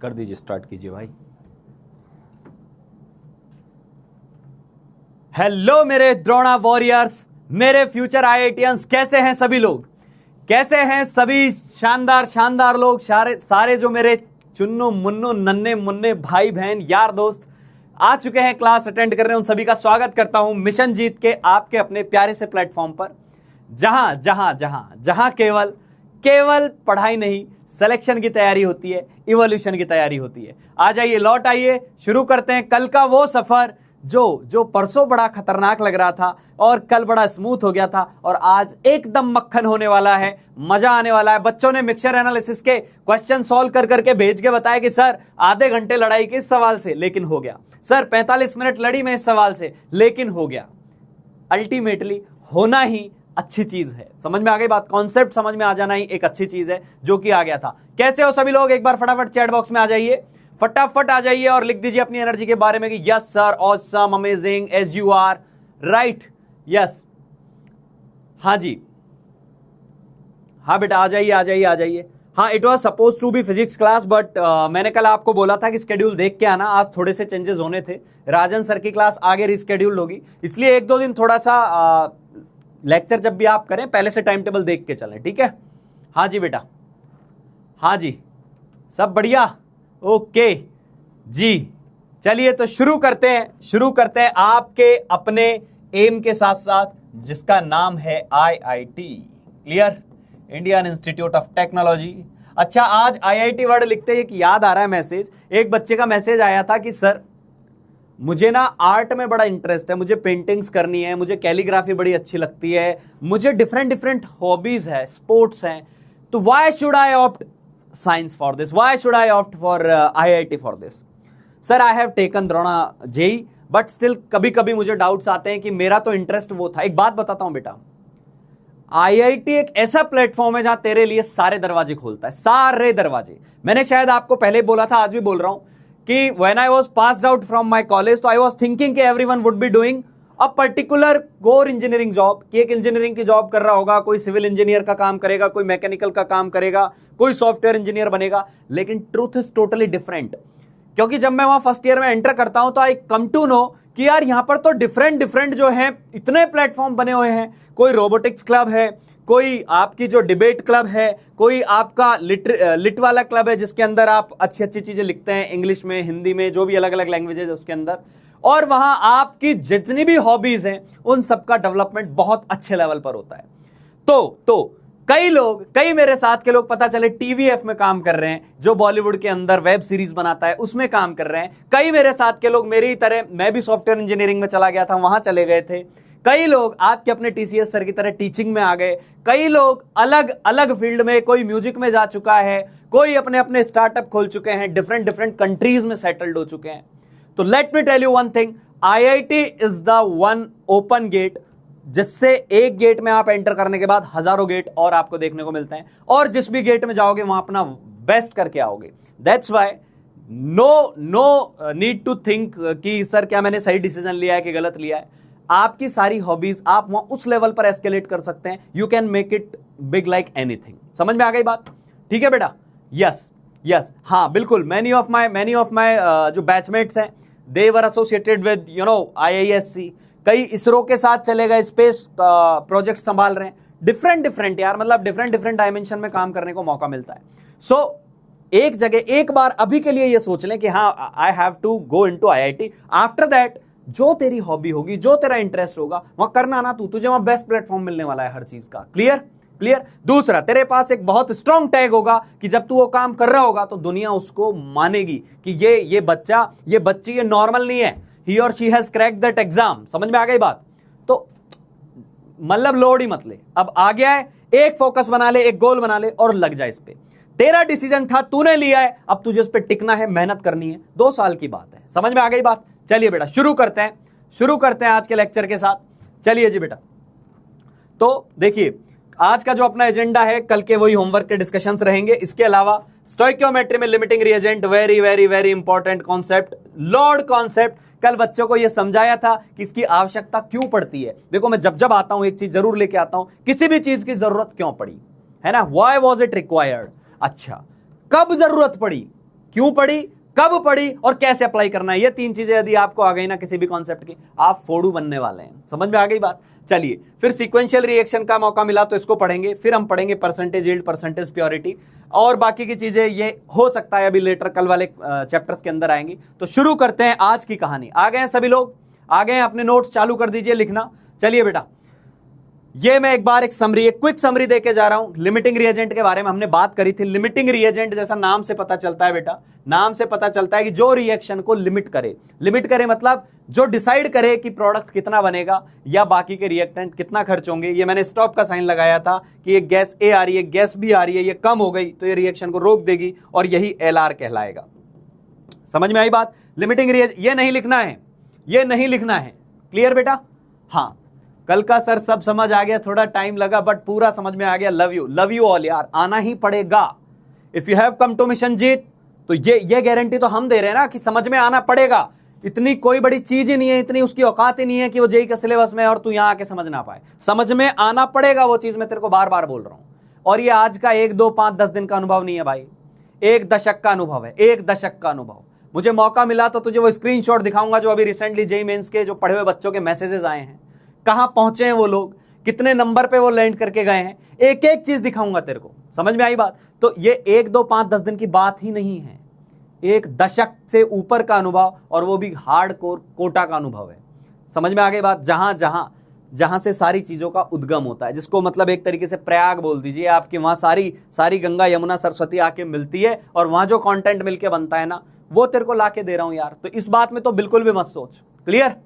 कर दीजिए, स्टार्ट कीजिए भाई। हेलो मेरे द्रोणा वॉरियर्स, मेरे फ्यूचर आईआईटियंस, कैसे हैं सभी लोग? कैसे हैं सभी शानदार शानदार लोग? सारे जो मेरे चुन्नू मुन्नू नन्हे मुन्ने भाई बहन यार दोस्त आ चुके हैं, क्लास अटेंड कर रहे हैं, उन सभी का स्वागत करता हूं मिशन जीत के आपके अपने प्यारे से प्लेटफॉर्म पर, जहां जहां जहां जहां केवल पढ़ाई नहीं, सिलेक्शन की तैयारी होती है, इवोल्यूशन की तैयारी होती है। आ जाइए, लौट आइए, शुरू करते हैं कल का वो सफर जो परसों बड़ा खतरनाक लग रहा था और कल बड़ा स्मूथ हो गया था और आज एकदम मक्खन होने वाला है, मजा आने वाला है। बच्चों ने मिक्सचर एनालिसिस के क्वेश्चन सॉल्व कर करके भेज के बताया कि सर आधे घंटे लड़ाई के इस सवाल से, लेकिन हो गया। सर 45 मिनट लड़ी मैं इस सवाल से, लेकिन हो गया। अल्टीमेटली होना ही अच्छी चीज है। समझ में आ गई बात? कॉन्सेप्ट समझ में आ जाना ही एक अच्छी चीज है, जो कि आ गया था। कैसे हो सभी लोग? एक बार फटाफट चैट बॉक्स में आ जाइए, फटाफट आ जाइए और लिख दीजिए अपनी एनर्जी के बारे में कि yes sir, awesome, amazing, as you are, right, yes, हाँ जी, हाँ बेटा आ जाइए आ जाइए आ जाइए। हाँ, it was suppose to be physics class, but मैंने कल आपको बोला था कि स्केड्यूल देख के आना। आज थोड़े से चेंजेस होने थे, राजन सर की क्लास आगे रिस्केड्यूल होगी, इसलिए एक दो दिन थोड़ा सा लेक्चर जब भी आप करें पहले से टाइम टेबल देख के चलें, ठीक है? हाँ जी बेटा, हाँ जी, सब बढ़िया, ओके जी। चलिए तो शुरू करते हैं आपके अपने एम के साथ साथ, जिसका नाम है IIT, clear, Indian institute of technology. अच्छा, आज आईआईटी वर्ड लिखते एक याद आ रहा है मैसेज, एक बच्चे का मैसेज आया था कि सर मुझे ना आर्ट में बड़ा इंटरेस्ट है, मुझे पेंटिंग्स करनी है, मुझे कैलीग्राफी बड़ी अच्छी लगती है, मुझे डिफरेंट हॉबीज है, स्पोर्ट्स हैं, तो why should I opt science for this, why should I opt for IIT for this? Sir I have taken Drona JEE, but still कभी कभी मुझे डाउट्स आते हैं कि मेरा तो इंटरेस्ट वो था। एक बात बताता हूं बेटा, आईआईटी एक ऐसा प्लेटफॉर्म है जहां तेरे लिए सारे दरवाजे खोलता है, सारे दरवाजे। मैंने शायद आपको पहले बोला था, आज भी बोल रहा हूं कि when I was passed out from my college, तो आई वाज थिंकिंग कि everyone would be doing a particular core engineering job, कि एक इंजीनियरिंग की जॉब कर रहा होगा, कोई सिविल इंजीनियर का काम करेगा, कोई मैकेनिकल का काम करेगा, कोई सॉफ्टवेयर इंजीनियर बनेगा। लेकिन ट्रूथ इज टोटली डिफरेंट, क्योंकि जब मैं वहां फर्स्ट ईयर में एंटर करता हूं तो आई कम टू नो कि यार यहां पर तो डिफरेंट जो हैं इतने प्लेटफॉर्म बने हुए हैं। कोई रोबोटिक्स क्लब है, कोई आपकी जो डिबेट क्लब है, कोई आपका लिट वाला क्लब है जिसके अंदर आप अच्छी अच्छी चीजें लिखते हैं, इंग्लिश में, हिंदी में, जो भी अलग अलग लैंग्वेजेस है उसके अंदर। और वहां आपकी जितनी भी हॉबीज हैं उन सबका डेवलपमेंट बहुत अच्छे लेवल पर होता है। तो कई मेरे साथ के लोग पता चले टीवीएफ में काम कर रहे हैं, जो बॉलीवुड के अंदर वेब सीरीज बनाता है उसमें काम कर रहे हैं। कई मेरे साथ के लोग मेरी तरह, मैं भी सॉफ्टवेयर इंजीनियरिंग में चला गया था, वहां चले गए थे। कई लोग आपके अपने टीसीएस सर की तरह टीचिंग में आ गए। कई लोग अलग अलग फील्ड में, कोई म्यूजिक में जा चुका है, कोई अपने अपने स्टार्टअप खोल चुके हैं, डिफरेंट कंट्रीज में सेटल्ड हो चुके हैं। तो let me tell you one thing, IIT is the one open gate, जिससे एक गेट में आप एंटर करने के बाद हजारों गेट और आपको देखने को मिलते हैं, और जिस भी गेट में जाओगे वहां अपना बेस्ट करके आओगे। That's why no need to think कि सर क्या मैंने सही डिसीजन लिया है कि गलत लिया है। आपकी सारी हॉबीज आप वहां उस लेवल पर एस्केलेट कर सकते हैं। You can make it big like anything. समझ में आ गई बात? ठीक है बेटा? यस, हाँ बिल्कुल। मैनी ऑफ माई जो बैचमेट्स हैं, दे वर एसोसिएटेड विद IISc, कई इसरो के साथ चले गए, स्पेस प्रोजेक्ट संभाल रहे हैं। डिफरेंट यार, मतलब डिफरेंट डायमेंशन में काम करने को मौका मिलता है। सो एक जगह एक बार अभी के लिए ये सोच लें कि हाँ, I have to go into IIT. After that जो तेरी हॉबी होगी, जो तेरा इंटरेस्ट होगा वहां करना ना, तुझे वहां बेस्ट प्लेटफॉर्म मिलने वाला है हर चीज का। क्लियर? दूसरा, तेरे पास एक बहुत स्ट्रॉन्ग टैग होगा कि जब तू वो काम कर रहा होगा तो दुनिया उसको मानेगी कि ये बच्चा, ये बच्ची, ये नॉर्मल नहीं है, ही और she has cracked that exam. समझ में आ गई बात? तो मतलब लोड ही मत ले, अब आ गया है, एक फोकस बना ले, एक गोल बना ले और लग जाए इस पे। तेरा डिसीजन था, तूने लिया है, अब तुझे इस पे टिकना है, मेहनत करनी है। 2 साल की बात है। समझ में आ गई बात? चलिए बेटा शुरू करते हैं आज के लेक्चर के साथ। चलिए जी बेटा, तो देखिए आज का जो अपना एजेंडा है, कल के वही होमवर्क के डिस्कशंस रहेंगे। इसके अलावा स्टोइकियोमेट्री में limiting reagent, very important concept, Lord concept. कल बच्चों को यह समझाया था कि इसकी आवश्यकता क्यों पड़ती है। देखो मैं जब आता हूं एक चीज जरूर लेके आता हूं, किसी भी चीज की जरूरत क्यों पड़ी, है ना? Why was it required? अच्छा, कब जरूरत पड़ी, क्यों पढ़ी, कब पढ़ी और कैसे अप्लाई करना है। ये तीन चीजें यदि आपको आ गई ना किसी भी कॉन्सेप्ट की, आप फोड़ू बनने वाले हैं। समझ में आ गई बात। चलिए फिर सीक्वेंशियल रिएक्शन का मौका मिला तो इसको पढ़ेंगे, फिर हम पढ़ेंगे परसेंटेज यील्ड, परसेंटेज प्योरिटी और बाकी की चीजें। ये हो सकता है अभी लेटर कल वाले चैप्टर्स के अंदर आएंगी। तो शुरू करते हैं आज की कहानी। आ गए हैं सभी लोग, आ गए हैं, अपने नोट्स चालू कर दीजिए लिखना। चलिए बेटा, ये मैं एक बार एक क्विक समरी देके जा रहा हूं। लिमिटिंग रिएजेंट के बारे में हमने बात करी थी। लिमिटिंग रिएजेंट जैसा नाम से पता चलता है बेटा, नाम से पता चलता है कि जो रिएक्शन को लिमिट करे। लिमिट करे मतलब जो डिसाइड करे कि प्रोडक्ट कितना बनेगा या बाकी के रिएक्टेंट कितना खर्च होंगे। ये मैंने स्टॉप का साइन लगाया था कि ये गैस ए आ रही है, गैस बी आ रही है, ये कम हो गई तो ये रिएक्शन को रोक देगी और यही एलआर कहलाएगा। समझ में आई बात। लिमिटिंग रिएजेंट ये नहीं लिखना है, ये नहीं लिखना है। क्लियर बेटा। हाँ, कल का सर सब समझ आ गया, थोड़ा टाइम लगा बट पूरा समझ में आ गया। लव यू ऑल यार, आना ही पड़ेगा। If you have come to mission Jeet तो ये गारंटी तो हम दे रहे हैं ना कि समझ में आना पड़ेगा। इतनी कोई बड़ी चीज ही नहीं है, इतनी उसकी औकात ही नहीं है कि वो जेईई का सिलेबस में और तू यहां आके समझ ना पाए। समझ में आना पड़ेगा, वो चीज मैं तेरे को बार बार बोल रहा हूं। और ये आज का 1, 2, 5, 10 दिन का अनुभव नहीं है भाई, 1 दशक का अनुभव है, 1 दशक का अनुभव। मुझे मौका मिला तो तुझे वो स्क्रीनशॉट दिखाऊंगा जो अभी रिसेंटली जेईई मेंस के जो पढ़े हुए बच्चों के मैसेजेस आए हैं, कहां पहुंचे हैं वो लोग, कितने नंबर पे वो लैंड करके गए हैं, एक एक चीज दिखाऊंगा तेरे को। समझ में आई बात। तो ये 1, 2, 5, 10 दिन की बात ही नहीं है, 1 दशक से ऊपर का अनुभव, और वो भी हार्डकोर कोटा का अनुभव है। समझ में आ गई बात। जहां जहां जहां से सारी चीजों का उद्गम होता है, जिसको मतलब एक तरीके से प्रयाग बोल दीजिए आपके, वहां सारी गंगा यमुना सरस्वती आके मिलती है और वहां जो कंटेंट मिलके बनता है ना, वो तेरे को लाके दे रहा हूं यार। तो इस बात में तो बिल्कुल भी मत सोच। क्लियर।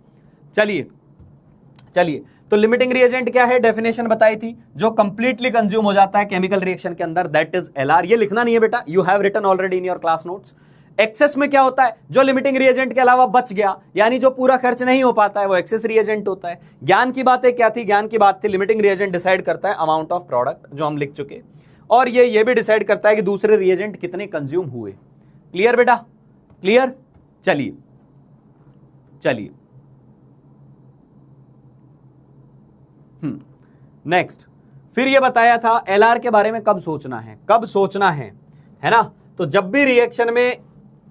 चलिए तो लिमिटिंग रिएजेंट क्या है, डेफिनेशन बताई थी, जो कंप्लीटली कंज्यूम हो जाता है केमिकल रिएक्शन के अंदर, दैट इज एलआर। ये लिखना नहीं है बेटा, you have written already in your class notes. Excess में क्या होता है, जो लिमिटिंग रिएजेंट के अलावा बच गया, यानी जो पूरा खर्च नहीं हो पाता है, वो एक्सेस रिएजेंट होता है। ज्ञान की बातें क्या थी, ज्ञान की बात थी लिमिटिंग रिएजेंट डिसाइड करता है अमाउंट ऑफ प्रोडक्ट, जो हम लिख चुके, और ये भी डिसाइड करता है कि दूसरे रिएजेंट कितने कंज्यूम हुए। क्लियर बेटा, क्लियर। चलिए नेक्स्ट, फिर ये बताया था एलआर के बारे में कब सोचना है ना। तो जब भी रिएक्शन में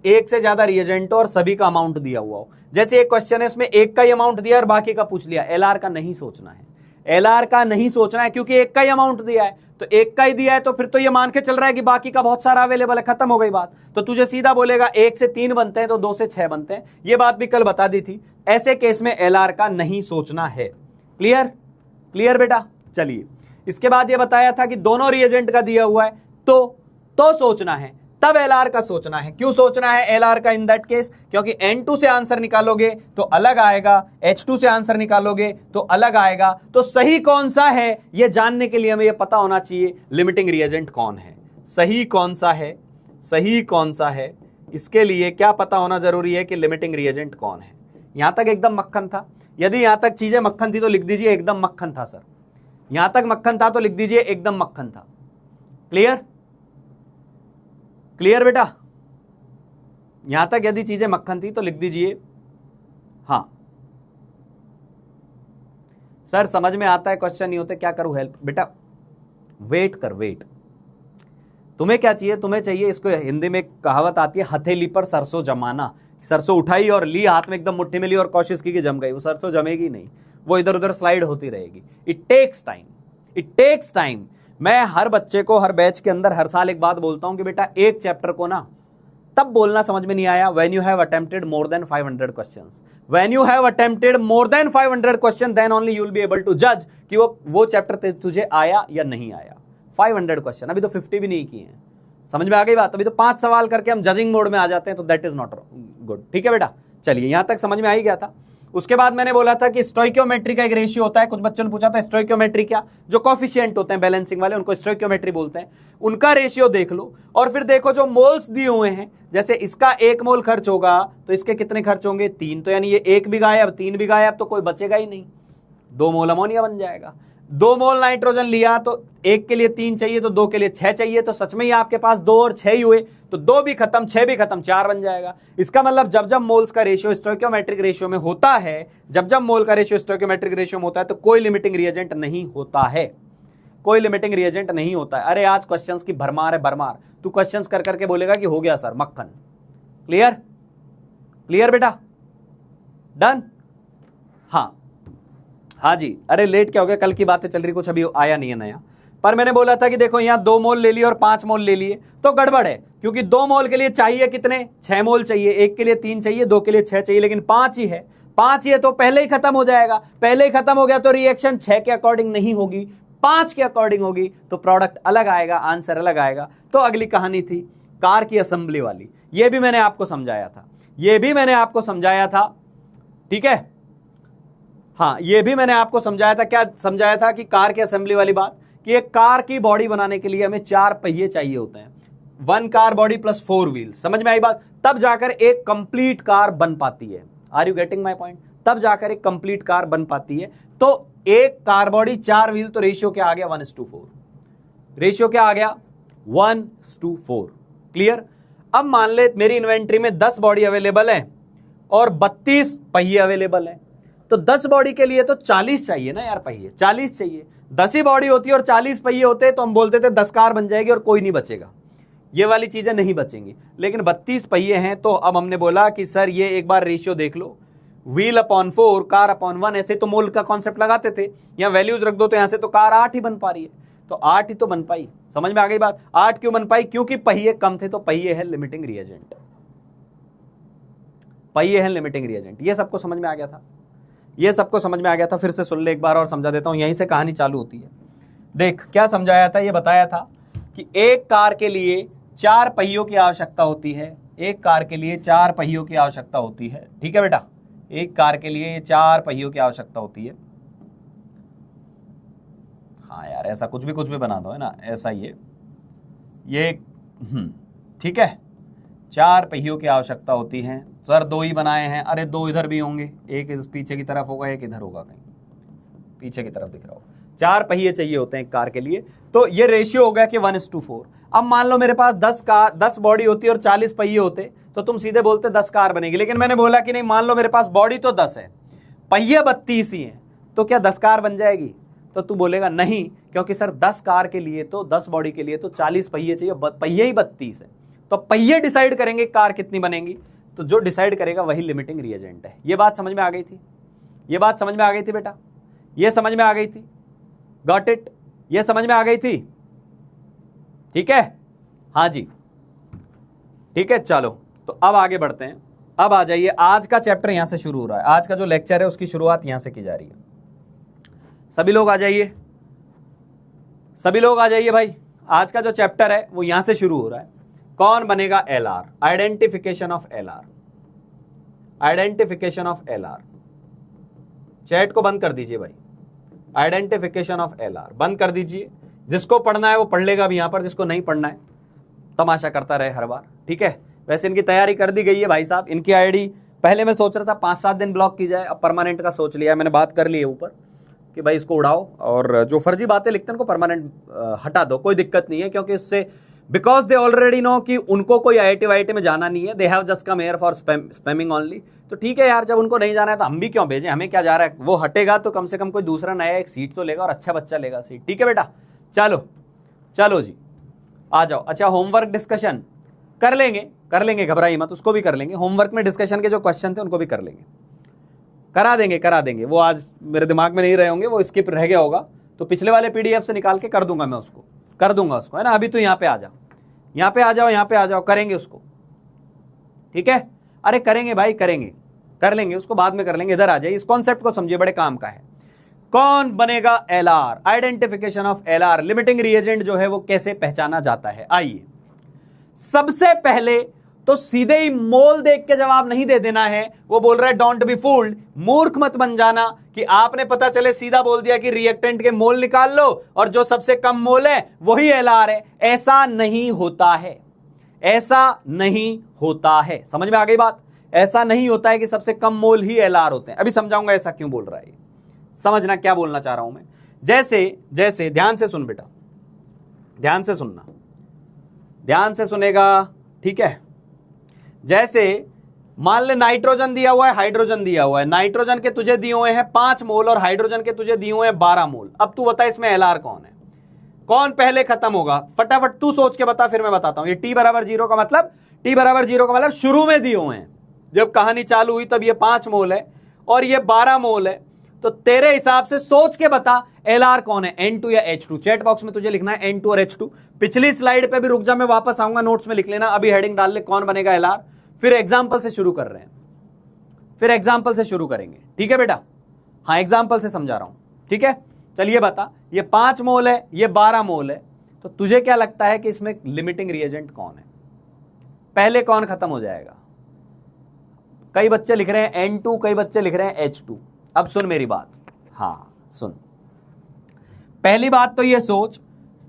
एक से ज्यादा रिएजेंट और सभी का अमाउंट दिया हुआ हो, जैसे एक क्वेश्चन है इसमें एक का ही अमाउंट दिया और बाकी का पूछ लिया, एलआर का नहीं सोचना है। एलआर का नहीं सोचना है क्योंकि एक का ही अमाउंट दिया है, तो एक का ही दिया है तो फिर तो ये मान के चल रहा है कि बाकी का बहुत सारा अवेलेबल है, खत्म हो गई बात। तो तुझे सीधा बोलेगा 1 से 3 बनते हैं तो 2 से 6 बनते हैं। ये बात भी कल बता दी थी। ऐसे केस में एलआर का नहीं सोचना है। क्लियर बेटा। चलिए इसके बाद ये बताया था कि दोनों रिएजेंट का दिया हुआ है तो सोचना है, तब एलआर का सोचना है। क्यों सोचना है एलआर का इन दैट केस, क्योंकि N2 से आंसर निकालोगे तो अलग आएगा, H2 से आंसर निकालोगे तो अलग आएगा। तो सही कौन सा है ये जानने के लिए हमें ये पता होना चाहिए लिमिटिंग रिएजेंट कौन है, सही कौन सा है। इसके लिए क्या पता होना जरूरी है कि लिमिटिंग रिएजेंट कौन है। यहां तक एकदम मक्खन था। यदि यहां तक चीजें मक्खन थी तो लिख दीजिए एकदम मक्खन था सर। यहां तक मक्खन था तो लिख दीजिए एकदम मक्खन था। क्लियर बेटा। यहां तक यदि चीजें मक्खन थी तो लिख दीजिए हां। सर समझ में आता है, क्वेश्चन नहीं होते, क्या करूं हेल्प। बेटा वेट कर, वेट। तुम्हें क्या चाहिए, तुम्हें चाहिए, इसको हिंदी में कहावत आती है, हथेली पर सरसों जमाना। सरसों उठाई और ली हाथ में, एकदम मुट्ठी में ली और कोशिश की कि जम गई, वो सरसों जमेगी नहीं, वो इधर उधर स्लाइड होती रहेगी। It takes time. मैं हर बच्चे को हर बैच के अंदर हर साल एक बात बोलता हूं कि बेटा एक चैप्टर को ना तब बोलना समझ में नहीं आया when you have attempted more than 500 questions. When you have attempted more than 500 question then only you will be able to जज कि वो चैप्टर तुझे आया या नहीं आया। 500 क्वेश्चन, अभी तो 50 भी नहीं किए हैं। समझ में आ गई बात। अभी तो 5 सवाल करके हम जजिंग मोड में आ जाते हैं, तो दैट इज नॉट गुड। ठीक है बेटा। चलिए यहां तक समझ में आ ही गया था। उसके बाद मैंने बोला था कि स्टोइकियोमेट्री का एक रेशियो होता है। कुछ बच्चों ने पूछा था स्टोइकियोमेट्री क्या, जो कोफिशिएंट होते हैं बैलेंसिंग वाले, उनको स्टोइकियोमेट्री बोलते हैं। उनका रेशियो देख लो और फिर देखो जो मोल्स दिए हुए हैं, जैसे इसका 1 मोल खर्च होगा तो इसके कितने खर्च होंगे, 3। तो यानी ये 1 भी गायब, 3 भी गायब, तो कोई बचेगा ही नहीं। 2 मोल अमोनिया बन जाएगा। 2 मोल नाइट्रोजन लिया तो 1 के लिए 3 चाहिए, तो 2 के लिए 6 चाहिए। तो सच में ही आपके पास 2 और 6 ही हुए, तो 2 भी खत्म, 6 भी खत्म, 4 बन जाएगा। इसका मतलब जब जब मोल्स का रेशियो स्टोइकियोमेट्रिक रेशियो में होता है, जब जब मोल का रेशियो स्टोइकियोमेट्रिक रेशियो में होता है, तो कोई लिमिटिंग रिएजेंट नहीं होता है। कोई लिमिटिंग रिएजेंट नहीं होता है। अरे आज क्वेश्चंस की भरमार है, भरमार। तू क्वेश्चंस कर करके बोलेगा कि हो गया सर मक्खन। क्लियर? क्लियर बेटा? डन? हाँ हाँ जी। अरे लेट क्या हो गया, कल की बातें चल रही, कुछ अभी आया नहीं है नया। पर मैंने बोला था कि देखो यहां 2 मोल ले लिए और 5 मोल ले लिए तो गड़बड़ है, क्योंकि 2 मोल के लिए चाहिए कितने? 6 मोल चाहिए। 1 के लिए 3 चाहिए, 2 के लिए 6 चाहिए, लेकिन 5 ही है। 5 ही है तो पहले ही खत्म हो जाएगा। पहले ही खत्म हो गया तो रिएक्शन 6 के अकॉर्डिंग नहीं होगी, 5 के अकॉर्डिंग होगी, तो प्रोडक्ट अलग आएगा, आंसर अलग आएगा। तो अगली कहानी थी कार की असेंबली वाली। ये भी मैंने आपको समझाया था, ये भी मैंने आपको समझाया था, ठीक है? हाँ, ये भी मैंने आपको समझाया था। क्या समझाया था? कि कार की असेंबली वाली बात, कि एक कार की बॉडी बनाने के लिए हमें 4 पहिए चाहिए होते हैं। 1 कार बॉडी प्लस 4 व्हील। समझ में आई बात? तब जाकर एक कंप्लीट कार बन पाती है। Are you getting my point? तब जाकर एक कंप्लीट कार बन पाती है। तो एक कार बॉडी 4 व्हील, तो रेशियो क्या आ गया? 1:4। रेशियो क्या आ गया? 1:4। क्लियर? अब मान ले मेरी इन्वेंट्री में 10 बॉडी अवेलेबल है और 32 पहिए अवेलेबल है, तो 10 बॉडी के लिए तो 40 चाहिए ना यार पहिए, 40 चाहिए। 10 ही बॉडी होती है और 40 पहिए होते तो हम बोलते थे 10 कार बन जाएगी और कोई नहीं बचेगा, ये वाली चीजें नहीं बचेंगी। लेकिन 32 पहिए हैं, तो अब हमने बोला कि सर ये एक बार रेशियो देख लो, व्हील अपॉन 4 कार अपॉन 1। ऐसे तो मोल का कॉन्सेप्ट लगाते थे, यहां वैल्यूज रख दो तो यहां से तो कार 8 ही बन पा रही है, तो 8 ही तो बन पाई। समझ में आ गई बात? 8 क्यों बन पाई? क्योंकि पहिए कम थे, तो पहिए है लिमिटिंग रिएजेंट, पहिए है लिमिटिंग रिएजेंट। ये सबको समझ में आ गया था? ये सबको समझ में आ गया था? फिर से सुन ले एक बार और समझा देता हूं, यहीं से कहानी चालू होती है। देख क्या समझाया था, ये बताया था कि एक कार के लिए 4 पहियों की आवश्यकता होती है। एक कार के लिए 4 पहियों की आवश्यकता होती है, ठीक है बेटा? एक कार के लिए 4 पहियों की आवश्यकता होती है। हाँ यार, ऐसा कुछ भी बना दो, है ना, ऐसा ही है ये। ठीक है, 4 पहियों की आवश्यकता होती है। सर 2 ही बनाए हैं। अरे 2 इधर भी होंगे, एक पीछे की तरफ होगा, एक इधर होगा, कहीं पीछे की तरफ दिख रहा होगा। 4 पहिए चाहिए होते हैं एक कार के लिए, तो ये रेशियो हो गया कि 1:4। अब मान लो मेरे पास 10 बॉडी होती है और 40 पहिए होते, तो तुम सीधे बोलते 10 कार बनेगी। लेकिन मैंने बोला कि नहीं, मान लो मेरे पास बॉडी तो 10 है, पहिए 32 ही हैं, तो क्या 10 कार बन जाएगी? तो तू बोलेगा नहीं, क्योंकि सर 10 कार के लिए तो 10 बॉडी के लिए तो 40 पहिए चाहिए, पहिए ही 32 है। तो पहिए डिसाइड करेंगे कार कितनी बनेगी, तो जो डिसाइड करेगा वही लिमिटिंग रिएजेंट है। ये बात समझ में आ गई थी? ये बात समझ में आ गई थी बेटा? ये समझ में आ गई थी? Got it? ये समझ में आ गई थी? ठीक है, हाँ जी, ठीक है। चलो तो अब आगे बढ़ते हैं। अब आ जाइए, आज का चैप्टर यहां से शुरू हो रहा है। आज का जो लेक्चर है उसकी शुरुआत यहां से की जा रही है। सभी लोग आ जाइए, सभी लोग आ जाइए भाई। आज का जो चैप्टर है वो यहां से शुरू हो रहा है। कौन बनेगा LR? Identification of LR, identification of LR. Chat को बंद कर दीजिए भाई, आइडेंटिफिकेशन ऑफ एलआर बंद कर दीजिए। जिसको पढ़ना है वो पढ़ लेगा भी यहां पर, जिसको नहीं पढ़ना है तमाशा करता रहे हर बार, ठीक है? वैसे इनकी तैयारी कर दी गई है भाई साहब। इनकी आईडी पहले मैं सोच रहा था 5-7 दिन ब्लॉक की जाए, अब परमानेंट का सोच लिया। मैंने बात कर ली है ऊपर कि भाई इसको उड़ाओ, और जो फर्जी बातें लिखते हैं उनको परमानेंट हटा दो, कोई दिक्कत नहीं है। क्योंकि इससे बिकॉज दे ऑलरेडी नो कि उनको कोई IIT में जाना नहीं है, they have just come here for spamming only. तो ठीक है यार, जब उनको नहीं जाना है तो हम भी क्यों भेजें, हमें क्या जा रहा है? वो हटेगा तो कम से कम कोई दूसरा नया एक सीट तो लेगा, और अच्छा बच्चा लेगा सीट, ठीक है बेटा? चलो चलो जी, आ जाओ। अच्छा, होमवर्क डिस्कशन कर लेंगे, घबराइए मत, उसको भी कर लेंगे। होमवर्क में डिस्कशन के जो क्वेश्चन थे उनको भी कर लेंगे, करा देंगे। वो आज मेरे दिमाग में नहीं रहे होंगे, वो स्किप रह गया होगा, तो पिछले वाले PDF से निकाल के कर दूंगा मैं उसको, कर दूंगा उसको, है ना? अभी तो यहाँ पे आ जाओ, यहाँ पे आ जाओ, करेंगे उसको, ठीक है? अरे करेंगे भाई, करेंगे, कर लेंगे उसको, बाद में कर लेंगे। इधर आ जाइए, इस कॉन्सेप्ट को समझिए, बड़े काम का है। कौन बनेगा LR? Identification of LR, limiting reagent जो है वो कैसे पहचाना जाता है? आइए, सबसे पहले तो सीधे ही मोल देख के जवाब नहीं दे देना है। वो बोल रहा है डोंट बी फूल्ड, मूर्ख मत बन जाना कि आपने पता चले सीधा बोल दिया कि रिएक्टेंट के मोल निकाल लो और जो सबसे कम मोल है वही एलआर है। ऐसा नहीं होता है, ऐसा नहीं होता है। समझ में आ गई बात? ऐसा नहीं होता है कि सबसे कम मोल ही एलआर होते हैं। अभी समझाऊंगा ऐसा क्यों बोल रहा है, समझना क्या बोलना चाह रहा हूं मैं। जैसे ध्यान से सुन बेटा, ध्यान से सुनना, ध्यान से सुनेगा, ठीक है? जैसे मान ले नाइट्रोजन दिया हुआ है, हाइड्रोजन दिया हुआ है। नाइट्रोजन के तुझे दिए हुए हैं 5 मोल और हाइड्रोजन के तुझे दिए हुए हैं 12 मोल। अब तू बता इसमें एलआर कौन है? कौन पहले खत्म होगा? फटाफट तू सोच के बता, फिर मैं बताता हूं। ये t बराबर 0 का मतलब, t बराबर 0 का मतलब शुरू में दिए हुए हैं, जब कहानी चालू हुई तब ये 5 मोल है और ये 12 मोल है। तो तेरे हिसाब से सोच के बता एलआर कौन है, N2 या H2? चैट बॉक्स में तुझे लिखना है N2 और H2। पिछली स्लाइड पे भी रुक जा, मैं वापस आऊंगा, नोट्स में लिख लेना। अभी हेडिंग डाल ले कौन बनेगा एलआर, फिर एग्जाम्पल से शुरू कर रहे हैं, फिर एग्जाम्पल से शुरू करेंगे। ठीक है बेटा? हाँ, एग्जाम्पल से समझा रहा हूं। ठीक है, चलिए बता, ये 5 मोल है, ये 12 मोल है, तो तुझे क्या लगता है कि इसमें लिमिटिंग रिएजेंट कौन है? पहले कौन खत्म हो जाएगा? कई बच्चे लिख रहे हैं N2, कई बच्चे लिख रहे हैं H2। अब सुन मेरी बात, हाँ सुन। पहली बात तो ये सोच,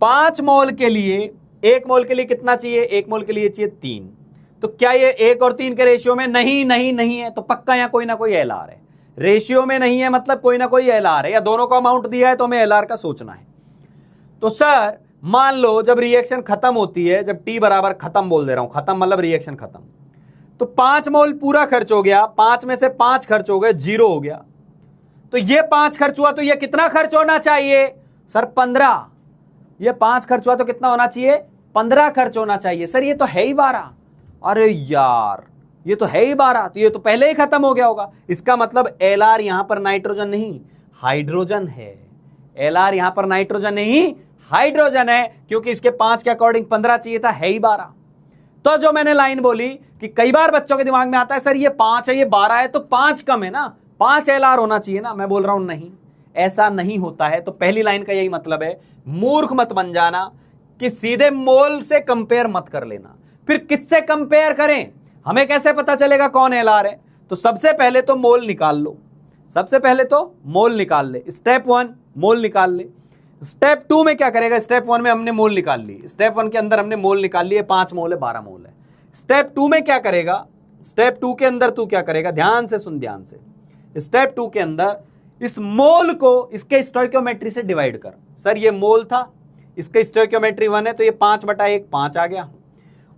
5 मोल के लिए, 1 मोल के लिए कितना चाहिए? 1 मोल के लिए चाहिए 3। तो क्या ये 1 और 3 के रेशियो में? नहीं नहीं नहीं है, तो पक्का यहां कोई ना कोई एलआर है। रेशियो में नहीं है मतलब कोई ना कोई एलआर है, या दोनों का अमाउंट दिया है तो हमें एलआर का सोचना है। तो सर मान लो जब रिएक्शन खत्म होती है, जब टी बराबर खत्म बोल दे रहा हूं, खत्म मतलब रिएक्शन खत्म, तो 5 मोल पूरा खर्च हो गया, 5 में से 5 खर्च हो गए, 0 हो गया। तो ये 5 खर्च हुआ तो ये कितना खर्च होना चाहिए? सर 15। ये 5 खर्च हुआ तो कितना होना चाहिए? 15 खर्च होना चाहिए। सर ये तो है ही 12। अरे यार ये तो है ही 12, तो ये तो पहले ही खत्म हो गया होगा। इसका मतलब एलआर यहां पर नाइट्रोजन नहीं हाइड्रोजन है। एलआर यहां पर नाइट्रोजन नहीं हाइड्रोजन है, क्योंकि इसके 5 के अकॉर्डिंग 15 चाहिए था, है ही 12। तो जो मैंने लाइन बोली कि कई बार बच्चों के दिमाग में आता है सर ये 5 है ये 12 है तो 5 कम है ना, 5 एलआर होना चाहिए ना। मैं बोल रहा हूं नहीं, ऐसा नहीं होता है। तो पहली लाइन का यही मतलब है, मूर्ख मत बन जाना कि सीधे मोल से कंपेयर मत कर लेना। फिर किससे कंपेयर करें? हमें कैसे पता चलेगा कौन एलआर है? तो सबसे पहले तो मोल निकाल लो, सबसे पहले तो मोल निकाल ले। स्टेप 1 मोल निकाल ले। स्टेप 2 में क्या करेगा? स्टेप 1 में हमने मोल निकाल ली, स्टेप 1 के अंदर हमने मोल निकाल लिए, 5 मोल है 12 मोल है। स्टेप 2 में क्या करेगा? स्टेप 2 के अंदर तू क्या करेगा? ध्यान से सुन, ध्यान से। स्टेप 2 के अंदर इस मोल को इसके स्टोइकियोमेट्री से डिवाइड कर। सर ये मोल था, इसके स्टोइकियोमेट्री 1 है तो ये 5/1 5 आ गया,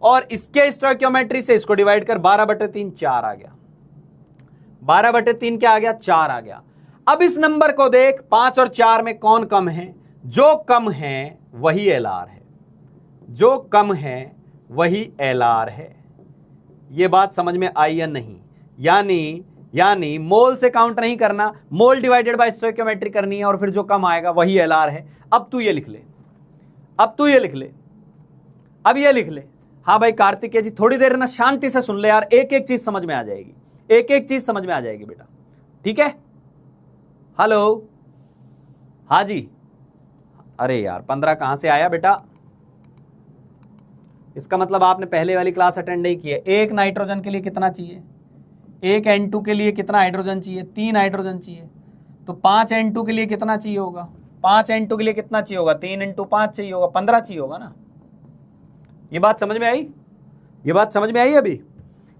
और इसके स्टोइकियोमेट्री से इसको डिवाइड कर 12/3 4 आ गया। 12/3 क्या आ गया? 4 आ गया। अब इस नंबर को देख, 5 और 4 में कौन कम है? जो कम है वही एलआर है, जो कम है वही एलआर है। यह बात समझ में आई या नहीं? यानी मोल से काउंट नहीं करना, मोल डिवाइडेड बाय स्टोइकियोमेट्री करनी है, और फिर जो कम आएगा वही एलआर है। अब तू ये लिख ले, अब तू ये लिख ले, अब ये लिख ले। हाँ भाई कार्तिकेय जी थोड़ी देर ना शांति से सुन ले यार, एक एक चीज समझ में आ जाएगी, एक एक चीज समझ में आ जाएगी बेटा। ठीक है? हेलो, हाँ जी। अरे यार 15 कहां से आया बेटा? इसका मतलब आपने पहले वाली क्लास अटेंड नहीं की है। एक नाइट्रोजन के लिए कितना चाहिए? एक N2 के लिए कितना हाइड्रोजन चाहिए? 3 हाइड्रोजन चाहिए। तो 5 N2 के लिए कितना चाहिए होगा? 5 N2 के लिए कितना चाहिए होगा? 3 × 5 चाहिए होगा, 15 चाहिए होगा ना। ये बात समझ में आई? ये बात समझ में आई? अभी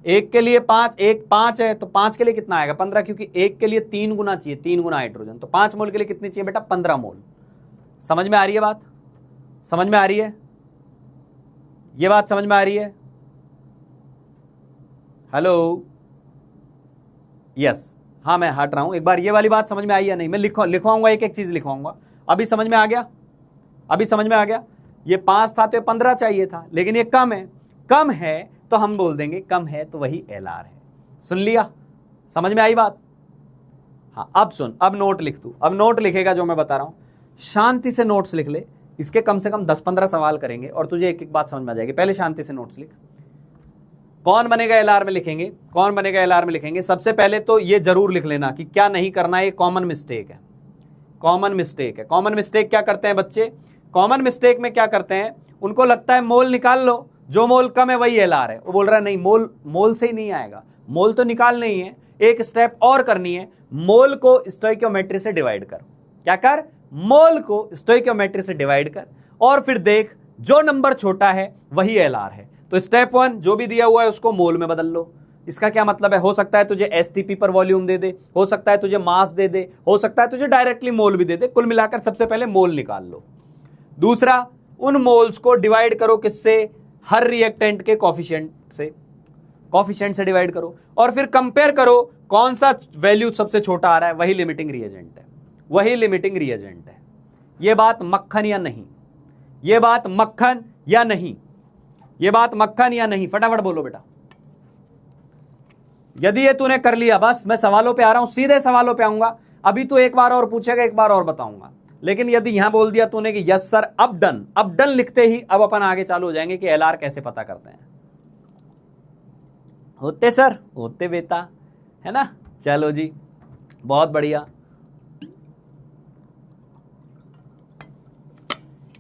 एक के लिए 5, एक 5 है तो 5 के लिए कितना आएगा? 15, क्योंकि एक के लिए 3 गुना चाहिए, 3 गुना हाइड्रोजन। तो 5 मोल के लिए कितनी चाहिए बेटा? 15 मोल। समझ में आ रही है बात? समझ में आ रही है? ये बात समझ में आ रही है? Hello, yes. हाँ मैं हट रहा हूं, एक बार ये वाली बात समझ में आई या नहीं? मैं लिखवाऊंगा, एक एक चीज लिखवाऊंगा। अभी समझ में आ गया? अभी समझ में आ गया? ये 5 था तो ये 15 चाहिए था, लेकिन ये कम है। कम है तो हम बोल देंगे कम है तो वही एलआर है। सुन लिया? समझ में आई बात? हाँ अब सुन, अब नोट लिख तू। अब नोट लिखेगा जो मैं बता रहा हूं, शांति से नोट्स लिख ले। इसके कम से कम 10-15 सवाल करेंगे और तुझे एक एक बात समझ में आ जाएगी। पहले शांति से नोट्स लिख। कौन बनेगा एलआर में लिखेंगे, कौन बनेगा एलआर में लिखेंगे। सबसे पहले तो ये जरूर लिख लेना कि क्या नहीं करना है, ये कॉमन मिस्टेक है। कॉमन मिस्टेक है। कॉमन मिस्टेक क्या करते हैं बच्चे? कॉमन मिस्टेक में क्या करते हैं, उनको लगता है मोल निकाल लो, जो मोल कम है वही एलआर है। वो बोल रहा है नहीं, मोल से ही नहीं आएगा, मोल तो निकाल नहीं है, एक स्टेप और करनी है, मोल को स्टोइकियोमेट्री से डिवाइड कर। क्या कर? मोल को स्टोइकियोमेट्री से डिवाइड कर, और फिर देख जो नंबर छोटा है वही एलआर है। तो स्टेप 1 जो भी दिया हुआ है उसको मोल में बदल लो। इसका क्या मतलब है? हो सकता है तुझे एसटीपी पर वॉल्यूम दे दे, हो सकता है तुझे मास दे दे, हो सकता है तुझे डायरेक्टली मोल भी दे दे। कुल मिलाकर सबसे पहले मोल निकाल लो। दूसरा, उन मोल्स को डिवाइड करो किससे? हर रिएक्टेंट के कोफिशिएंट से डिवाइड करो, और फिर कंपेयर करो कौन सा वैल्यू सबसे छोटा आ रहा है, वही लिमिटिंग रिएजेंट है, वही लिमिटिंग रिएजेंट है। यह बात मक्खन या नहीं? ये बात मक्खन या नहीं? ये बात मक्खन या नहीं? फटाफट बोलो बेटा। यदि ये तूने कर लिया, बस मैं सवालों पे आ रहा हूं, सीधे सवालों पे आऊंगा। अभी तू एक बार और पूछेगा, एक बार और बताऊंगा, लेकिन यदि यहां बोल दिया तूने कि यस सर अब डन, अब डन लिखते ही अब अपन आगे चालू हो जाएंगे कि एलआर कैसे पता करते हैं। होते सर? होते बेटा, है ना? चलो जी, बहुत बढ़िया।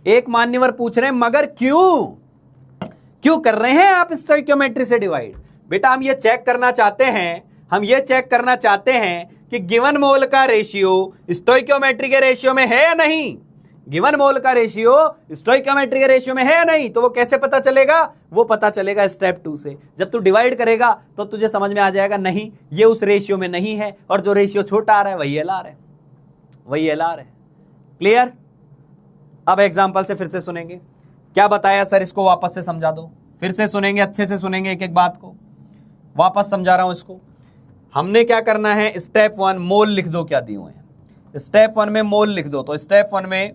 एक मान्यवर पूछ रहे हैं मगर क्यों कर रहे हैं आप स्टोइकियोमेट्री से डिवाइड? बेटा हम ये चेक करना चाहते हैं, हम ये चेक करना चाहते हैं कि गिवन मोल का रेशियो स्टोइकियोमेट्री के रेशियो में है या नहीं। गिवन मोल का रेशियो स्टोइकियोमेट्री के रेशियो में है या नहीं, तो वो कैसे पता चलेगा? वो पता चलेगा स्टेप 2 से। जब तू डिवाइड करेगा तो तुझे समझ में आ जाएगा नहीं ये उस रेशियो में नहीं है, और जो रेशियो छोटा आ रहा है वही एलआर है, वही एलआर है। क्लियर? अब एग्जाम्पल से फिर से सुनेंगे। क्या बताया सर, इसको वापस से समझा दो। फिर से सुनेंगे, अच्छे से सुनेंगे, एक एक बात को वापस समझा रहा हूं इसको। हमने क्या करना है, स्टेप 1 मोल लिख दो क्या दिए हुए हैं। स्टेप 1 में मोल लिख दो, तो स्टेप 1 में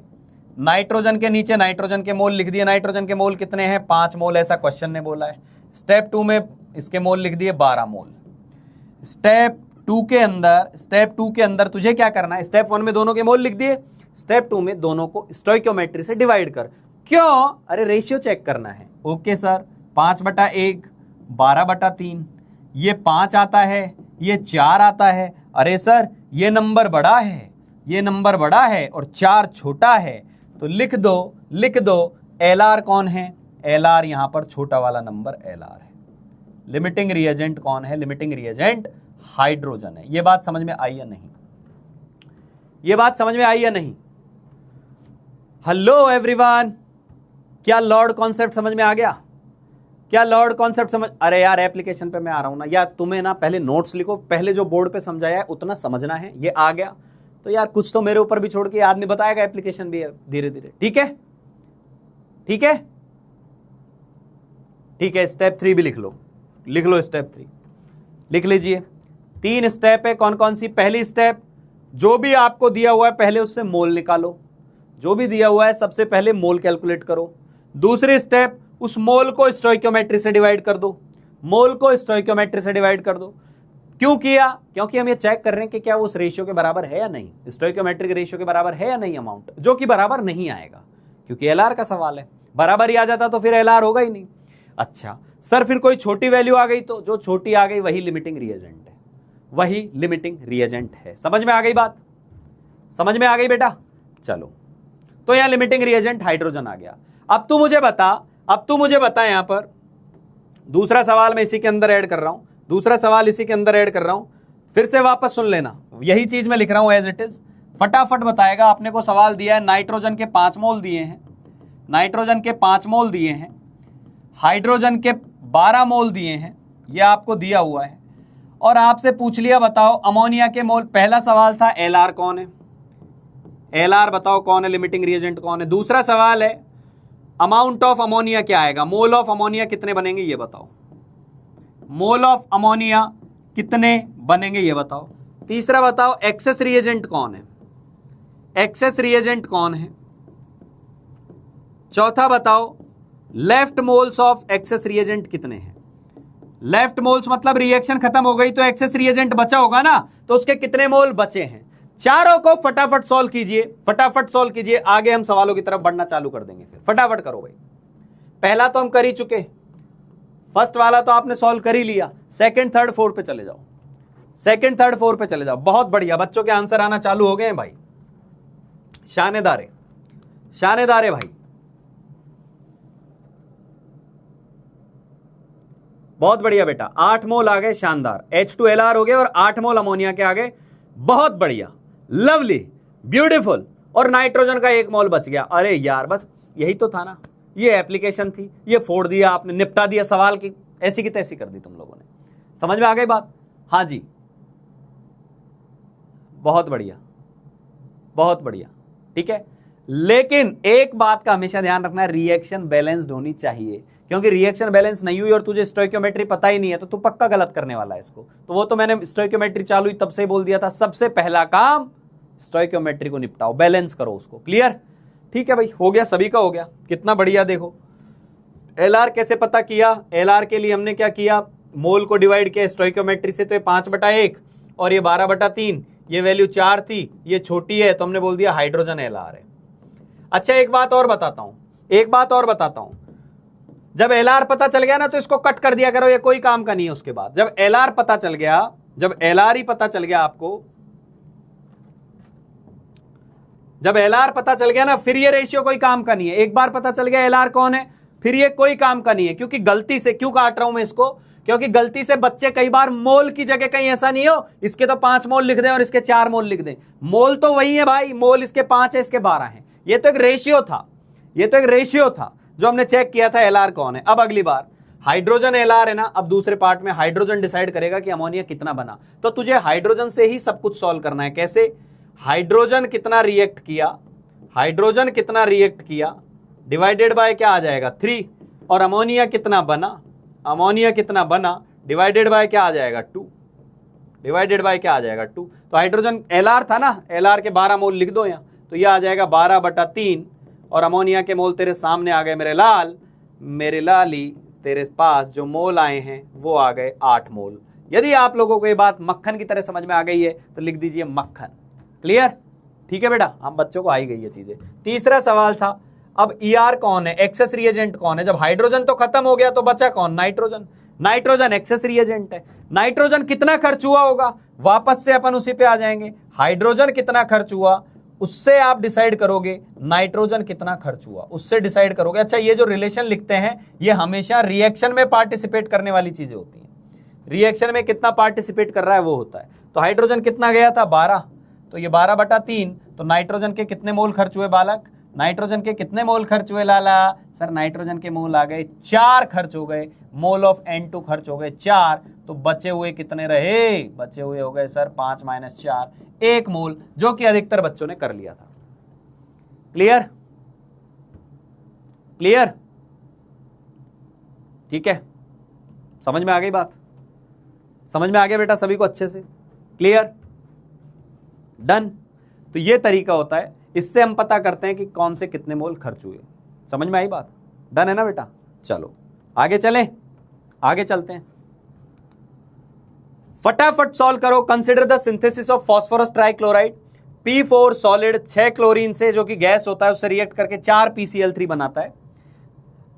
नाइट्रोजन के नीचे नाइट्रोजन के मोल लिख दिए। नाइट्रोजन के मोल कितने हैं? 5 मोल, ऐसा क्वेश्चन ने बोला है। स्टेप 2 में इसके मोल लिख दिए 12 मोल। स्टेप 2 के अंदर तुझे क्या करना है? स्टेप 1 में दोनों के मोल लिख दिए, स्टेप 2 में दोनों को स्टोइकियोमेट्री से डिवाइड कर। क्यों? अरे रेशियो चेक करना है। ओके सर, 5/1 12/3, ये 5 आता है, ये 4 आता है। अरे सर ये नंबर बड़ा है, ये नंबर बड़ा है और 4 छोटा है, तो लिख दो एलआर कौन है? एलआर यहां पर छोटा वाला नंबर एलआर है। लिमिटिंग रिएजेंट कौन है? लिमिटिंग रिएजेंट हाइड्रोजन है। ये बात समझ में आई या नहीं? ये बात समझ में आई या नहीं? हेलो एवरीवन, क्या लॉर्ड कॉन्सेप्ट समझ में आ गया? क्या लॉर्ड कॉन्सेप्ट समझ? अरे यार एप्लीकेशन पे मैं आ रहा हूं ना, या तुम्हें ना पहले नोट्स लिखो, पहले जो बोर्ड पे समझाया है उतना समझना है। ये आ गया तो यार कुछ तो मेरे ऊपर भी छोड़ के आदमी बताएगा, एप्लीकेशन भी है धीरे धीरे। ठीक है, ठीक है, ठीक है। स्टेप 3 भी लिख लो स्टेप 3 लिख लीजिए। 3 स्टेप है, कौन कौन सी? पहली स्टेप, जो भी आपको दिया हुआ है पहले उससे मोल निकालो। जो भी दिया हुआ है सबसे पहले मोल कैलकुलेट करो। दूसरी स्टेप, उस मोल को स्टोइकियोमेट्री से डिवाइड कर दो। मोल को स्टोइकियोमेट्री से डिवाइड कर दो। क्यों किया? क्योंकि हम ये चेक कर रहे हैं कि क्या वो उस रेशियो के बराबर है या नहीं, स्टोइकियोमेट्रिक रेशियो के बराबर है या नहीं अमाउंट, जो कि बराबर नहीं आएगा क्योंकि एलआर का सवाल है। बराबर ही आ जाता तो फिर एलआर होगा ही नहीं। अच्छा सर, फिर कोई छोटी वैल्यू आ गई तो जो छोटी आ गई वही लिमिटिंग रिएजेंट है, वही लिमिटिंग रिएजेंट है। समझ में आ गई बात? समझ में आ गई बेटा? चलो, तो यहां लिमिटिंग रिएजेंट हाइड्रोजन आ गया। अब तू मुझे बता यहां पर दूसरा सवाल मैं इसी के अंदर ऐड कर रहा हूं, दूसरा सवाल इसी के अंदर ऐड कर रहा हूं। फिर से वापस सुन लेना, यही चीज मैं लिख रहा हूं एज इट इज। फटाफट बताएगा। आपने को सवाल दिया है, नाइट्रोजन के 5 मोल दिए हैं, नाइट्रोजन के 5 मोल दिए हैं, हाइड्रोजन के 12 मोल दिए हैं, ये आपको दिया हुआ है। और आपसे पूछ लिया बताओ अमोनिया के मोल। पहला सवाल था एलआर कौन है, एलआर बताओ कौन है, लिमिटिंग रिएजेंट कौन है। दूसरा सवाल है अमाउंट ऑफ अमोनिया क्या आएगा, मोल ऑफ अमोनिया कितने बनेंगे ये बताओ, मोल ऑफ अमोनिया कितने बनेंगे ये बताओ। तीसरा बताओ एक्सेस रिएजेंट कौन है, एक्सेस रिएजेंट कौन है। चौथा बताओ left moles of access reagent कितने हैं। लेफ्ट मोल्स मतलब रिएक्शन खत्म हो गई तो एक्सेस रिएजेंट बचा होगा ना, तो उसके कितने मोल बचे हैं। चारों को फटाफट सॉल्व कीजिए, फटाफट सॉल्व कीजिए, आगे हम सवालों की तरफ बढ़ना चालू कर देंगे। फिर फटाफट करो भाई। पहला तो हम कर ही चुके, फर्स्ट वाला तो आपने सॉल्व कर ही लिया। सेकंड थर्ड फोर्थ पे चले जाओ, सेकंड थर्ड फोर्थ पे चले जाओ। बहुत बढ़िया, बच्चों के आंसर आना चालू हो गए हैं भाई। शानेदार है भाई, बहुत बढ़िया बेटा। 8 मोल आ गए, शानदार। H2LR हो गए और 8 मोल अमोनिया के आ गए, बहुत बढ़िया, लवली, ब्यूटीफुल। और नाइट्रोजन का 1 मोल बच गया। अरे यार बस यही तो था ना, ये एप्लीकेशन थी, ये फोड़ दिया आपने, निपटा दिया सवाल की ऐसी की तैसी कर दी तुम लोगों ने। समझ में आ गई बात? हाँ जी, बहुत बढ़िया, बहुत बढ़िया, ठीक है। लेकिन एक बात का हमेशा ध्यान रखना, रिएक्शन बैलेंस्ड होनी चाहिए, क्योंकि रिएक्शन बैलेंस नहीं हुई और तुझे स्टोइकियोमेट्री पता ही नहीं है तो तू पक्का गलत करने वाला है इसको। तो वो तो मैंने स्टोइकियोमेट्री चालू हुई तब से बोल दिया था, सबसे पहला काम स्टोइकियोमेट्री को निपटाओ, बैलेंस करो उसको। क्लियर? ठीक है भाई, हो गया, सभी का हो गया, कितना बढ़िया। देखो एलआर कैसे पता किया, एलआर के लिए हमने क्या किया, मोल को डिवाइड किया स्टोइकोमेट्री से, तो ये 5/1 और ये 12/3, ये वैल्यू 4 थी, ये छोटी है तो हमने बोल दिया हाइड्रोजन एलआर है। अच्छा एक बात और बताता हूं, जब एलआर पता चल गया ना तो इसको कट कर दिया करो, ये कोई काम का नहीं है। उसके बाद जब एलआर पता चल गया, जब एलआर ही पता चल गया आपको, जब एलआर पता चल गया ना, फिर ये रेशियो कोई काम का नहीं है। एक बार पता चल गया एलआर कौन है, फिर ये कोई काम का नहीं है। क्योंकि गलती से क्यों काट रहा हूं मैं इसको, क्योंकि गलती से बच्चे कई बार मोल की जगह, कहीं ऐसा नहीं हो इसके तो 5 मोल लिख दें और इसके 4 मोल लिख दें। मोल तो वही है भाई, मोल इसके 5 है, इसके 12 है। ये तो एक रेशियो था, जो हमने चेक किया था एलआर कौन है। अब अगली बार हाइड्रोजन एलआर है ना, अब दूसरे पार्ट में हाइड्रोजन डिसाइड करेगा कि अमोनिया कितना बना। तो तुझे हाइड्रोजन से ही सब कुछ सॉल्व करना है। कैसे, हाइड्रोजन कितना रिएक्ट किया डिवाइडेड बाय क्या आ जाएगा 3, और अमोनिया कितना बना डिवाइडेड बाय क्या आ जाएगा 2, तो हाइड्रोजन एलआर था ना, एलआर के 12 मोल लिख दो यहां, तो यह आ जाएगा 12/3, और अमोनिया के मोल तेरे सामने आ गए मेरे लाली, तेरे पास जो मोल आए हैं वो आ गए 8 मोल। यदि आप लोगों को ये बात मक्खन की तरह समझ में आ गई है तो लिख दीजिए मक्खन। क्लियर, ठीक है बेटा, हम बच्चों को आई गई ये चीजें। तीसरा सवाल था, अब ईआर कौन है, एक्सेस रिएजेंट कौन है। जब हाइड्रोजन तो खत्म हो गया तो बचा कौन, नाइट्रोजन एक्सेस रिएजेंट है। नाइट्रोजन कितना खर्च हुआ होगा, वापस से अपन उसी पे आ जाएंगे। हाइड्रोजन कितना खर्च हुआ उससे आप डिसाइड करोगे, नाइट्रोजन कितना खर्च हुआ उससे डिसाइड करोगे। अच्छा ये जो रिलेशन लिखते हैं ये हमेशा रिएक्शन में पार्टिसिपेट करने वाली चीजें होती हैं, रिएक्शन में कितना पार्टिसिपेट कर रहा है वो होता है। तो हाइड्रोजन कितना गया था 12, तो ये 12/3, तो नाइट्रोजन के कितने मोल खर्च हुए बालक, नाइट्रोजन के कितने मोल खर्च हुए लाला, सर नाइट्रोजन के मोल आ गए 4 खर्च हो गए, मोल ऑफ N2 खर्च हो गए 4, तो बचे हुए कितने रहे, बचे हुए हो गए सर 5 - 4, 1 मोल, जो कि अधिकतर बच्चों ने कर लिया था। क्लियर, ठीक है, समझ में आ गई बात, समझ में आ गया बेटा सभी को अच्छे से, क्लियर, डन। तो ये तरीका होता है, इससे हम पता करते हैं कि कौन से कितने मोल खर्च हुए। समझ में आई बात, डन है ना बेटा। चलो आगे चलते हैं, फटाफट सॉल्व करो। Consider the synthesis of phosphorus trichloride, P4 solid 6 chlorine से, जो कि गैस होता है, उससे रिएक्ट करके 4 PCl3 बनाता है।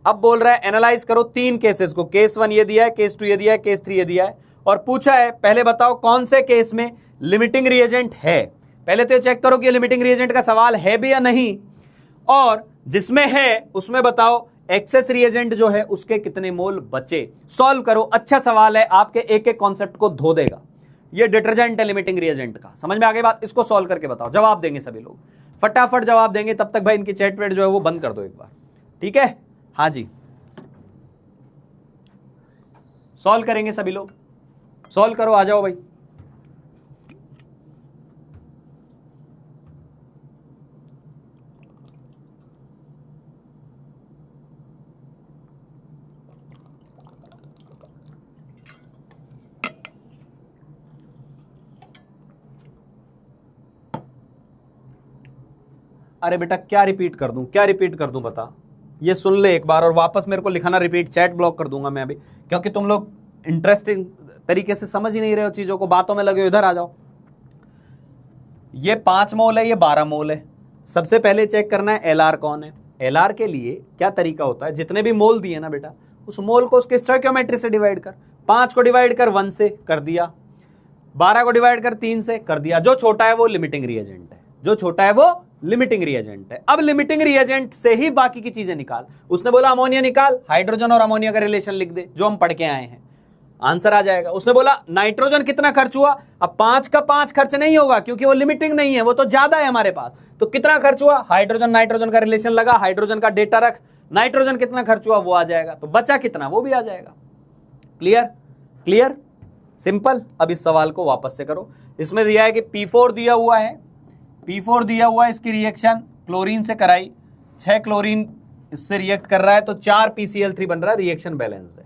अब बोल रहा है एनालाइज करो 3 केसेस को, केस 1 ये दिया है, केस 2 ये दिया है, केस 3 ये दिया है, और पूछा है पहले बताओ कौन से केस में लिमिटिंग रिएजेंट है। पहले तो चेक करो कि लिमिटिंग रिएजेंट का सवाल है भी या नहीं, और जिसमें है उसमें बताओ एक्सेस रिएजेंट जो है उसके कितने मोल बचे। सॉल्व करो, अच्छा सवाल है, आपके एक एक कॉन्सेप्ट को धो देगा। ये डिटर्जेंट है लिमिटिंग रिएजेंट का, समझ में आ गई बात। इसको सॉल्व करके बताओ, जवाब देंगे सभी लोग, फटाफट जवाब देंगे। तब तक भाई इनकी चैट वेट जो है वो बंद कर दो एक बार, ठीक है। हाँ जी, सॉल्व करेंगे सभी लोग, सॉल्व करो, आ जाओ भाई। अरे बेटा क्या रिपीट कर दूं बता, ये सुन ले एक बार और वापस मेरे को लिखाना रिपीट, चैट ब्लॉक कर दूंगा मैं अभी, क्योंकि तुम लोग इंटरेस्टिंग तरीके से समझ ही नहीं रहे हो चीजों को, बातों में लगे हो। इधर आ जाओ, ये 5 मोल है, ये 12 मोल है। सबसे पहले चेक करना है एलआर कौन है। एलआर के लिए क्या तरीका होता है, जितने भी मोल दिए ना बेटा, उस मोल को उसके स्टोइकियोमेट्री से डिवाइड कर। 5 को डिवाइड कर 1 से, कर दिया। 12 को डिवाइड कर 3 से, कर दिया। जो छोटा है वो लिमिटिंग रिएजेंट है, लिमिटिंग रिएजेंट है। अब लिमिटिंग रिएजेंट से ही बाकी की चीजें निकाल। उसने बोला अमोनिया निकाल, हाइड्रोजन और अमोनिया का रिलेशन लिख दे जो हम पढ़ के आए हैं, आंसर आ जाएगा। उसने बोला नाइट्रोजन कितना खर्च हुआ, अब 5 का 5 खर्च नहीं होगा क्योंकि वो लिमिटिंग नहीं है, वो तो ज्यादा है हमारे पास। तो कितना खर्च हुआ, हाइड्रोजन नाइट्रोजन का रिलेशन लगा, हाइड्रोजन का डेटा रख, नाइट्रोजन कितना खर्च हुआ वो आ जाएगा, तो बचा कितना वो भी आ जाएगा। Clear, simple. अब इस सवाल को वापस से करो। इसमें दिया है कि P4 दिया हुआ है, इसकी रिएक्शन क्लोरीन से कराई, 6 क्लोरीन इससे रिएक्ट कर रहा है, तो 4 PCl3 बन रहा है, रिएक्शन बैलेंस्ड है।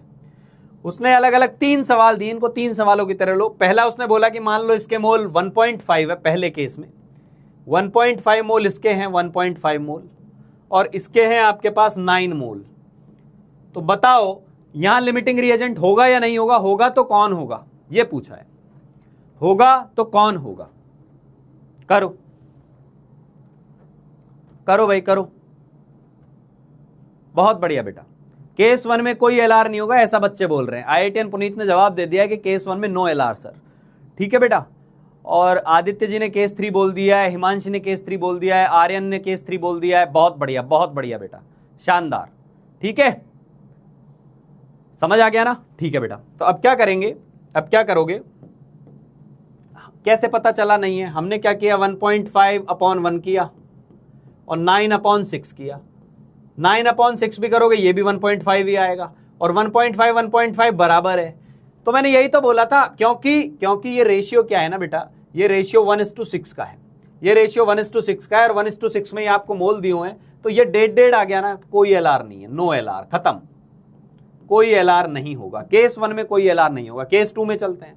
उसने अलग अलग 3 सवाल दिए, इनको 3 सवालों की तरह लो। पहला उसने बोला कि मान लो इसके मोल 1.5 है, पहले केस में 1.5 मोल इसके हैं, 1.5 मोल। और इसके हैं आपके पास 9 मोल। तो बताओ यहां लिमिटिंग रिएजेंट होगा या नहीं होगा? होगा तो कौन होगा, यह पूछा है। होगा तो कौन होगा? करो करो भाई करो। बहुत बढ़िया बेटा। केस 1 में कोई एलआर नहीं होगा ऐसा बच्चे बोल रहे हैं। आईआईटीएन पुनीत ने जवाब दे दिया है कि केस 1 में नो एलआर सर। ठीक है बेटा। और आदित्य जी ने केस 3 बोल दिया है, हिमांशी ने केस 3 बोल दिया है, आर्यन ने केस 3 बोल दिया है। बहुत बढ़िया बेटा, शानदार। ठीक है, समझ आ गया ना? ठीक है बेटा। तो अब क्या करेंगे, अब क्या करोगे? कैसे पता चला नहीं है? हमने क्या किया, 1.5/1 किया और 9/6 किया। 9/6 भी करोगे ये भी 1.5 ही आएगा, और 1.5 बराबर है। तो मैंने यही तो बोला था, क्योंकि ये रेशियो क्या है ना बेटा, ये रेशियो 1:6 का है, ये रेशियो 1:6 का है, और 1:6 में ये आपको मोल दिए हुए हैं, तो ये 1.5 आ गया ना। कोई एलआर नहीं है, नो एलआर, खत्म, कोई एलआर नहीं होगा। केस 1 में कोई एलआर नहीं होगा। केस 2 में चलते हैं,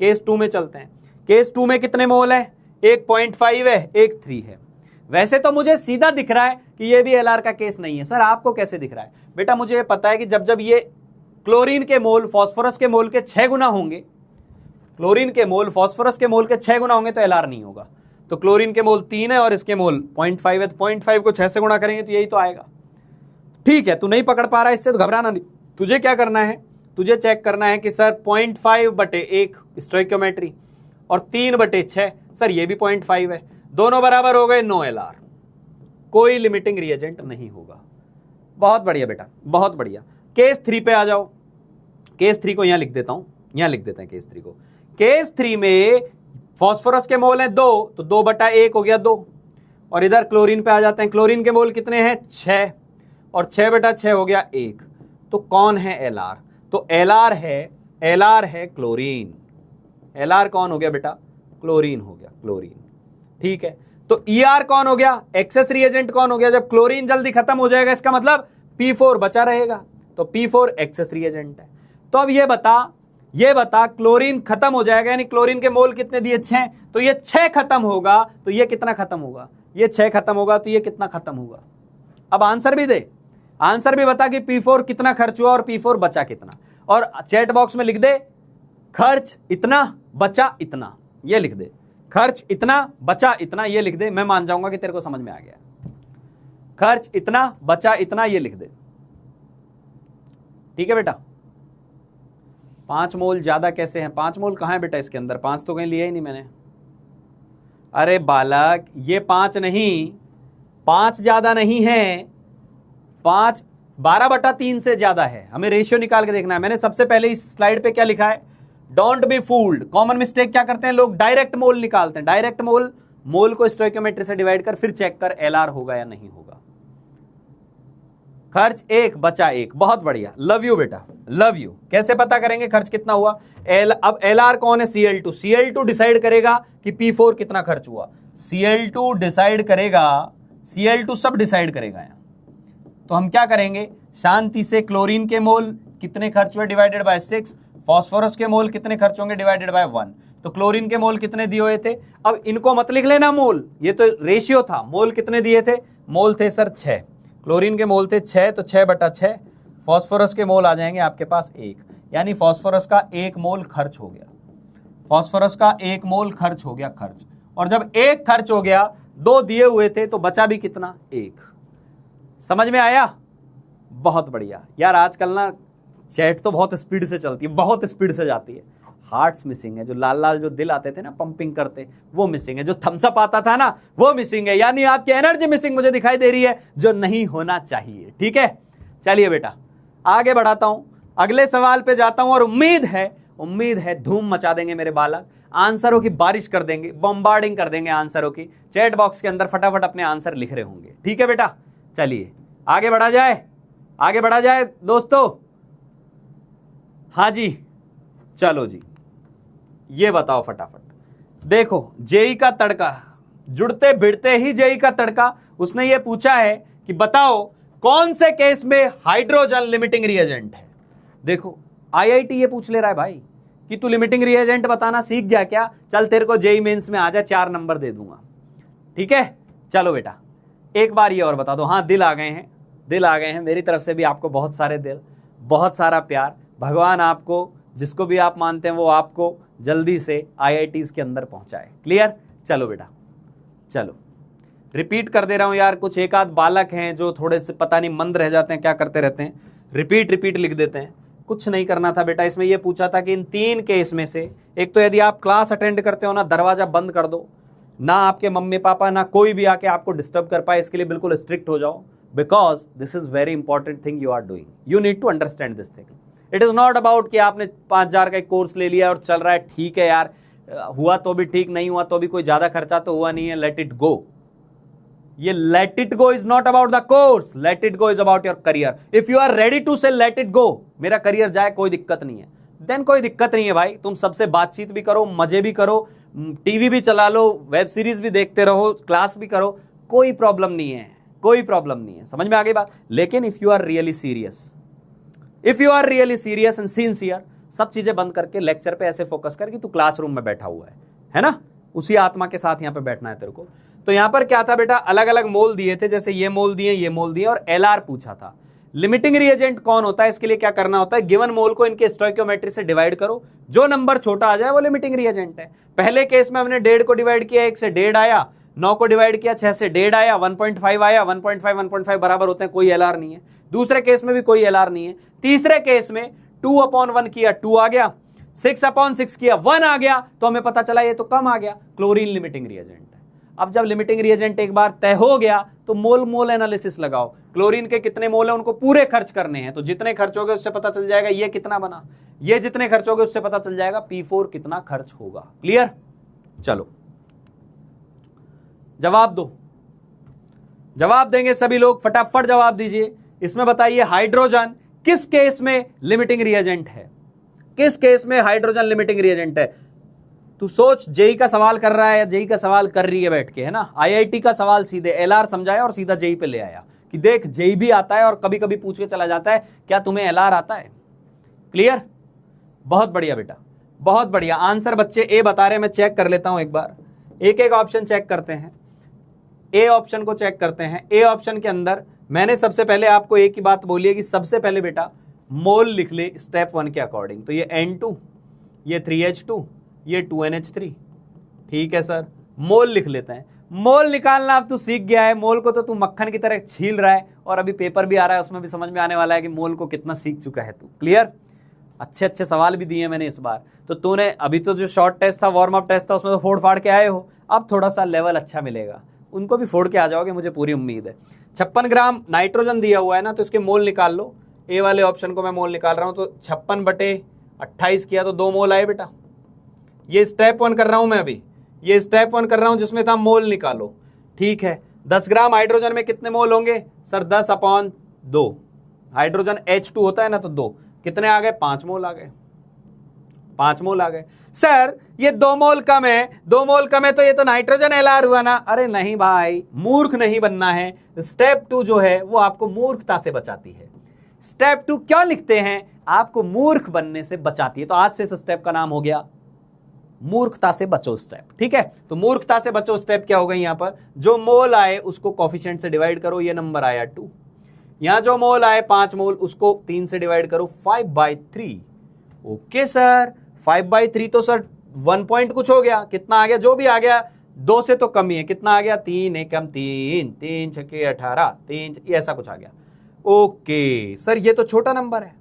केस 2 में चलते हैं। केस 2 में कितने मोल है? 1.5 है, 1 3 है। वैसे तो मुझे सीधा दिख रहा है कि ये भी एलआर का केस नहीं है। सर आपको कैसे दिख रहा है? बेटा मुझे ये पता है कि जब ये क्लोरीन के मोल फास्फोरस के मोल के 6 गुना होंगे, क्लोरीन के मोल फास्फोरस के मोल के 6 गुना होंगे तो एलआर नहीं होगा। तो क्लोरीन के मोल 3 है और इसके मोल 0.5 है, तो 0.5 को 6 से गुणा करेंगे तो यही तो आएगा। ठीक है, तू नहीं पकड़ पा रहा है, इससे तो घबराना नहीं। तुझे क्या करना है, तुझे चेक करना है कि सर 0.5/1 स्टोइकियोमेट्री और 3/6, सर ये भी 0.5 है, दोनों बराबर हो गए, नो एलआर, कोई लिमिटिंग रिएजेंट नहीं होगा। बहुत बढ़िया बेटा, बहुत बढ़िया। केस 3 पे आ जाओ। केस 3 को यहां लिख देता हूं, यहां लिख देते हैं केस 3 को। केस 3 में फास्फोरस के मोल हैं 2, तो 2/1 हो गया 2, और इधर क्लोरीन पे आ जाते हैं। क्लोरीन के मोल कितने हैं? 6, और 6/6 हो गया 1। तो कौन है एलआर? तो एलआर है क्लोरीन। एलआर कौन हो गया बेटा? क्लोरीन हो गया, क्लोरीन। ठीक है, तो ईआर कौन हो गया? एक्सेस रिएजेंट कौन हो गया? जब क्लोरीन जल्दी खत्म हो जाएगा इसका मतलब P4 बचा रहेगा, तो P4 एक्सेस रिएजेंट है। तो अब ये बता क्लोरीन खत्म हो जाएगा, यानी क्लोरीन के मोल कितने दिए? 6, तो ये 6 खत्म होगा तो ये कितना खत्म होगा? ये 6 खत्म होगा तो ये कितना खत्म होगा? अब आंसर भी दे, आंसर भी बता कि P4 कितना खर्च हुआ और P4 बचा कितना, और चैट बॉक्स में लिख दे खर्च इतना बचा इतना, ये लिख दे, खर्च इतना बचा इतना, ये लिख दे। मैं मान जाऊंगा कि तेरे को समझ में आ गया। खर्च इतना बचा इतना, ये लिख दे। ठीक है बेटा। 5 मोल ज्यादा कैसे हैं? 5 मोल कहां है बेटा इसके अंदर? 5 तो कहीं लिया ही नहीं मैंने। अरे बालक, ये 5 नहीं, 5 ज्यादा नहीं है, 5 12/3 से ज्यादा है। हमें रेशियो निकाल के देखना है। मैंने सबसे पहले इस स्लाइड पे क्या लिखा है? Don't be fooled. Common mistake क्या करते हैं लोग? डायरेक्ट मोल निकालते हैं। डायरेक्ट मोल को स्टोइकियोमेट्री से डिवाइड कर फिर चेक कर एलआर होगा या नहीं होगा। खर्च 1 बचा 1, बहुत बढ़िया, लव यू बेटा, लव यू। कैसे पता करेंगे खर्च कितना हुआ? अब एलआर कौन है? Cl2। Cl2 डिसाइड करेगा कि P4 कितना खर्च हुआ। Cl2 डिसाइड करेगा, Cl2 सब डिसाइड करेगा यहाँ। तो हम क्या करेंगे? शांति से क्लोरीन के मोल कितने खर्च हुए डिवाइडेड बाय 6, फास्फोरस के मोल कितने खर्च होंगे डिवाइडेड बाय 1। तो क्लोरीन के मोल कितने दिए हुए थे? अब इनको मत लिख लेना मोल, ये तो रेशियो था। मोल कितने दिए थे? मोल थे सर 6, क्लोरीन के मोल थे 6, तो 6/6। फास्फोरस के मोल आ जाएंगे आपके पास 1, यानी फास्फोरस का 1 मोल खर्च हो गया। फास्फोरस का 1 मोल खर्च हो गया, खर्च। और जब 1 खर्च हो गया, 2 दिए हुए थे, तो बचा भी कितना? 1। समझ में आया? बहुत बढ़िया यार। आजकल ना चैट तो बहुत स्पीड से चलती है, बहुत स्पीड से जाती है। हार्ट्स मिसिंग है, जो लाल लाल जो दिल आते थे ना पंपिंग करते, वो मिसिंग है। जो थम्स अप आता था ना, वो मिसिंग है। यानी आपकी एनर्जी मिसिंग मुझे दिखाई दे रही है, जो नहीं होना चाहिए। ठीक है, चलिए बेटा आगे बढ़ाता हूं, अगले सवाल पे जाता हूं, और उम्मीद है धूम मचा देंगे मेरे बालक, आंसरों की बारिश कर देंगे, बॉम्बार्डिंग कर देंगे आंसरों की। चैट बॉक्स के अंदर फटाफट अपने आंसर लिख रहे होंगे। ठीक है बेटा, चलिए आगे बढ़ा जाए दोस्तों। हाँ जी, चलो जी, ये बताओ फटाफट। देखो जेई का तड़का, जुड़ते भिड़ते ही जेई का तड़का। उसने ये पूछा है कि बताओ कौन से केस में हाइड्रोजन लिमिटिंग रिएजेंट है। देखो आईआईटी ये पूछ ले रहा है भाई कि तू लिमिटिंग रिएजेंट बताना सीख गया क्या? चल तेरे को जेई मेंस में आ जा, 4 नंबर दे दूंगा। ठीक है, चलो बेटा एक बार ये और बता दो, हाँ दिल आ गए हैं, दिल आ गए हैं, मेरी तरफ से भी आपको बहुत सारे दिल, बहुत सारा प्यार। भगवान आपको, जिसको भी आप मानते हैं वो आपको जल्दी से IITs के अंदर पहुंचाए। क्लियर? चलो बेटा चलो, रिपीट कर दे रहा हूं यार, कुछ एक आध बालक हैं जो थोड़े से पता नहीं मंद रह जाते हैं, क्या करते रहते हैं, रिपीट लिख देते हैं। कुछ नहीं करना था बेटा, इसमें यह पूछा था कि इन 3 केस में से एक तो यदि आप क्लास अटेंड करते हो ना, दरवाजा बंद कर दो, ना आपके मम्मी पापा ना कोई भी आके आपको डिस्टर्ब कर पाए, इसके लिए बिल्कुल स्ट्रिक्ट हो जाओ, because this is very important thing you are doing, you need to understand this thing. It is not about कि आपने 5,000 का एक कोर्स ले लिया और चल रहा है, ठीक है यार, हुआ तो भी ठीक, नहीं हुआ तो भी कोई ज्यादा खर्चा तो हुआ नहीं है, लेट इट गो। ये let it go is not about the course, let it go is about your career. If you are ready to say let it go, मेरा करियर जाए कोई दिक्कत नहीं है, देन कोई दिक्कत नहीं है भाई, तुम सबसे बातचीत भी करो, मजे भी करो, टीवी भी चला लो, वेब सीरीज भी देखते रहो, क्लास भी करो, कोई प्रॉब्लम नहीं है, कोई प्रॉब्लम नहीं है। समझ में आ गई बात? लेकिन if you are really serious, if you are really serious and sincere, सब चीजें बंद करके लेक्चर पे ऐसे फोकस कर कि तू क्लासरूम में बैठा हुआ है ना, उसी आत्मा के साथ यहां पे बैठना है तेरे को। तो यहां पर क्या था बेटा, अलग अलग मोल दिए थे, जैसे ये मोल दिए, ये मोल दिए, और LR पूछा था। लिमिटिंग रिएजेंट कौन होता है, इसके लिए क्या करना होता है, गिवन मोल को इनके स्टोइकियोमेट्री से डिवाइड करो, जो नंबर छोटा आ जाए वो लिमिटिंग रिएजेंट है। पहले केस में हमने 1.5 को डिवाइड किया, 1 से 1.5 आया, 9 को डिवाइड किया, 6 से 1.5 आया, 1.5 आया, 1.5 बराबर होते हैं, कोई LR नहीं है। दूसरे केस में भी कोई LR नहीं है। तीसरे केस में 2/1 किया, 2 आ गया, 6/6 किया, 1 आ गया, तो हमें पता चला ये तो कम आ गया, क्लोरीन लिमिटिंग रिएजेंट है। अब जब लिमिटिंग रिएजेंट एक बार तय हो गया तो मोल मोल एनालिसिस लगाओ, क्लोरीन के कितने मोल है उनको पूरे खर्च करने हैं, तो जितने खर्च हो गए उससे पता चल जाएगा ये कितना बना, ये जितने खर्च हो गए उससे पता चल जाएगा P4 कितना खर्च होगा। क्लियर? चलो जवाब दो, जवाब देंगे सभी लोग, फटाफट जवाब दीजिए। इसमें बताइए हाइड्रोजन किस केस में लिमिटिंग रिएजेंट है, किस केस में हाइड्रोजन लिमिटिंग रिएजेंट है? तू सोच, जेई का सवाल कर रहा है या जेई का सवाल कर रही है बैठ के, है ना, IIT का सवाल सीधे LR समझाया और सीधा जेई पे ले आया कि देख जेई भी आता है और कभी कभी पूछ के चला जाता है क्या तुम्हें LR आता है। क्लियर? बहुत बढ़िया बेटा, बहुत बढ़िया आंसर बच्चे ए बता रहे हैं। मैं चेक कर लेता हूं एक बार, एक एक ऑप्शन चेक करते हैं, ए ऑप्शन को चेक करते हैं। ए ऑप्शन के अंदर मैंने सबसे पहले आपको एक ही बात बोली है कि सबसे पहले बेटा मोल लिख ले स्टेप 1 के अकॉर्डिंग, तो ये N2, ये 3H2, ये 2NH3। ठीक है सर, मोल लिख लेते हैं। मोल निकालना अब तू सीख गया है, मोल को तो तू मक्खन की तरह छील रहा है, और अभी पेपर भी आ रहा है उसमें भी समझ में आने वाला है कि मोल को कितना सीख चुका है तू। क्लियर? अच्छे अच्छे सवाल भी दिए मैंने इस बार, तो तूने अभी तो जो शॉर्ट टेस्ट था, वार्म अप टेस्ट था, उसमें तो फोड़ फाड़ के आए हो, अब थोड़ा सा लेवल अच्छा मिलेगा, उनको भी फोड़ के आ जाओगे, मुझे पूरी उम्मीद है। 56 ग्राम नाइट्रोजन दिया हुआ है ना, तो इसके मोल निकाल लो। ए वाले ऑप्शन को मैं मोल निकाल रहा हूं, तो 56/28 किया तो 2 मोल आए बेटा। ये स्टेप 1 कर रहा हूं मैं अभी, ये स्टेप 1 कर रहा हूं जिसमें था मोल निकालो। ठीक है, 10 ग्राम हाइड्रोजन में कितने मोल होंगे सर? 10/2। हाइड्रोजन H2 होता है ना, तो 2 कितने आ गए? 5 मोल आ गए, 5 मोल आ गए। सर ये 2 मोल कम है, 2 मोल कम है तो ये तो नाइट्रोजन LR हुआ ना। अरे नहीं भाई, मूर्ख नहीं बनना है। स्टेप 2 जो है वो आपको मूर्खता से बचाती है। स्टेप 2 क्यों लिखते हैं? आपको मूर्ख बनने से बचाती है। तो आज से इस स्टेप का नाम हो गया मूर्खता से बचो स्टेप। ठीक है, तो मूर्खता से बचो स्टेप क्या हो गई? यहां पर जो मोल आए उसको कोफिशिएंट से डिवाइड करो, ये नंबर आया 2। यहां जो मोल आए 5 मोल, उसको 3 से डिवाइड करो, 5/3। ओके सर, 5/3 तो सर 1 पॉइंट कुछ हो गया, कितना आ गया? जो भी आ गया 2 से तो कम ही है, कितना आ गया? 3 एकम 3, 3 छक्के 18, 3 ऐसा कुछ आ गया। ओके सर, ये तो छोटा नंबर है,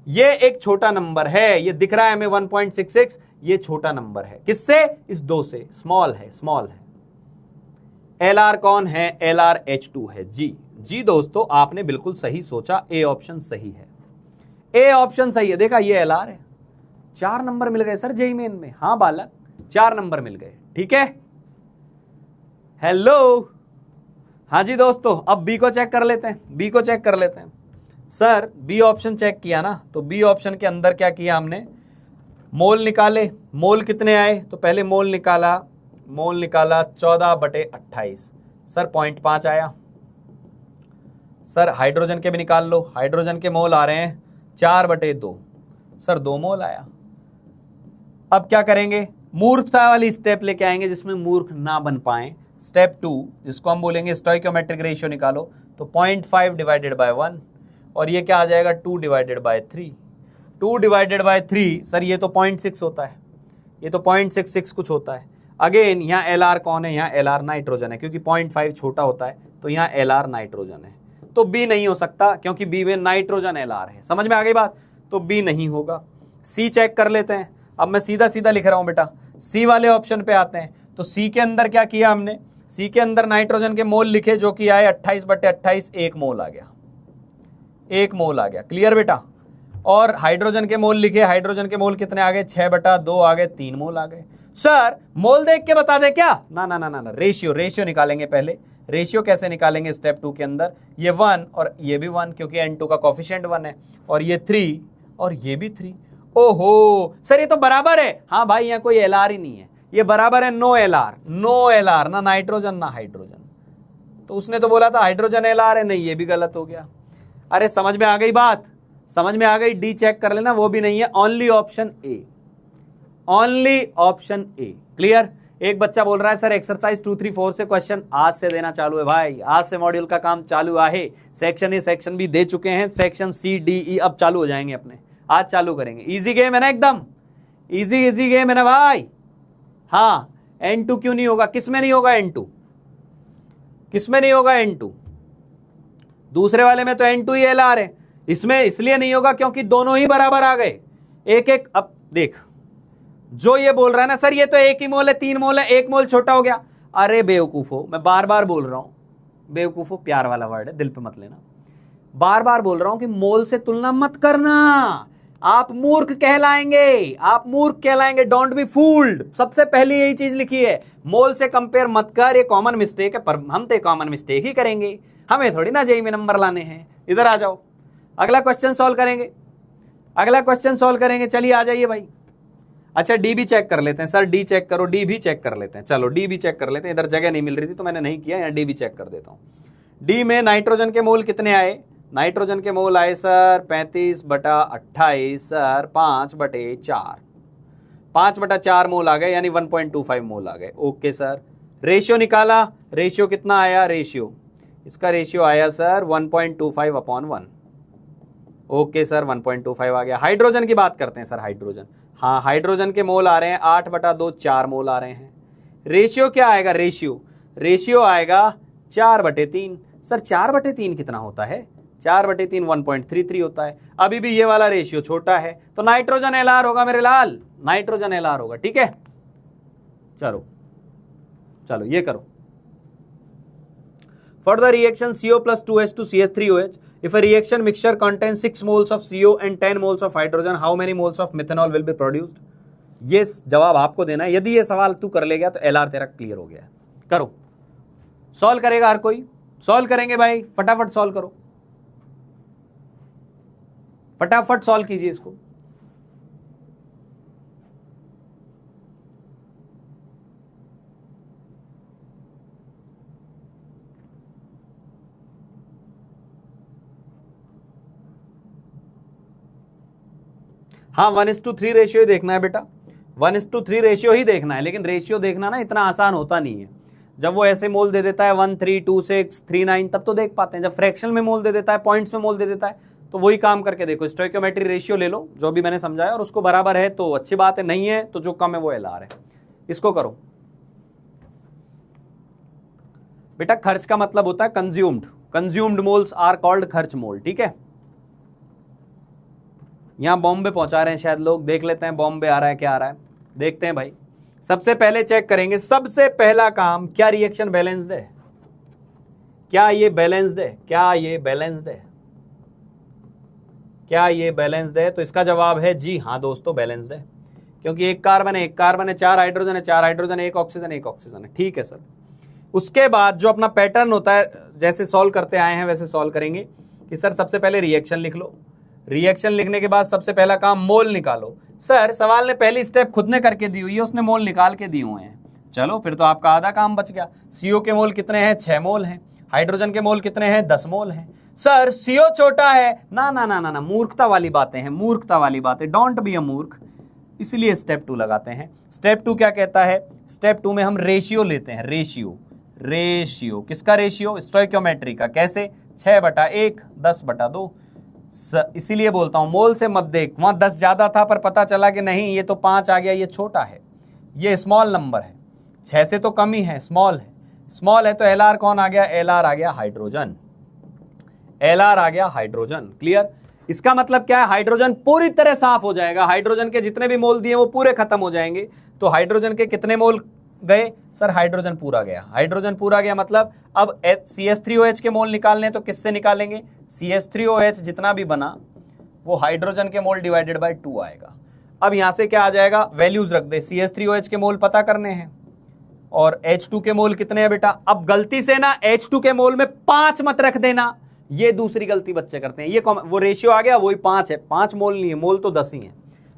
ये एक छोटा नंबर है, ये दिख रहा है हमें 1.66, ये छोटा नंबर है। किससे? इस 2 से, स्मॉल है, स्मॉल है। LR कौन है? LR H2 है। जी दोस्तों, आपने बिल्कुल सही सोचा, ए ऑप्शन सही है, ए ऑप्शन सही है। देखा, ये LR है। 4 नंबर मिल गए सर जेईई मेन में। हाँ बालक, 4 नंबर मिल गए। ठीक है, हेलो, हाँ जी दोस्तों, अब बी को चेक कर लेते हैं, बी को चेक कर लेते हैं। सर बी ऑप्शन चेक किया ना, तो बी ऑप्शन के अंदर क्या किया हमने? मोल निकाले। मोल कितने आए? तो पहले मोल निकाला 14/28, सर 0.5 आया। सर हाइड्रोजन के भी निकाल लो, हाइड्रोजन के मोल आ रहे हैं 4/2, सर 2 मोल आया। अब क्या करेंगे? मूर्खता वाली स्टेप लेके आएंगे जिसमें मूर्ख ना बन पाए, स्टेप 2 जिसको हम बोलेंगे स्टोइकोमेट्रिक रेशियो निकालो, तो 0.5 डिवाइडेड बाय 1 और ये क्या आ जाएगा 2 divided by 3। 2 divided by 3 sir ये तो 0.6 होता है, ये तो 0.66 कुछ होता है। अगेन यहाँ एल आर कौन है, यहाँ एल आर नाइट्रोजन है, क्योंकि 0.5 छोटा होता है तो यहाँ एल आर नाइट्रोजन है, तो बी नहीं हो सकता क्योंकि बी में नाइट्रोजन एल आर है। समझ में आ गई बात, तो बी नहीं होगा। सी चेक कर लेते हैं, अब मैं सीधा सीधा लिख रहा हूं बेटा, सी वाले ऑप्शन पे आते हैं। तो सी के अंदर क्या किया हमने, सी के अंदर नाइट्रोजन के मोल लिखे जो कि आए 28/28, 1 मोल आ गया, 1 मोल आ गया। क्लियर बेटा। और हाइड्रोजन के मोल लिखे, हाइड्रोजन के मोल कितने आ गए 6/2 आ गए, 3 मोल आ गए। सर मोल देख के बता दे क्या, ना ना ना ना, रेशियो निकालेंगे पहले। रेशियो कैसे निकालेंगे स्टेप 2 के अंदर, ये 1 और ये भी 1 क्योंकि N2 का कोफिशिएंट 1 है, और ये 3 और ये भी 3। ओहो सर ये तो बराबर है, हाँ भाई यहाँ कोई एल आर ही नहीं है, ये बराबर है नो एल आर, ना नाइट्रोजन ना हाइड्रोजन। तो उसने तो बोला था हाइड्रोजन एल आर है, नहीं ये भी गलत हो गया। अरे समझ में आ गई बात, समझ में आ गई। डी चेक कर लेना, वो भी नहीं है, only option A, only option A. Clear. एक बच्चा बोल रहा है सर एक्सरसाइज 2, 3, 4 से क्वेश्चन आज से देना चालू है। भाई आज से मॉड्यूल का काम चालू है, सेक्शन ए सेक्शन बी दे चुके हैं, सेक्शन सी डी ई अब चालू हो जाएंगे अपने, आज चालू करेंगे। इजी गेम है ना, एकदम इजी गेम है ना भाई। हाँ N2 क्यों नहीं होगा, किसमें नहीं होगा N2, किसमें नहीं होगा N2, दूसरे वाले में तो N2 ही एल आर है, इसमें इसलिए नहीं होगा क्योंकि दोनों ही बराबर आ गए, एक एक। अब देख जो ये बोल रहा है ना सर ये तो 1 ही मोल है, 3 मोल है, 1 मोल छोटा हो गया। अरे बेवकूफो, मैं बार बार बोल रहा हूं, बेवकूफो प्यार वाला वर्ड है, दिल पे मत लेना, बार बार बोल रहा हूं कि मोल से तुलना मत करना, आप मूर्ख कहलाएंगे, आप मूर्ख कहलाएंगे। डोंट बी फूल्ड, सबसे पहले यही चीज लिखी है, मोल से कंपेयर मत कर, ये कॉमन मिस्टेक है, पर हम तो कॉमन मिस्टेक ही करेंगे, हमें थोड़ी ना जेईई में नंबर लाने हैं। इधर आ जाओ, अगला क्वेश्चन सॉल्व करेंगे, अगला क्वेश्चन सॉल्व करेंगे। चलिए आ जाइए भाई। अच्छा डी भी चेक कर लेते हैं, सर डी चेक करो, डी भी चेक कर लेते हैं। चलो डी भी चेक कर लेते हैं, इधर जगह नहीं मिल रही थी तो मैंने नहीं किया, यहाँ डी भी चेक कर देता हूँ। डी में नाइट्रोजन के मोल कितने आए, नाइट्रोजन के मोल आए सर 35/28 सर 5/4, 5/4 मोल आ गए, यानी 1.25 मोल आ गए। Okay sir. रेशियो निकाला, रेशियो कितना आया, रेशियो इसका रेशियो आया सर 1.25/1। ओके सर 1.25 आ गया। हाइड्रोजन की बात करते हैं सर, हाइड्रोजन, हाँ हाइड्रोजन के मोल आ रहे हैं 8/2, 4 मोल आ रहे हैं। रेशियो क्या आएगा, रेशियो आएगा 4/3। सर 4/3 कितना होता है, 4/3 1.33 होता है। अभी भी ये वाला रेशियो छोटा है तो नाइट्रोजन एल आर होगा मेरे लाल, नाइट्रोजन एल आर होगा। ठीक है चलो चलो ये करो। For the reaction CO plus 2H2CH3OH, if a reaction mixture contains 6 moles of CO and 10 moles of hydrogen, how many moles of methanol will be produced? ये जवाब आपको देना है। यदि ये सवाल तू कर ले गया तो LR तेरा क्लियर हो गया है। करो, सॉल्व करेगा हर कोई, सॉल्व करेंगे भाई, फटाफट सॉल्व करो, फटाफट सॉल्व कीजिए इसको। हाँ 1:3 रेशियो ही देखना है बेटा, 1:3 रेशियो ही देखना है, लेकिन रेशियो देखना ना इतना आसान होता नहीं है। जब वो ऐसे मोल दे देता है 1, 3, 2, 6, 3, 9 तब तो देख पाते हैं। जब फ्रैक्शन में मोल दे देता है, पॉइंट्स में मोल दे देता है, तो वही काम करके देखो। स्टोइकोमेट्रिक रेशियो ले लो जो भी मैंने समझाया, और उसको बराबर है तो अच्छी बात है, नहीं है तो जो कम है वो LR है। इसको करो बेटा। खर्च का मतलब होता है कंज्यूम्ड मोल्स आर कॉल्ड खर्च मोल। ठीक है, यहां बॉम्बे पहुंचा रहे हैं शायद लोग, देख लेते हैं बॉम्बे आ रहा है क्या आ रहा है, देखते हैं भाई। सबसे पहले चेक करेंगे, सबसे पहला काम, क्या रिएक्शन बैलेंस्ड है, क्या ये बैलेंस्ड है, क्या ये बैलेंस्ड है, क्या ये बैलेंस्ड है? तो इसका जवाब है जी हाँ दोस्तों, बैलेंस्ड है, क्योंकि एक कार्बन है, एक कार्बन है, 4 हाइड्रोजन है, 4 हाइड्रोजन है, एक ऑक्सीजन, एक ऑक्सीजन है। ठीक है सर। उसके बाद जो अपना पैटर्न होता है, जैसे सॉल्व करते आए हैं वैसे सॉल्व करेंगे कि सर सबसे पहले रिएक्शन लिख लो, रिएक्शन लिखने के बाद सबसे पहला काम मोल निकालो। सर सवाल ने पहली स्टेप खुद ने करके दी हुई है, उसने मोल निकाल के दिए हुए हैं। चलो फिर तो आपका आधा काम बच गया। CO के मोल कितने हैं, 6 मोल हैं। हाइड्रोजन के मोल कितने हैं, 10 मोल हैं। सर CO छोटा है, ना ना ना ना ना, मूर्खता वाली बातें हैं, मूर्खता वाली बातें, डोंट बी अ मूर्ख। इसलिए स्टेप 2 लगाते हैं। स्टेप 2 क्या कहता है, स्टेप 2 में हम रेशियो लेते हैं, रेशियो। किसका रेशियो? स्टोइकियोमेट्री का। कैसे? 6/1 10/2। इसीलिए बोलता हूं मोल से मत देख, वहां 10 ज्यादा था पर पता चला कि नहीं ये तो 5 आ गया, ये छोटा है, ये स्मॉल नंबर है, 6 से तो कम ही है, स्मॉल है। स्मॉल है तो एलआर कौन आ गया? एलआर आ गया हाइड्रोजन। एलआर आ गया हाइड्रोजन। क्लियर? इसका मतलब क्या है? हाइड्रोजन पूरी तरह साफ हो जाएगा, हाइड्रोजन के जितने भी मोल दिए वो पूरे खत्म हो जाएंगे। तो हाइड्रोजन के कितने मोल गए? सर हाइड्रोजन पूरा गया। हाइड्रोजन पूरा गया मतलब अब CH3OH के मोल निकालने, तो किससे निकालेंगे? CH3OH जितना भी बना वो हाइड्रोजन के मोल डिवाइडेड बाय 2 आएगा। अब यहां से क्या आ जाएगा? वैल्यूज रख दे। CH3OH के मोल पता करने हैं और H2 के मोल कितने हैं बेटा? अब गलती से ना H2 के मोल में 5 मत रख देना, ये दूसरी गलती बच्चे करते हैं। ये वो रेशियो आ गया, वही 5 है, 5 मोल नहीं है, मोल तो 10 ही है।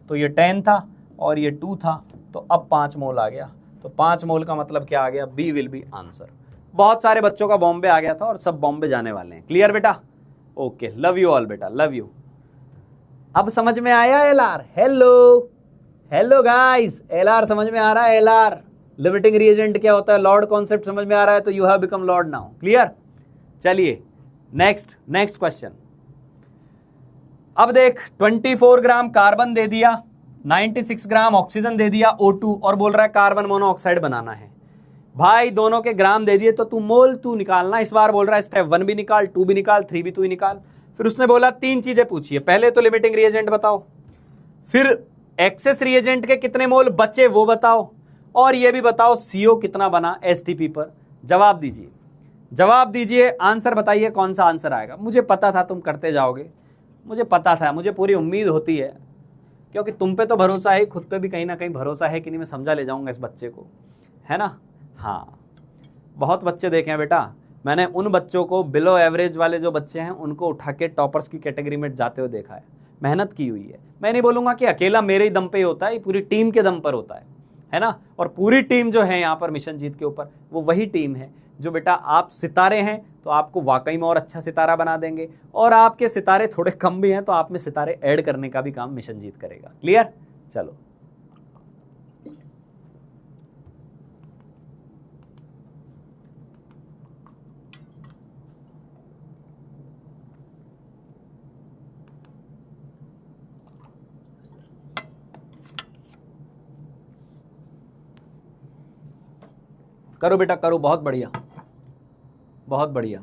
तो ये 10 था और ये 2 था, तो अब 5 मोल आ गया। तो 5 मोल का मतलब क्या आ गया? B will be answer. बहुत सारे बच्चों का बॉम्बे आ गया था और सब बॉम्बे जाने वाले हैं। क्लियर बेटा? ओके, लव यू ऑल बेटा, लव यू। अब समझ में आया LR? Hello hello guys, LR समझ में आ रहा है? एलआर लिमिटिंग रिएजेंट क्या होता है, लॉर्ड कॉन्सेप्ट समझ में आ रहा है, तो you have become Lord now. Clear? चलिए नेक्स्ट क्वेश्चन। अब देख 24 ग्राम कार्बन दे दिया, 96 ग्राम ऑक्सीजन दे दिया O2 और बोल रहा है कार्बन मोनोऑक्साइड बनाना है। भाई दोनों के ग्राम दे दिए तो तू मोल तू निकालना। इस बार बोल रहा है स्टेप 1 भी निकाल, 2 भी निकाल, 3 भी तू ही निकाल। फिर उसने बोला 3 चीजें पूछी है, पहले तो लिमिटिंग रिएजेंट बताओ, फिर एक्सेस रिएजेंट के कितने मोल बचे वो बताओ, और ये भी बताओ CO कितना बना STP पर। जवाब दीजिए, जवाब दीजिए, आंसर बताइए, कौन सा आंसर आएगा। मुझे पता था तुम करते जाओगे, मुझे पता था, मुझे पूरी उम्मीद होती है, क्योंकि तुम पे तो भरोसा है, खुद पे भी कहीं ना कहीं भरोसा है कि नहीं मैं समझा ले जाऊंगा इस बच्चे को, है ना? हाँ, बहुत बच्चे देखे हैं बेटा मैंने। उन बच्चों को बिलो एवरेज वाले जो बच्चे हैं उनको उठा के टॉपर्स की कैटेगरी में जाते हुए देखा है, मेहनत की हुई है। मैं नहीं बोलूंगा कि अकेला मेरे ही दम पे होता है, पूरी टीम के दम पर होता है ना? और पूरी टीम जो है यहाँ पर मिशन जीत के ऊपर, वो वही टीम है जो बेटा आप सितारे हैं तो आपको वाकई में और अच्छा सितारा बना देंगे, और आपके सितारे थोड़े कम भी हैं तो आप में सितारे ऐड करने का भी काम मिशन जीत करेगा। क्लियर? चलो करो बेटा करो, बहुत बढ़िया बहुत बढ़िया।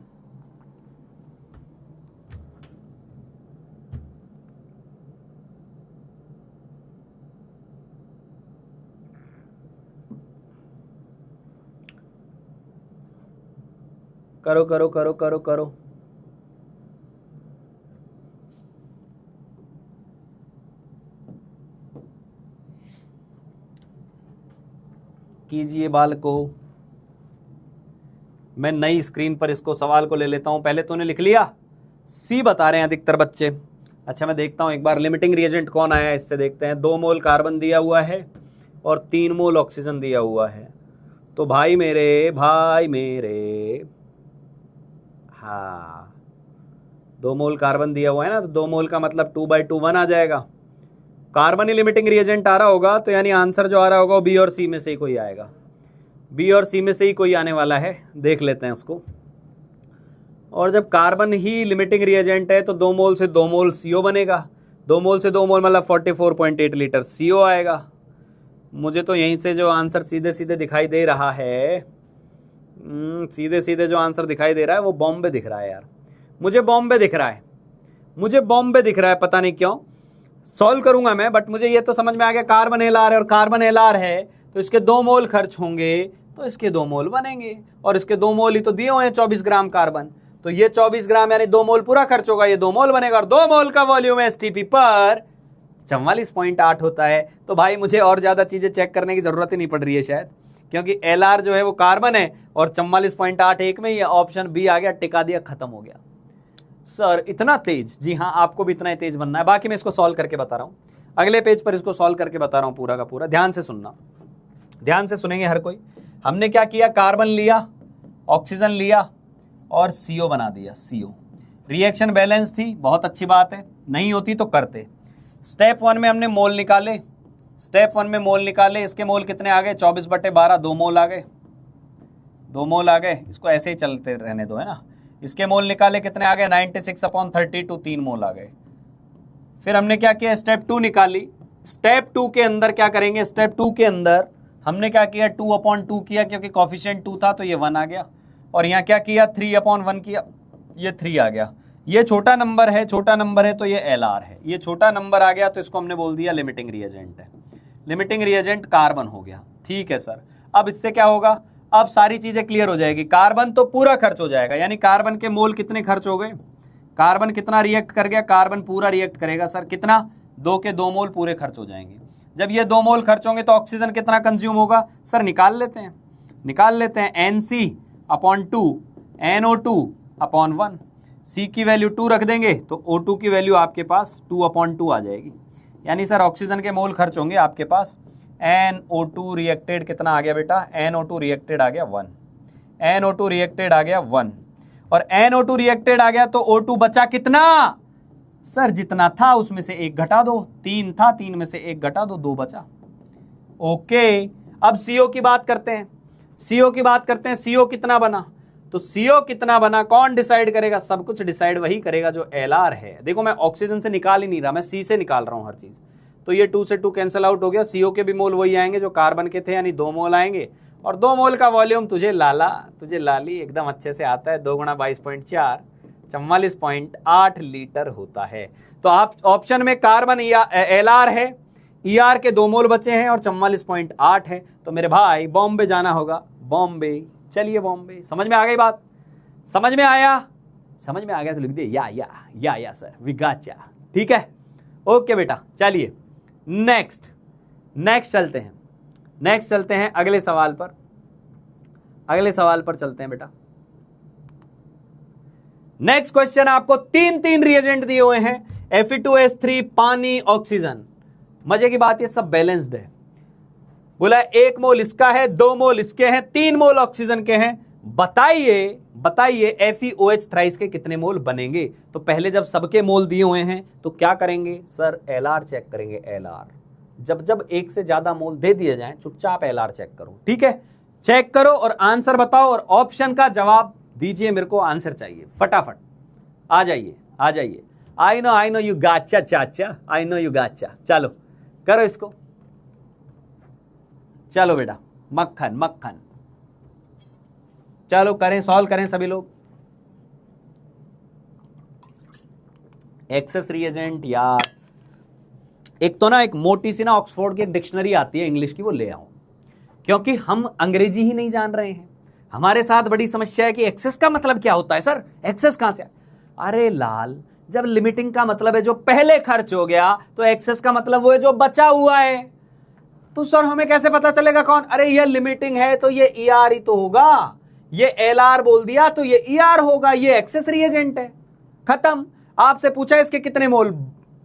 करो करो करो करो करो। कीजिए बालकों, मैं नई स्क्रीन पर इसको सवाल को ले लेता हूं। पहले तूने लिख लिया? C बता रहे हैं अधिकतर बच्चे। अच्छा मैं देखता हूं एक बार लिमिटिंग रिएजेंट कौन आया है, इससे देखते हैं। 2 मोल कार्बन दिया हुआ है और 3 मोल ऑक्सीजन दिया हुआ है। तो भाई मेरे हाँ 2 मोल कार्बन दिया हुआ है ना, तो 2 मोल का मतलब 2/2 1 आ जाएगा। कार्बन ही लिमिटिंग रिएजेंट आ रहा होगा, तो यानी आंसर जो आ रहा होगा वो B और C में से ही कोई आएगा। B और C में से ही कोई आने वाला है, देख लेते हैं उसको। और जब कार्बन ही लिमिटिंग रिएजेंट है तो 2 मोल से 2 मोल CO बनेगा। 2 मोल से 2 मोल मतलब 44.8 लीटर CO आएगा। मुझे तो यहीं से जो आंसर सीधे सीधे दिखाई दे रहा है, सीधे सीधे जो आंसर दिखाई दे रहा है वो बॉम्बे दिख रहा है यार। मुझे बॉम्बे दिख रहा है, मुझे बॉम्बे दिख रहा है, पता नहीं क्यों। सॉल्व करूंगा मैं, बट मुझे ये तो समझ में आ गया कार्बन LR है, और कार्बन LR है तो इसके 2 मोल खर्च होंगे, तो इसके 2 मोल बनेंगे, और इसके 2 मोल ही तो दिए हुए हैं 24 ग्राम कार्बन। तो ये 24 ग्राम यानी 2 मोल पूरा खर्च होगा, ये 2 मोल बनेगा, और 2 मोल का वॉल्यूम STP पर 44.8 होता है। तो भाई मुझे और ज्यादा चीजें चेक करने की जरूरत ही नहीं पड़ रही है शायद, क्योंकि LR जो है वो कार्बन है और 44.8 एक में ही है। ऑप्शन B आ गया, टिका दिया, खत्म हो गया। सर इतना तेज? जी हाँ, आपको भी इतना ही तेज बनना है। बाकी मैं इसको सॉल्व करके बता रहा हूं, अगले पेज पर इसको सॉल्व करके बता रहा हूं पूरा का पूरा। ध्यान से सुनना, ध्यान से सुनेंगे हर कोई। हमने क्या किया, कार्बन लिया, ऑक्सीजन लिया और CO बना दिया। CO रिएक्शन बैलेंस थी, बहुत अच्छी बात है, नहीं होती तो करते। स्टेप 1 में हमने मोल निकाले, स्टेप 1 में मोल निकाले, इसके मोल कितने आ गए, 24/12, 2 मोल आ गए। 2 मोल आ गए, इसको ऐसे ही चलते रहने दो, है ना। इसके मोल निकाले, कितने आ गए 96/32, 3 मोल आ गए। फिर हमने क्या किया, स्टेप 2 निकाली। स्टेप 2 के अंदर क्या करेंगे, स्टेप 2 के अंदर हमने क्या किया, 2/2 किया, क्योंकि कॉफिशिएंट 2 था तो ये 1 आ गया। और यहाँ क्या किया, 3/1 किया, ये 3 आ गया। ये छोटा नंबर है, छोटा नंबर है तो ये LR है। ये छोटा नंबर आ गया तो इसको हमने बोल दिया लिमिटिंग रिएजेंट है। लिमिटिंग रिएजेंट कार्बन हो गया। ठीक है सर, अब इससे क्या होगा, अब सारी चीजें क्लियर हो जाएगी। कार्बन तो पूरा खर्च हो जाएगा, यानी कार्बन के मोल कितने खर्च हो गए, कार्बन कितना रिएक्ट कर गया, कार्बन पूरा रिएक्ट करेगा सर, कितना, 2 के 2 मोल पूरे खर्च हो जाएंगे। जब ये 2 मोल खर्च होंगे तो ऑक्सीजन कितना कंज्यूम होगा सर, निकाल लेते हैं, NC/2 NO2/1। C की वैल्यू 2 रख देंगे तो O2 की वैल्यू आपके पास 2/2 आ जाएगी। यानी सर ऑक्सीजन के मोल खर्च होंगे आपके पास, NO2 रिएक्टेड कितना आ गया बेटा, NO2 रिएक्टेड आ गया 1, NO2 रिएक्टेड आ गया 1, और NO2 रिएक्टेड आ गया तो O2 बचा कितना सर, जितना था उसमें से 1 घटा दो, 3 था, 3 में से 1 घटा दो, 2 बचा। ओके, अब CO की बात करते हैं, CO की बात करते हैं। CO कितना बना, तो CO कितना बना कौन डिसाइड करेगा, सब कुछ डिसाइड वही करेगा जो LR है। देखो मैं ऑक्सीजन से निकाल ही नहीं रहा, मैं C से निकाल रहा हूं हर चीज। तो ये 2 से 2 कैंसिल आउट हो गया, CO के भी मोल वही आएंगे जो कार्बन के थे, यानी 2 मोल आएंगे। और 2 मोल का वॉल्यूम तुझे लाला, तुझे लाली एकदम अच्छे से आता है, 2 × 22.4 44.8 लीटर होता है। तो आप ऑप्शन में कार्बन LR है, ER के 2 मोल बचे हैं और 44.8 है, तो मेरे भाई बॉम्बे जाना होगा, बॉम्बे। चलिए बॉम्बे, समझ में आ गई बात, समझ में आया, समझ में आ गया तो लिख दे या सर, वी गॉट या। ठीक है, ओके बेटा। चलिए नेक्स्ट चलते हैं, चलते हैं अगले सवाल पर, चलते हैं बेटा। नेक्स्ट क्वेश्चन, आपको 3 रिएजेंट दिए हुए हैं, Fe2S3, पानी, ऑक्सीजन। मजे की बात ये सब बैलेंस्ड है। बोला 1 मोल इसका है, 2 मोल इसके हैं, 3 मोल ऑक्सीजन के हैं। बताइए FeOH थ्राइस के कितने मोल बनेंगे। तो पहले जब सबके मोल दिए हुए हैं तो क्या करेंगे सर, LR चेक करेंगे। LR जब एक से ज्यादा मोल दे दिए जाएं, चुपचाप LR चेक करो। ठीक है, चेक करो और आंसर बताओ, और ऑप्शन का जवाब दीजिए। मेरे को आंसर चाहिए फटाफट, आ जाइए। आई नो यू गाचा चाचा, आई नो यू गाचा। चलो करो इसको, चलो बेटा, मक्खन। चलो करें, सॉल्व करें सभी लोग। एक्सेस रिएजेंट यार, एक तो ना एक मोटी सी ना ऑक्सफोर्ड की एक डिक्शनरी आती है इंग्लिश की, वो ले आओ, क्योंकि हम अंग्रेजी ही नहीं जान रहे हैं। हमारे साथ बड़ी समस्या है कि एक्सेस का मतलब क्या होता है सर, एक्सेस कहां से। अरे लाल, जब लिमिटिंग का मतलब है जो पहले खर्च हो गया, तो एक्सेस का मतलब वो है जो बचा हुआ है। तो सर हमें कैसे पता चलेगा कौन, अरे ये लिमिटिंग है तो ये ER ही तो होगा, ये LR बोल दिया तो ये ER होगा, ये एक्सेस रिएजेंट है, खत्म। आपसे पूछा इसके कितने मोल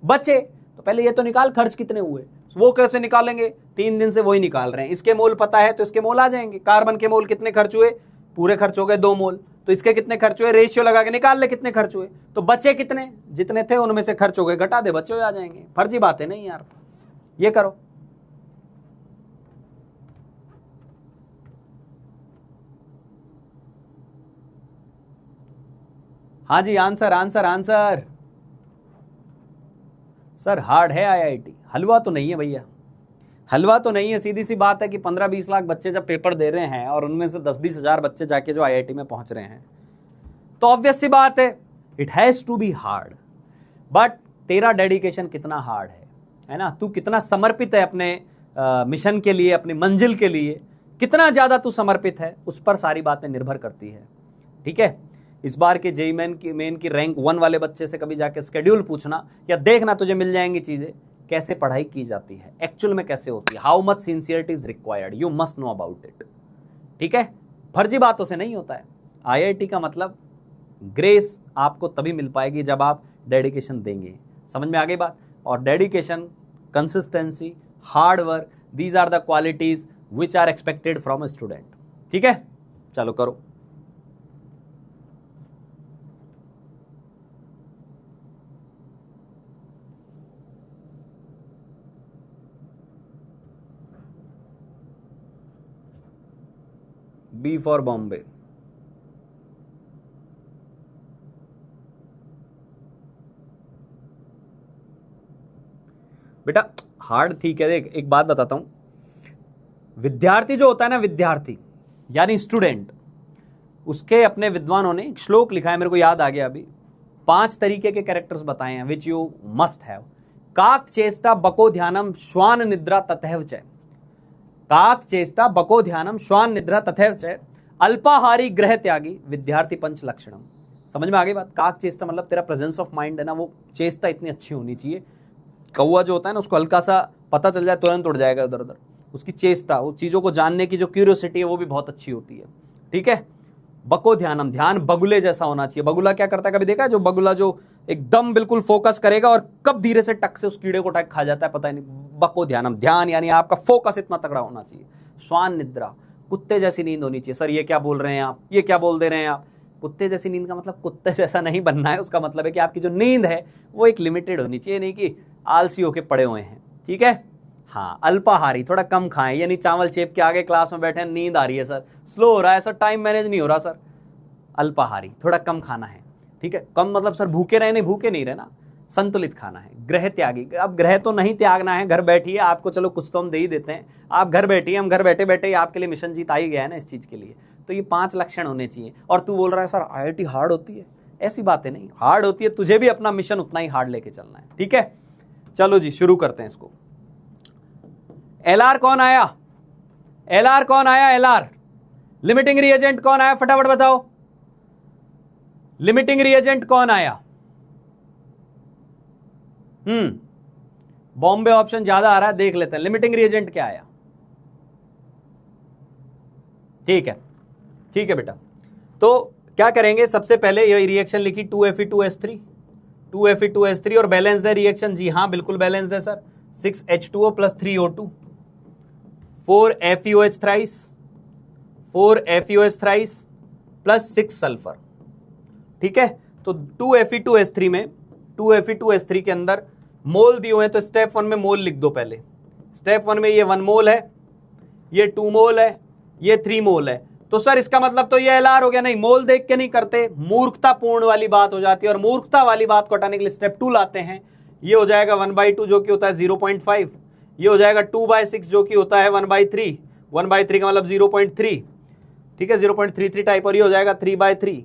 बचे, तो पहले ये तो निकाल खर्च कितने हुए। वो कैसे निकालेंगे, 3 दिन से वही निकाल रहे हैं। इसके मोल पता है तो इसके मोल आ जाएंगे। कार्बन के मोल कितने खर्च हुए, पूरे खर्च हो गए 2 मोल, तो इसके कितने खर्च हुए, रेशियो लगा के निकाल ले कितने खर्च हुए। तो बचे कितने, जितने थे उनमें से खर्च हो गए, घटा दे, बचे हुए आ जाएंगे। फर्जी बात है नहीं यार, ये करो। हाँ जी, आंसर सर हार्ड है IIT, हलवा तो नहीं है भैया, हलवा तो नहीं है। सीधी सी बात है कि 15-20 लाख बच्चे जब पेपर दे रहे हैं और उनमें से 10-20 हजार बच्चे जाके जो IIT में पहुंच रहे हैं, तो ऑब्वियस सी बात है it has to be hard. But तेरा डेडिकेशन कितना हार्ड है ना, तू कितना समर्पित है अपने मिशन के लिए, अपनी मंजिल के लिए, कितना ज्यादा तू समर्पित है, उस पर सारी बातें निर्भर करती है। ठीक है, इस बार के JEE मेन की रैंक 1 वाले बच्चे से कभी जाके स्केड्यूल पूछना, या देखना, तुझे मिल जाएंगी चीजें, कैसे पढ़ाई की जाती है, एक्चुअल में कैसे होती है, how much sincerity is required, you must know about it. ठीक है, फर्जी बातों से नहीं होता है। IIT का मतलब ग्रेस आपको तभी मिल पाएगी जब आप डेडिकेशन देंगे। समझ में आ गई बात। और dedication, consistency, hard work, these are the qualities which are expected from a student. ठीक है, चलो करो। B for Bombay. बेटा हार्ड ठीक है, देख एक बात बताता हूं, विद्यार्थी जो होता है ना, विद्यार्थी यानी स्टूडेंट, उसके अपने विद्वानों ने एक श्लोक लिखा है, मेरे को याद आ गया अभी, 5 तरीके के कैरेक्टर्स बताए हैं विच यू मस्ट हैव। काक चेष्टा बको ध्यानम श्वान निद्रा तथैव च, काक चेष्टा बको ध्यानम श्वान निद्रा तथैव च, अल्पाहारी ग्रह त्यागी विद्यार्थी पंच लक्षणम। समझ में आ गई बात? काक चेष्टा मतलब तेरा प्रेजेंस ऑफ माइंड है ना, वो चेष्टा इतनी अच्छी होनी चाहिए। कौवा जो होता है ना, उसको हल्का सा पता चल जाए तुरंत उड़ जाएगा उधर उधर, उसकी चेष्टा, वो चीजों को जानने की जो क्यूरियोसिटी है वो भी बहुत अच्छी होती है। ठीक है, बको ध्यानम, ध्यान बगुले जैसा होना चाहिए। बगुला क्या करता है, कभी देखा है? जो बगुला जो एकदम बिल्कुल फोकस करेगा और कब धीरे से टक से उस कीड़े को टक खा जाता है पता ही नहीं। बको ध्यानम, ध्यान यानी आपका फोकस इतना तगड़ा होना चाहिए। श्वान निद्रा, कुत्ते जैसी नींद होनी चाहिए। सर ये क्या बोल रहे हैं आप, ये क्या बोल दे रहे हैं आप? कुत्ते जैसी नींद का मतलब कुत्ते जैसा नहीं बनना है, उसका मतलब है कि आपकी जो नींद है वो एक लिमिटेड होनी चाहिए, नहीं कि आलसी होके पड़े हुए हैं। ठीक है, हाँ। अल्पाहारी, थोड़ा कम खाएं, यानी चावल चेप के आगे क्लास में बैठे, नींद आ रही है सर, स्लो हो रहा है सर, टाइम मैनेज नहीं हो रहा सर। अल्पाहारी, थोड़ा कम खाना है। ठीक है, कम मतलब सर भूखे रहे नहीं, भूखे नहीं रहना, संतुलित खाना है। ग्रह त्यागी, अब ग्रह तो नहीं त्यागना है, घर बैठिए, आपको चलो कुछ तो हम दे ही देते हैं, आप घर बैठिए, हम घर बैठे बैठे आपके लिए मिशन जीत आ ही गया है ना इस चीज के लिए। तो ये 5 लक्षण होने चाहिए। और तू बोल रहा है सर IIT हार्ड होती है, ऐसी बातें नहीं, हार्ड होती है, तुझे भी अपना मिशन उतना ही हार्ड लेके चलना है। ठीक है, चलो जी शुरू करते हैं इसको। LR कौन आया? LR कौन आया? LR लिमिटिंग रिएजेंट कौन आया? फटाफट बताओ, लिमिटिंग रिएजेंट कौन आया? बॉम्बे ऑप्शन ज्यादा आ रहा है, देख लेते हैं लिमिटिंग रिएजेंट क्या आया। ठीक है, ठीक है बेटा, तो क्या करेंगे, सबसे पहले ये रिएक्शन लिखी 2Fe2S3, 2Fe2S3 और बैलेंस्ड है रिएक्शन। जी हाँ बिल्कुल बैलेंस्ड है sir. 6H2O + 3O2, 4FeOH thrice, 4FeOH thrice plus 6 sulphur. ठीक है, तो 2Fe2S3 में, 2Fe2S3 के अंदर मोल दिए हुए हैं, तो स्टेप 1 में मोल लिख दो पहले। स्टेप 1 में ये 1 मोल है, ये 2 मोल है, ये 3 मोल है। तो सर इसका मतलब तो ये LR हो गया। नहीं, मोल देख के नहीं करते, मूर्खतापूर्ण वाली बात हो जाती है, और मूर्खता वाली बात को हटाने के लिए स्टेप 2 लाते हैं। ये हो जाएगा 1/2 जो कि होता है 0.5, ये हो जाएगा 2/6 जो कि होता है 1/3, 1/3 का मतलब 0.3। ठीक है, 0.33 टाइप, और ये हो जाएगा 3/3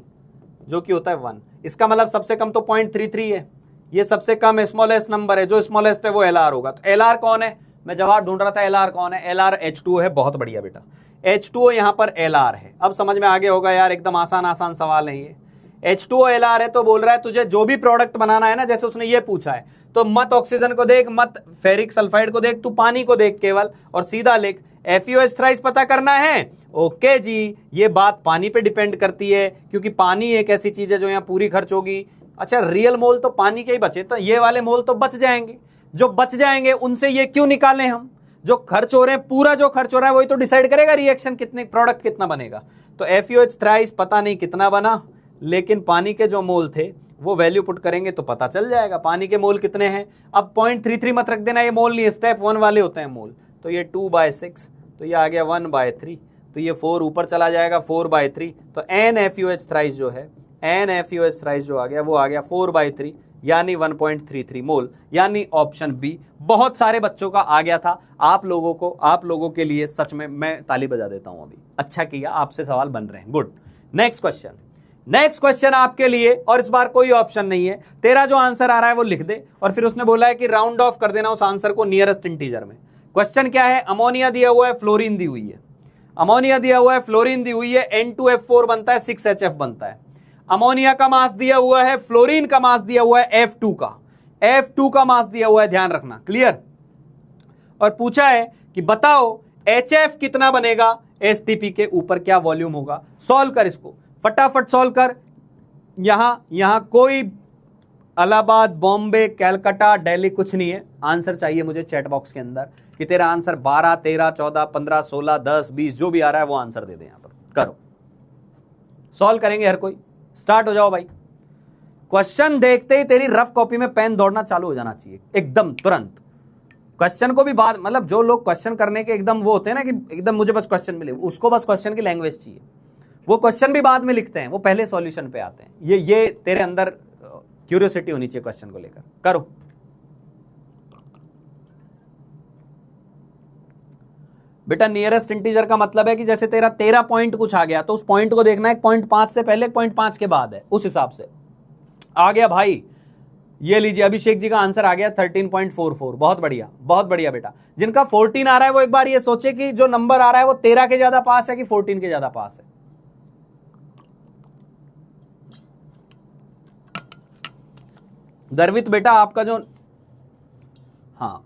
जो कि होता है 1। इसका मतलब सबसे कम तो 0.33 है, ये सबसे कम स्मॉलेस्ट नंबर है, जो स्मॉलेस्ट है वो LR होगा। तो LR कौन है, मैं जवाब ढूंढ रहा था, LR कौन है? LR H2O है। बहुत बढ़िया बेटा, H2O यहां पर LR है। अब समझ में आगे होगा यार, एकदम आसान आसान सवाल है ये। H2O LR है, तो बोल रहा है तुझे जो भी प्रोडक्ट बनाना है ना, जैसे उसने ये पूछा है, तो मत ऑक्सीजन को देख, मत फेरिक सल्फाइड को देख, तू पानी को देख केवल, और सीधा लिख FeOH थ्राइस पता करना है। ओके जी, ये बात पानी पे डिपेंड करती है, क्योंकि पानी एक ऐसी चीज है जो यहाँ पूरी खर्च होगी। अच्छा, रियल मोल तो पानी के ही बचे, तो ये वाले मोल तो बच जाएंगे, जो बच जाएंगे उनसे ये क्यों निकालें हम? जो खर्च हो रहे हैं, पूरा जो खर्च हो रहा है वही तो डिसाइड करेगा रिएक्शन कितने, प्रोडक्ट कितना बनेगा। तो FeOH थ्राइस पता नहीं कितना बना, लेकिन पानी के जो मोल थे वो वैल्यू पुट करेंगे तो पता चल जाएगा पानी के मोल कितने हैं। अब 0.33 मत रख देना, ये मोल नहीं है, स्टेप 1 वाले होते हैं मोल। तो ये 2/6, तो ये आ गया 1/3, तो ये 4 ऊपर चला जाएगा 4/3, तो NFeOH थ्राइस जो है, NFeOH थ्राइस जो आ गया वो आ गया 4/3 यानी 1.33 मोल, यानी ऑप्शन बी। बहुत सारे बच्चों का आ गया था, आप लोगों के लिए सच में मैं ताली बजा देता हूं अभी। अच्छा किया, आपसे सवाल बन रहे हैं, गुड। नेक्स्ट क्वेश्चन आपके लिए, और इस बार कोई ऑप्शन नहीं है, तेरा जो आंसर आ रहा है वो लिख दे, और फिर उसने बोला है कि राउंड ऑफ कर देना उस आंसर को नियरेस्ट इंटीजर में। क्वेश्चन क्या है, अमोनिया दिया हुआ है, फ्लोरीन दी हुई है, अमोनिया दिया हुआ है, फ्लोरीन दी हुई है, N2F4 बनता है, 6HF बनता है। अमोनिया का मास दिया हुआ है, फ्लोरीन का मास दिया हुआ है F2 का मास दिया हुआ है, ध्यान रखना, क्लियर। और पूछा है कि बताओ HF कितना बनेगा, STP के ऊपर क्या वॉल्यूम होगा। सॉल्व कर इसको, फटाफट सॉल्व कर। यहां कोई इलाहाबाद, बॉम्बे, कलकत्ता, दिल्ली कुछ नहीं है। आंसर चाहिए मुझे चैट बॉक्स के अंदर कि तेरा आंसर 12, 13, 14, 15, 16, 10, 20 जो भी आ रहा है वो आंसर दे दे। यहां पर करो, सॉल्व करेंगे हर कोई। स्टार्ट हो जाओ भाई। क्वेश्चन देखते ही तेरी रफ कॉपी में पेन दौड़ना चालू हो जाना चाहिए एकदम तुरंत। क्वेश्चन को भी बाद, मतलब जो लोग क्वेश्चन करने के एकदम वो होते हैं ना कि एकदम मुझे बस क्वेश्चन मिले, उसको बस क्वेश्चन की लैंग्वेज चाहिए, वो क्वेश्चन भी बाद में लिखते हैं, वो पहले सॉल्यूशन पे आते हैं। ये तेरे अंदर क्यूरियोसिटी होनी चाहिए क्वेश्चन को लेकर। करो बेटा, नियरेस्ट इंटीजर का मतलब है कि जैसे तेरा पॉइंट कुछ आ गया तो उस पॉइंट को देखना है 0.5 से पहले 0.5 के बाद है, उस हिसाब से आ गया भाई। ये लीजिए अभिषेक जी का आंसर आ गया 13.44। बहुत बढ़िया, बहुत बढ़िया बेटा। जिनका 14 आ रहा है वो एक बार ये सोचे कि जो नंबर आ रहा है वो 13 के ज्यादा पास है कि 14 के ज्यादा पास है। गर्वित बेटा आपका जो, हाँ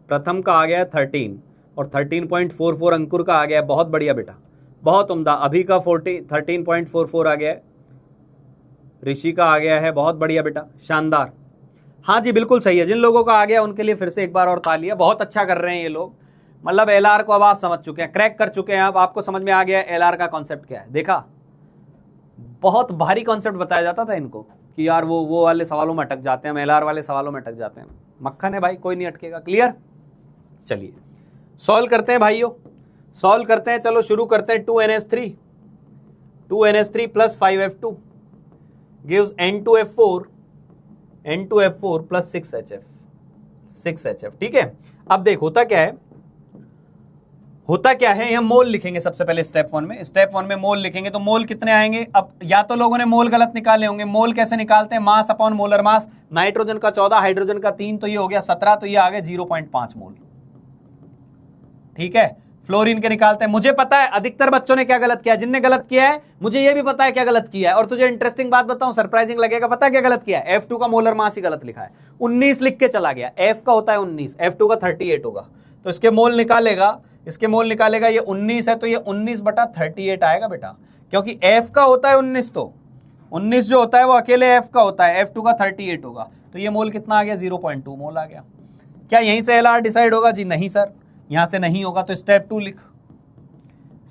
प्रथम का आ गया 13 और 13.44 अंकुर का आ गया। बहुत बढ़िया बेटा, बहुत उम्दा। अभी का 13.44 आ गया है, ऋषि का आ गया है। बहुत बढ़िया बेटा, शानदार। हाँ जी बिल्कुल सही है। जिन लोगों का आ गया उनके लिए फिर से एक बार और तालियां। बहुत अच्छा कर रहे हैं ये लोग। मतलब एलआर को अब आप समझ चुके हैं, क्रैक कर चुके हैं। अब आपको समझ में आ गया एलआर का कॉन्सेप्ट क्या है। देखा, बहुत भारी कॉन्सेप्ट बताया जाता था इनको कि यार वो वाले सवालों में अटक जाते हैं, हम एलआर वाले सवालों में अटक जाते हैं। मक्खन है भाई, कोई नहीं अटकेगा। क्लियर? चलिए सॉल्व करते हैं भाइयों, सॉल्व करते हैं। चलो शुरू करते हैं। 2NH3 plus 5F2 gives N2F4 plus 6HF। ठीक है, अब देख होता क्या है, होता क्या है, हम मोल लिखेंगे सबसे पहले। स्टेप वन में मोल लिखेंगे तो मोल कितने आएंगे। अब या तो लोगों ने मोल गलत निकाले होंगे। मोल कैसे निकालते हैं? Mass upon molar mass. Nitrogen का 14, हाइड्रोजन का 3, तो ये हो गया 17, तो ये आ गया 0.5 मोल। ठीक है, फ्लोरीन के निकालते हैं। मुझे पता है अधिकतर बच्चों ने क्या गलत किया, जिनने गलत किया है मुझे ये भी पता है क्या गलत किया है। और तुझे इंटरेस्टिंग बात बताऊं, सरप्राइजिंग लगेगा, पता है क्या गलत किया है? F2 का मोलर मास ही गलत लिखा है, 19 लिख के चला गया। F का होता है 19, F2 का 38 होगा, तो इसके मोल निकालेगा, ये 19 है तो ये 19/38 आएगा बेटा, क्योंकि F का होता है 19, तो 19 जो होता है वो अकेले F का होता है, F2 का 38 होगा, तो ये मोल कितना आ गया? 0.2 मोल आ गया। क्या यहीं से LR डिसाइड होगा? जी नहीं सर, यहां से नहीं होगा, तो स्टेप 2 लिख।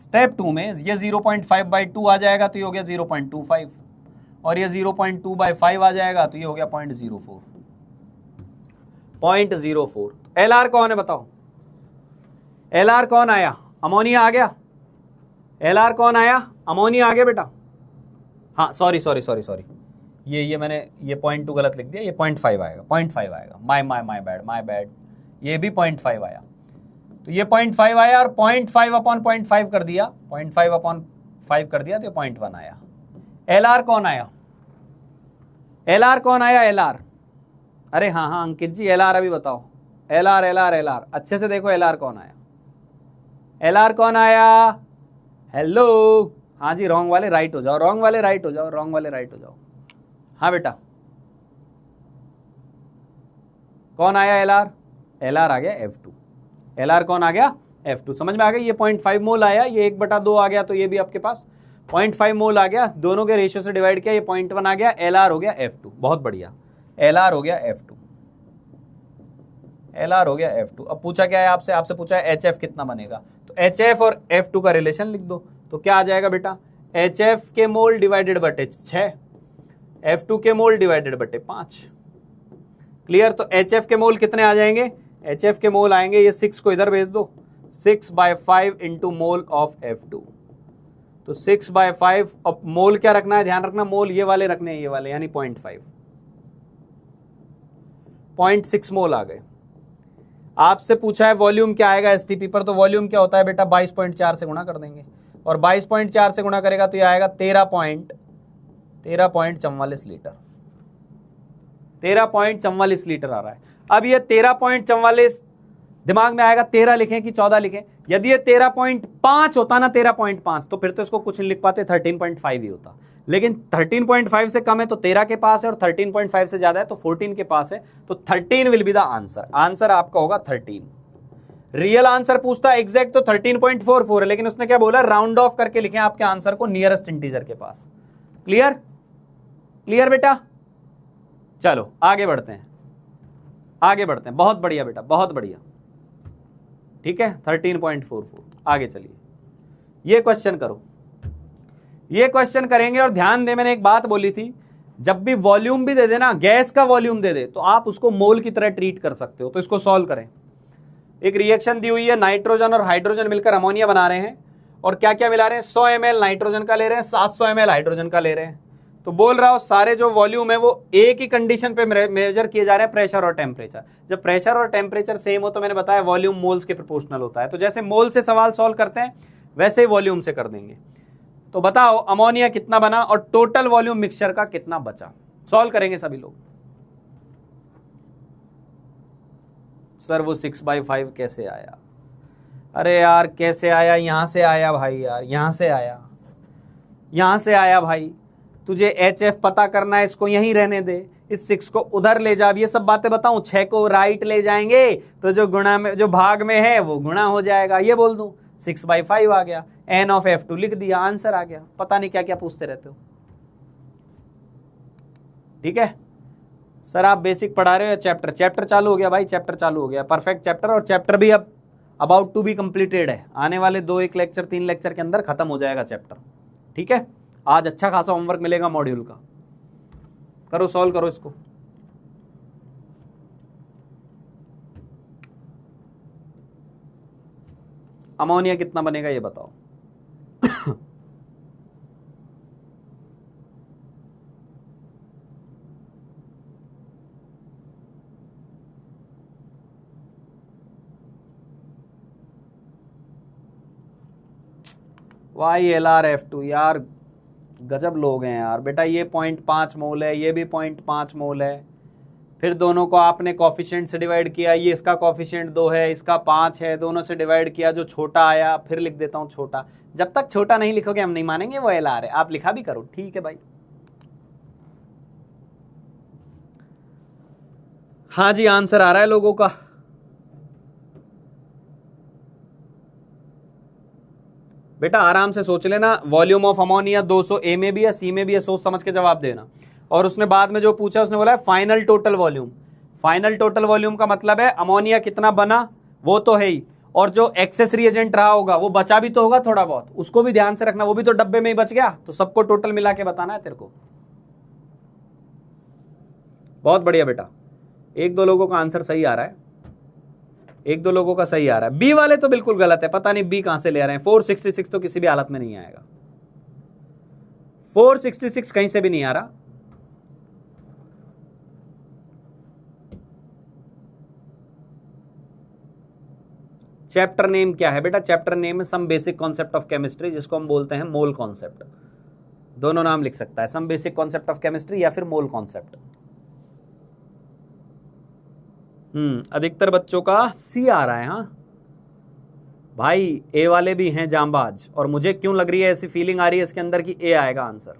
स्टेप 2 में ये 0.5/2 आ जाएगा, तो ये हो गया 0.25, और ये 0.2/5 आ जाएगा, तो ये हो गया 0.04। LR कौन है बताओ? LR कौन आया? अमोनिया आ गया। LR कौन आया? अमोनिया आ गया बेटा। हाँ सॉरी, ये मैंने ये 0.2 गलत लिख दिया, ये 0.5 आएगा, 0.5 आएगा। माय बैड, ये भी 0.5 आया, तो ये 0.5 आया, और 0.5/0.5 कर दिया, 0.5/5 कर दिया, तो 0.1 आया। LR कौन आया? LR, अरे हाँ अंकित जी, LR अभी बताओ। LR अच्छे से देखो, LR कौन आया? हेलो, हाँ जी, रॉन्ग वाले राइट हो जाओ, हाँ बेटा, कौन आया? LR आ गया F2। LR कौन आ गया? F2। समझ में आ गया? ये 0.5 मोल आया, ये 1/2 आ गया, तो ये भी आपके पास 0.5 मोल आ गया, दोनों के रेशियो से डिवाइड किया, ये 0.1 आ गया। LR हो गया F2। बहुत बढ़िया, LR हो गया F2। अब पूछा क्या है आपसे पूछा है HF कितना बनेगा, तो HF और F2 का रिलेशन लिख दो, तो क्या आ जाएगा बेटा? HF के मोल डिवाइडेड बटे 6, F2 के मोल डिवाइडेड बटे 5। क्लियर? तो HF के मोल कितने आ जाएंगे? HF के मोल आएंगे, ये 6 को इधर भेज दो, 6/5 इंटू मोल ऑफ F2, तो 6/5। अब मोल क्या रखना है, ध्यान रखना, मोल ये वाले रखने हैं, ये वाले, यानी 0.6 मोल आ गए। आपसे पूछा है वॉल्यूम क्या आएगा एसटीपी पर, तो वॉल्यूम क्या होता है बेटा? 22.4 से गुणा कर देंगे, और 22.4 से गुणा करेगा तो ये आएगा 13.44 लीटर। 13.44 लीटर आ रहा है। अब ये 13.44 दिमाग में आएगा, 13 लिखें कि 14 लिखें? यदि ये 13.5 होता ना, 13.5, तो फिर तो इसको कुछ नहीं लिख पाते, 13.5 ही होता। लेकिन 13.5 से कम है तो 13 के पास है, और 13.5 से ज्यादा है तो 14 के पास है, तो 13 will be the answer. Answer आपका होगा 13। रियल आंसर पूछता है एग्जैक्ट तो 13.44 है, लेकिन उसने क्या बोला? राउंड ऑफ करके लिखें आपके आंसर को नियरेस्ट इंटीजर के पास। क्लियर बेटा? चलो आगे बढ़ते हैं। बहुत बढ़िया बेटा, बहुत बढ़िया। ठीक है, 13.44। आगे चलिए, ये क्वेश्चन करो। ये क्वेश्चन करेंगे। और ध्यान दे, मैंने एक बात बोली थी, जब भी वॉल्यूम भी दे देना, गैस का वॉल्यूम दे दे, तो आप उसको मोल की तरह ट्रीट कर सकते हो। तो इसको सॉल्व करें। एक रिएक्शन दी हुई है, नाइट्रोजन और हाइड्रोजन मिलकर अमोनिया बना रहे हैं, और क्या क्या मिला रहे हैं, 100 ml नाइट्रोजन का ले रहे हैं, 700 ml हाइड्रोजन का ले रहे हैं। तो बोल रहा हूं सारे जो वॉल्यूम है वो एक ही कंडीशन पे मेजर किए जा रहे हैं, प्रेशर और टेम्परेचर। जब प्रेशर और टेम्परेचर सेम हो तो मैंने बताया वॉल्यूम मोल्स के प्रोपोर्शनल होता है। तो जैसे मोल से सवाल सॉल्व करते हैं वैसे ही वॉल्यूम से कर देंगे। तो बताओ अमोनिया कितना बना और टोटल वॉल्यूम मिक्सचर का कितना बचा। सॉल्व करेंगे सभी लोग। सर वो 6/5 कैसे आया? अरे यार कैसे आया? यहां से आया भाई, यार यहां से आया, यहां से आया भाई। तुझे HF पता करना है, इसको यहीं रहने दे, इस 6 को उधर ले जा। अब ये सब बातें बताऊं, 6 को राइट ले जाएंगे तो जो गुणा में, जो भाग में है वो गुणा हो जाएगा। ये बोल दूं 6/5 आ गया, N of F2 लिख दिया, आंसर आ गया। पता नहीं क्या क्या पूछते रहते हो। ठीक है सर, आप बेसिक पढ़ा रहे हो या चैप्टर चालू हो गया भाई? चैप्टर चालू हो गया, परफेक्ट चैप्टर। और चैप्टर भी अब अबाउट टू बी कंप्लीटेड है, आने वाले 2 लेक्चर 3 लेक्चर के अंदर खत्म हो जाएगा चैप्टर। ठीक है, आज अच्छा खासा होमवर्क मिलेगा मॉड्यूल का। करो, सॉल्व करो इसको। अमोनिया कितना बनेगा ये बताओ। YLrF2 यार गजब लोग हैं यार। बेटा ये 0.5 मोल है, ये भी 0.5 मोल है। फिर दोनों को आपने कॉफिशिएंट से डिवाइड किया, ये इसका कॉफिशिएंट 2 है, इसका 5 है, दोनों से डिवाइड किया, जो छोटा आया फिर लिख देता हूं छोटा। जब तक छोटा नहीं लिखोगे हम नहीं मानेंगे वो LR है। आप लिखा भी करो, ठीक है भाई। हाँ जी, आंसर आ रहा है लोगों का। बेटा आराम से सोच लेना, वॉल्यूम ऑफ अमोनिया 200 A में भी है, C में भी है, सोच समझ के जवाब देना। और उसने बाद में जो पूछा उसने बोला है final total volume. Final total volume का मतलब है अमोनिया कितना बना वो तो है ही, और जो एक्सेस रिएजेंट रहा होगा वो बचा भी तो होगा थोड़ा बहुत, उसको भी ध्यान से रखना, वो भी तो डब्बे में ही बच गया। तो सबको टोटल मिला के बताना है तेरे को। बहुत बढ़िया बेटा, 1-2 लोगों का आंसर सही आ रहा है, 1-2 लोगों का सही आ रहा है। बी वाले तो बिल्कुल गलत है, पता नहीं बी कहां से ले रहे हैं। 466 तो किसी भी हालत में नहीं आएगा, 466 कहीं से भी नहीं आ रहा। चैप्टर नेम क्या है बेटा? चैप्टर नेम है some basic concept of chemistry, जिसको हम बोलते हैं मोल कॉन्सेप्ट। दोनों नाम लिख सकता है, some basic concept of chemistry या फिर मोल कॉन्सेप्ट। अधिकतर बच्चों का सी आ रहा है। हाँ भाई, ए वाले भी हैं जांबाज, और मुझे क्यों लग रही है, ऐसी फीलिंग आ रही है इसके अंदर कि ए आएगा आंसर।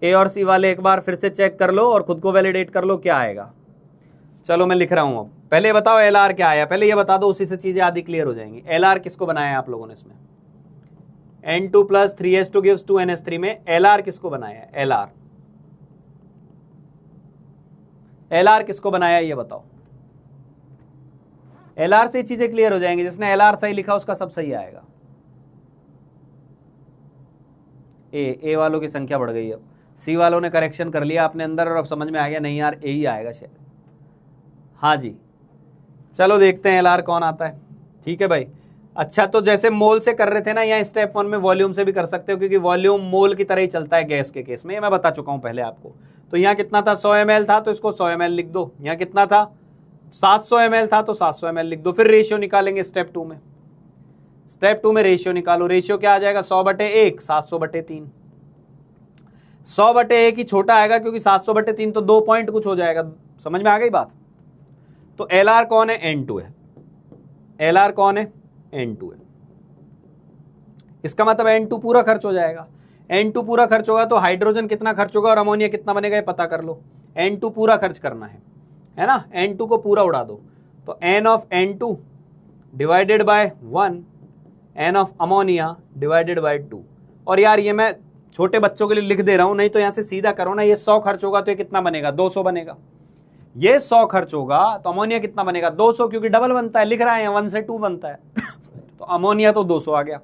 ए और सी वाले एक बार फिर से चेक कर लो और खुद को वैलिडेट कर लो क्या आएगा। चलो मैं लिख रहा हूं। अब पहले बताओ LR क्या आया, पहले ये बता दो, उसी से चीजें आधी क्लियर हो जाएंगी। LR किसको बनाया है आप लोगों ने इसमें? N2 + 3s2 gives 2NH3 में LR किसको बनाया है? LR किसको बनाया है ये बताओ। LR से चीजें क्लियर हो जाएंगी। जिसने LR सही लिखा उसका सब सही आएगा। ए वालों की संख्या बढ़ गई। अब सी वालों ने करेक्शन कर लिया अपने अंदर और अब समझ में आ गया नहीं यार ए ही आएगा शायद। हाँ जी, चलो देखते हैं LR कौन आता है। ठीक है भाई। अच्छा, तो जैसे मोल से कर रहे थे ना, यहाँ स्टेप 1 में वॉल्यूम से भी कर सकते हो, क्योंकि वॉल्यूम मोल की तरह ही चलता है गैस के केस में, ये मैं बता चुका हूं पहले आपको। तो यहाँ कितना था, 100 ml था तो इसको 100 ml लिख दो। यहाँ कितना था, 700 ml था तो 700 ml लिख दो। फिर रेशियो निकालेंगे स्टेप 2 में। स्टेप 2 में रेशियो निकालो। रेशियो क्या आ जाएगा, 100/1 700/3। 100/1 ही छोटा आएगा, क्योंकि 700/3 तो 2 पॉइंट कुछ हो जाएगा। समझ में आ गई बात? तो LR कौन है, N2 है। LR कौन है, N2 है। इसका मतलब N2 पूरा खर्च हो जाएगा। N2 पूरा खर्च होगा तो हाइड्रोजन कितना खर्च होगा और अमोनिया कितना बनेगा ये पता कर लो। N2 पूरा खर्च करना है ना, N2 को पूरा उड़ा दो। तो N of N2 divided by 1, N of ammonia divided by 2। और यार ये मैं छोटे बच्चों के लिए लिख दे रहा हूं, नहीं तो यहां से सीधा करो ना। ये 100 खर्च होगा तो ये कितना बनेगा, 200 बनेगा। ये 100 खर्च होगा तो अमोनिया कितना बनेगा, 200, क्योंकि डबल बनता है, लिख रहा है 1 से 2 बनता है। तो अमोनिया तो 200 आ गया।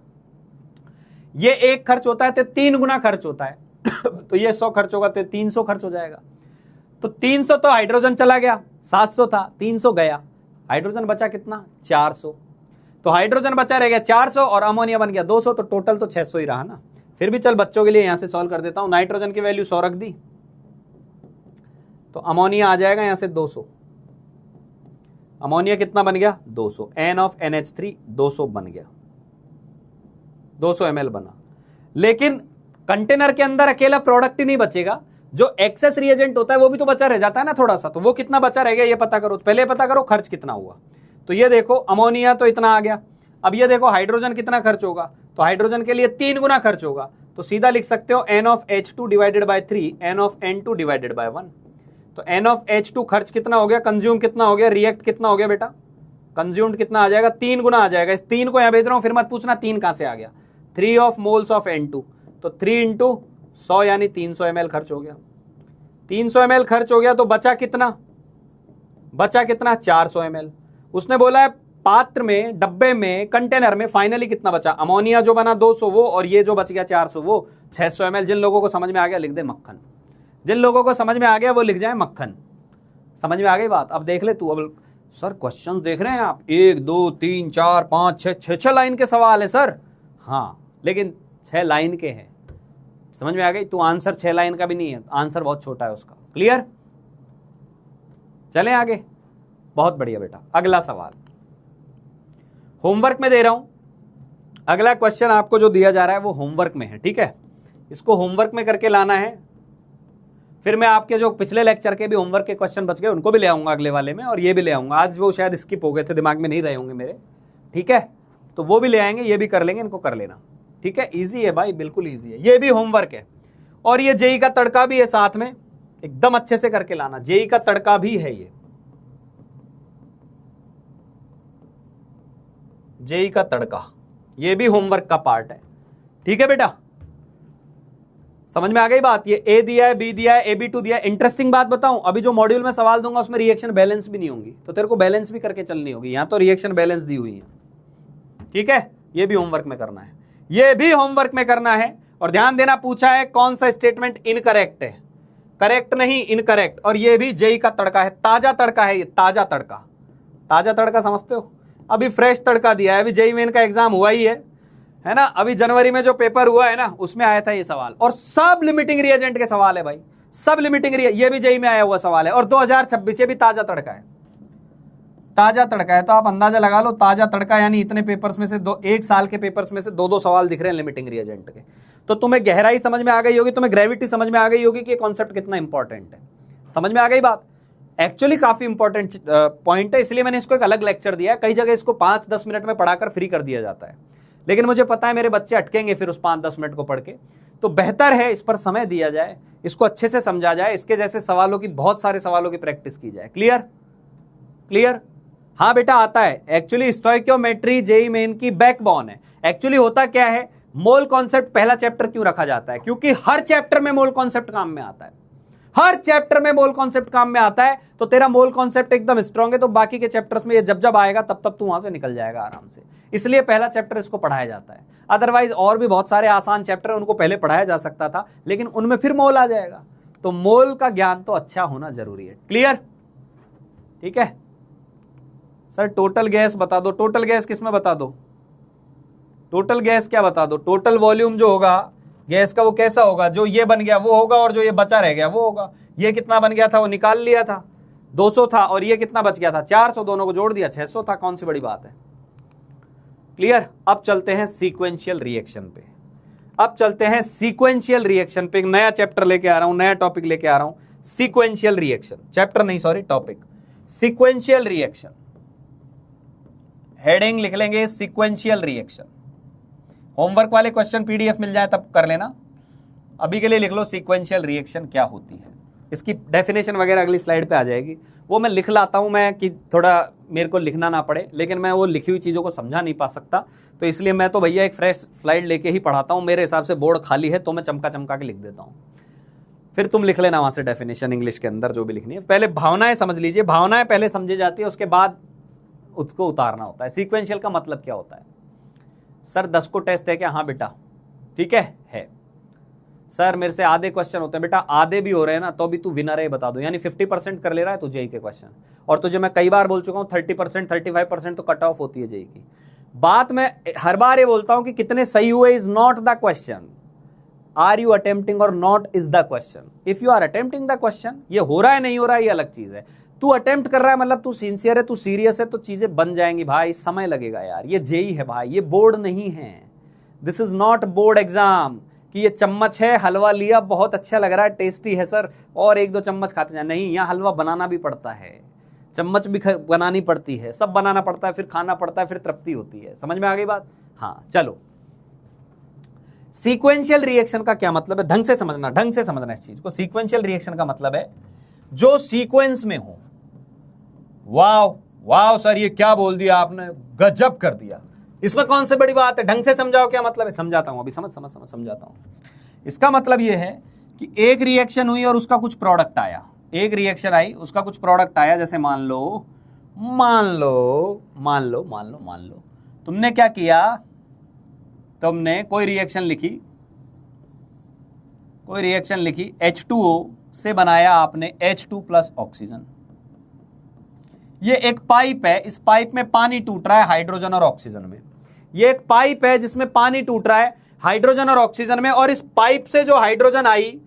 ये 1 खर्च होता है तो 3 गुना खर्च होता है तो ये 100 खर्च होगा तो 300 खर्च हो जाएगा। तो 300 तो हाइड्रोजन चला गया, 700 था, 300 गया, हाइड्रोजन बचा कितना 400। तो हाइड्रोजन बचा रह गया 400 और अमोनिया बन गया 200, तो टोटल तो 600 ही रहा ना। फिर भी चल बच्चों के लिए यहां से सॉल्व कर देता हूं। नाइट्रोजन की वैल्यू 100 रख दी तो अमोनिया आ जाएगा यहां से 200। अमोनिया कितना बन गया 200, N of NH3 200 बन गया, 200 ml बना। लेकिन कंटेनर के अंदर अकेला प्रोडक्ट ही नहीं बचेगा, जो एक्सेस रिएजेंट होता है वो भी तो बचा रह जाता है ना थोड़ा सा, तो वो कितना बचा रह गया ये पता करो। पहले पता करो खर्च कितना हुआ। तो ये देखो अमोनिया तो इतना आ गया। अब ये देखो हाइड्रोजन कितना खर्च होगा, तो हाइड्रोजन के लिए 3 गुना खर्च होगा। तो सीधा लिख सकते हो N of H2 divided by 3, N of N2 divided by 1। तो N of H2 खर्च कितना हो गया, कंज्यूम कितना हो गया, रिएक्ट कितना हो गया बेटा, कंज्यूम्ड कितना आ जाएगा 3 गुना आ जाएगा। इस 3 को यहां भेज रहा हूं, फिर मत पूछना 3 कहां से आ गया। 3 ऑफ मोल्स ऑफ N2, तो 3 इंटू 100 यानी 300 ml खर्च हो गया। 300 ml खर्च हो गया तो बचा कितना, 400 ml। उसने बोला है पात्र में, डब्बे में, कंटेनर में फाइनली कितना बचा। अमोनिया जो बना 200 वो, और ये जो बच गया 400 वो, 600 ml। जिन लोगों को समझ में आ गया लिख दे मक्खन, जिन लोगों को समझ में आ गया वो लिख जाए मक्खन। समझ में आ गई बात। अब देख ले तू, अब सर क्वेश्चंस देख रहे हैं आप, 1 2 3 4 5 6 लाइन के सवाल है सर। हाँ लेकिन 6 लाइन के हैं, समझ में आ गई। तू आंसर 6 लाइन का भी नहीं है, आंसर बहुत छोटा है उसका। क्लियर, चलें आगे। बहुत बढ़िया बेटा। अगला सवाल होमवर्क में दे रहा हूं। अगला क्वेश्चन आपको जो दिया जा रहा है वो होमवर्क में है, ठीक है। इसको होमवर्क में करके लाना है। फिर मैं आपके जो पिछले लेक्चर के भी होमवर्क के क्वेश्चन बच गए उनको भी ले आऊंगा अगले वाले में, और ये भी ले आऊंगा। आज वो शायद स्किप हो गए थे, दिमाग में नहीं रहे होंगे मेरे, ठीक है। तो वो भी ले आएंगे, ये भी कर लेंगे, इनको कर लेना, ठीक है। इजी है भाई, बिल्कुल इजी है। ये भी होमवर्क है और ये जेई का तड़का भी है साथ में, एकदम अच्छे से करके लाना। जेई का तड़का भी है ये, जेई का तड़का, ये भी होमवर्क का पार्ट है, ठीक है बेटा। समझ में आ गई बात। ये ए दिया है, बी दिया है, AB2 दिया है। इंटरेस्टिंग बात बताऊं, अभी जो मॉड्यूल में सवाल दूंगा उसमें रिएक्शन बैलेंस भी नहीं होंगी, तो तेरे को बैलेंस भी करके चलनी होगी। यहां तो रिएक्शन बैलेंस दी हुई है, ठीक है। ये भी होमवर्क में करना है, ये भी होमवर्क में करना है। और ध्यान देना, पूछा है कौन सा स्टेटमेंट इनकरेक्ट है, करेक्ट नहीं इनकरेक्ट। और ये भी जेई का तड़का है, ताजा तड़का है ये, ताजा तड़का। ताजा तड़का समझते हो, अभी फ्रेश तड़का दिया है। अभी जेई मेन का एग्जाम हुआ ही है ना। अभी जनवरी में जो पेपर हुआ है ना उसमें आया था ये सवाल, और सब लिमिटिंग रिएजेंट के सवाल है भाई, सब लिमिटिंग ये भी जेई में आया हुआ सवाल है। और 2026 ये भी ताजा तड़का है, ताजा तड़का है। तो आप अंदाजा लगा लो, ताजा तड़का यानी इतने पेपर्स में से एक साल के पेपर्स में से 2-2 सवाल दिख रहे हैं लिमिटिंग रिएजेंट के। तो तुम्हें गहराई समझ में आ गई होगी, तुम्हें ग्रेविटी समझ में आ गई होगी कि ये कॉन्सेप्ट कितना इंपॉर्टेंट है। समझ में आ गई बात। एक्चुअली काफी इंपॉर्टेंट पॉइंट है, इसलिए मैंने इसको एक अलग लेक्चर दिया है। कई जगह इसको 5-10 मिनट में पढ़ाकर फ्री कर दिया जाता है, लेकिन मुझे पता है मेरे बच्चे अटकेंगे फिर उस 5-10 मिनट को पढ़ के। तो बेहतर है इस पर समय दिया जाए, इसको अच्छे से समझा जाए, इसके जैसे सवालों की, बहुत सारे सवालों की प्रैक्टिस की जाए। Clear, clear. हाँ बेटा आता है। एक्चुअली स्टोइकियोमेट्री जेईई मेन की बैकबोन है। एक्चुअली होता क्या है, मोल कॉन्सेप्ट पहला चैप्टर क्यों रखा जाता है, क्योंकि हर चैप्टर में मोल कॉन्सेप्ट काम में आता है, हर चैप्टर में मोल कॉन्सेप्ट काम में आता है। तो तेरा मोल कॉन्सेप्ट एकदम स्ट्रांग है, तो बाकी के चैप्टर्स में ये जब जब आएगा तब तब तू वहां से निकल जाएगा आराम से। इसलिए पहला चैप्टर इसको पढ़ाया जाता है। अदरवाइज और भी बहुत सारे आसान चैप्टर है, उनको पहले पढ़ाया जा सकता था, लेकिन उनमें फिर मोल आ जाएगा। तो मोल का ज्ञान तो अच्छा होना जरूरी है। क्लियर, ठीक है। सर टोटल गैस बता दो, टोटल गैस किसमें बता दो, टोटल गैस क्या बता दो। टोटल वॉल्यूम जो होगा गैस का वो कैसा होगा, जो ये बन गया वो होगा और जो ये बचा रह गया वो होगा। ये कितना बन गया था वो निकाल लिया था, 200 था, और ये कितना बच गया था 400, दोनों को जोड़ दिया 600 था। कौन सी बड़ी बात है। क्लियर। अब चलते हैं सीक्वेंशियल रिएक्शन पे, अब चलते हैं सीक्वेंशियल रिएक्शन पे। एक नया चैप्टर लेके आ रहा हूं, नया टॉपिक लेके आ रहा हूं, सीक्वेंशियल रिएक्शन। चैप्टर नहीं sorry, topic sequential reaction. Heading लिख लेंगे सीक्वेंशियल रिएक्शन। होमवर्क वाले क्वेश्चन पीडीएफ मिल जाए तब कर लेना, अभी के लिए लिख लो सीक्वेंशियल रिएक्शन क्या होती है। इसकी डेफिनेशन वगैरह अगली स्लाइड पे आ जाएगी, वो मैं लिख लाता हूं मैं, कि थोड़ा मेरे को लिखना ना पड़े, लेकिन मैं वो लिखी हुई चीज़ों को समझा नहीं पा सकता, तो इसलिए मैं तो भैया एक फ्रेश स्लाइड लेके ही पढ़ाता हूँ। मेरे हिसाब से बोर्ड खाली है तो मैं चमका चमका के लिख देता हूँ, फिर तुम लिख लेना वहाँ से डेफिनेशन इंग्लिश के अंदर जो भी लिखनी है। पहले भावनाएं समझ लीजिए, भावनाएं पहले समझी जाती है, उसके बाद उसको उतारना होता है। सीक्वेंशियल का मतलब क्या होता है। सर 10 को टेस्ट है क्या, हाँ बेटा ठीक है। सर मेरे से आधे क्वेश्चन होते हैं, बेटा आधे भी हो रहे हैं ना तो भी तू विनर है, बता दो। यानी 50% कर ले रहा है तू जेई के क्वेश्चन, और तुझे मैं कई बार बोल चुका हूं 30% 35% तो कट ऑफ होती है जेई की। बात मैं हर बार ये बोलता हूं कि कितने सही हुए is not the question, are you attempting और not is the question. If you are attempting the question, ये हो रहा है नहीं हो रहा है ये अलग चीज है। तू अटेम्प्ट कर रहा है मतलब तू सिंसियर है, तू सीरियस है, तो चीजें बन जाएंगी भाई, समय लगेगा यार। ये जेई है भाई, ये बोर्ड नहीं है। This is not board exam कि ये चम्मच है, हलवा लिया, बहुत अच्छा लग रहा है, टेस्टी है सर, और एक दो चम्मच खाते जाए। नहीं, यहाँ हलवा बनाना भी पड़ता है, चम्मच भी बनानी पड़ती है, सब बनाना पड़ता है, फिर खाना पड़ता है, फिर तृप्ति होती है। समझ में आ गई बात? हाँ चलो, सीक्वेंशियल रिएक्शन का क्या मतलब है, ढंग से समझना इस चीज को। सीक्वेंशियल रिएक्शन का मतलब है जो सीक्वेंस में हो। वाव वाव सर ये क्या बोल दिया आपने, गजब कर दिया। इसमें कौन सी बड़ी बात है, ढंग से समझाओ क्या मतलब है। समझाता हूं अभी, समझाता हूं। इसका मतलब यह है कि एक रिएक्शन हुई और उसका कुछ प्रोडक्ट आया, एक रिएक्शन आई उसका कुछ प्रोडक्ट आया। जैसे मान लो तुमने क्या किया, तुमने कोई रिएक्शन लिखी, H2O से बनाया आपने H2+ ऑक्सीजन। ये एक पाइप है, इस पाइप में पानी टूट रहा है हाइड्रोजन और ऑक्सीजन में। ये एक पाइप है जिसमें पानी टूट रहा है हाइड्रोजन और ऑक्सीजन में, और इस पाइप से जो हाइड्रोजन आई,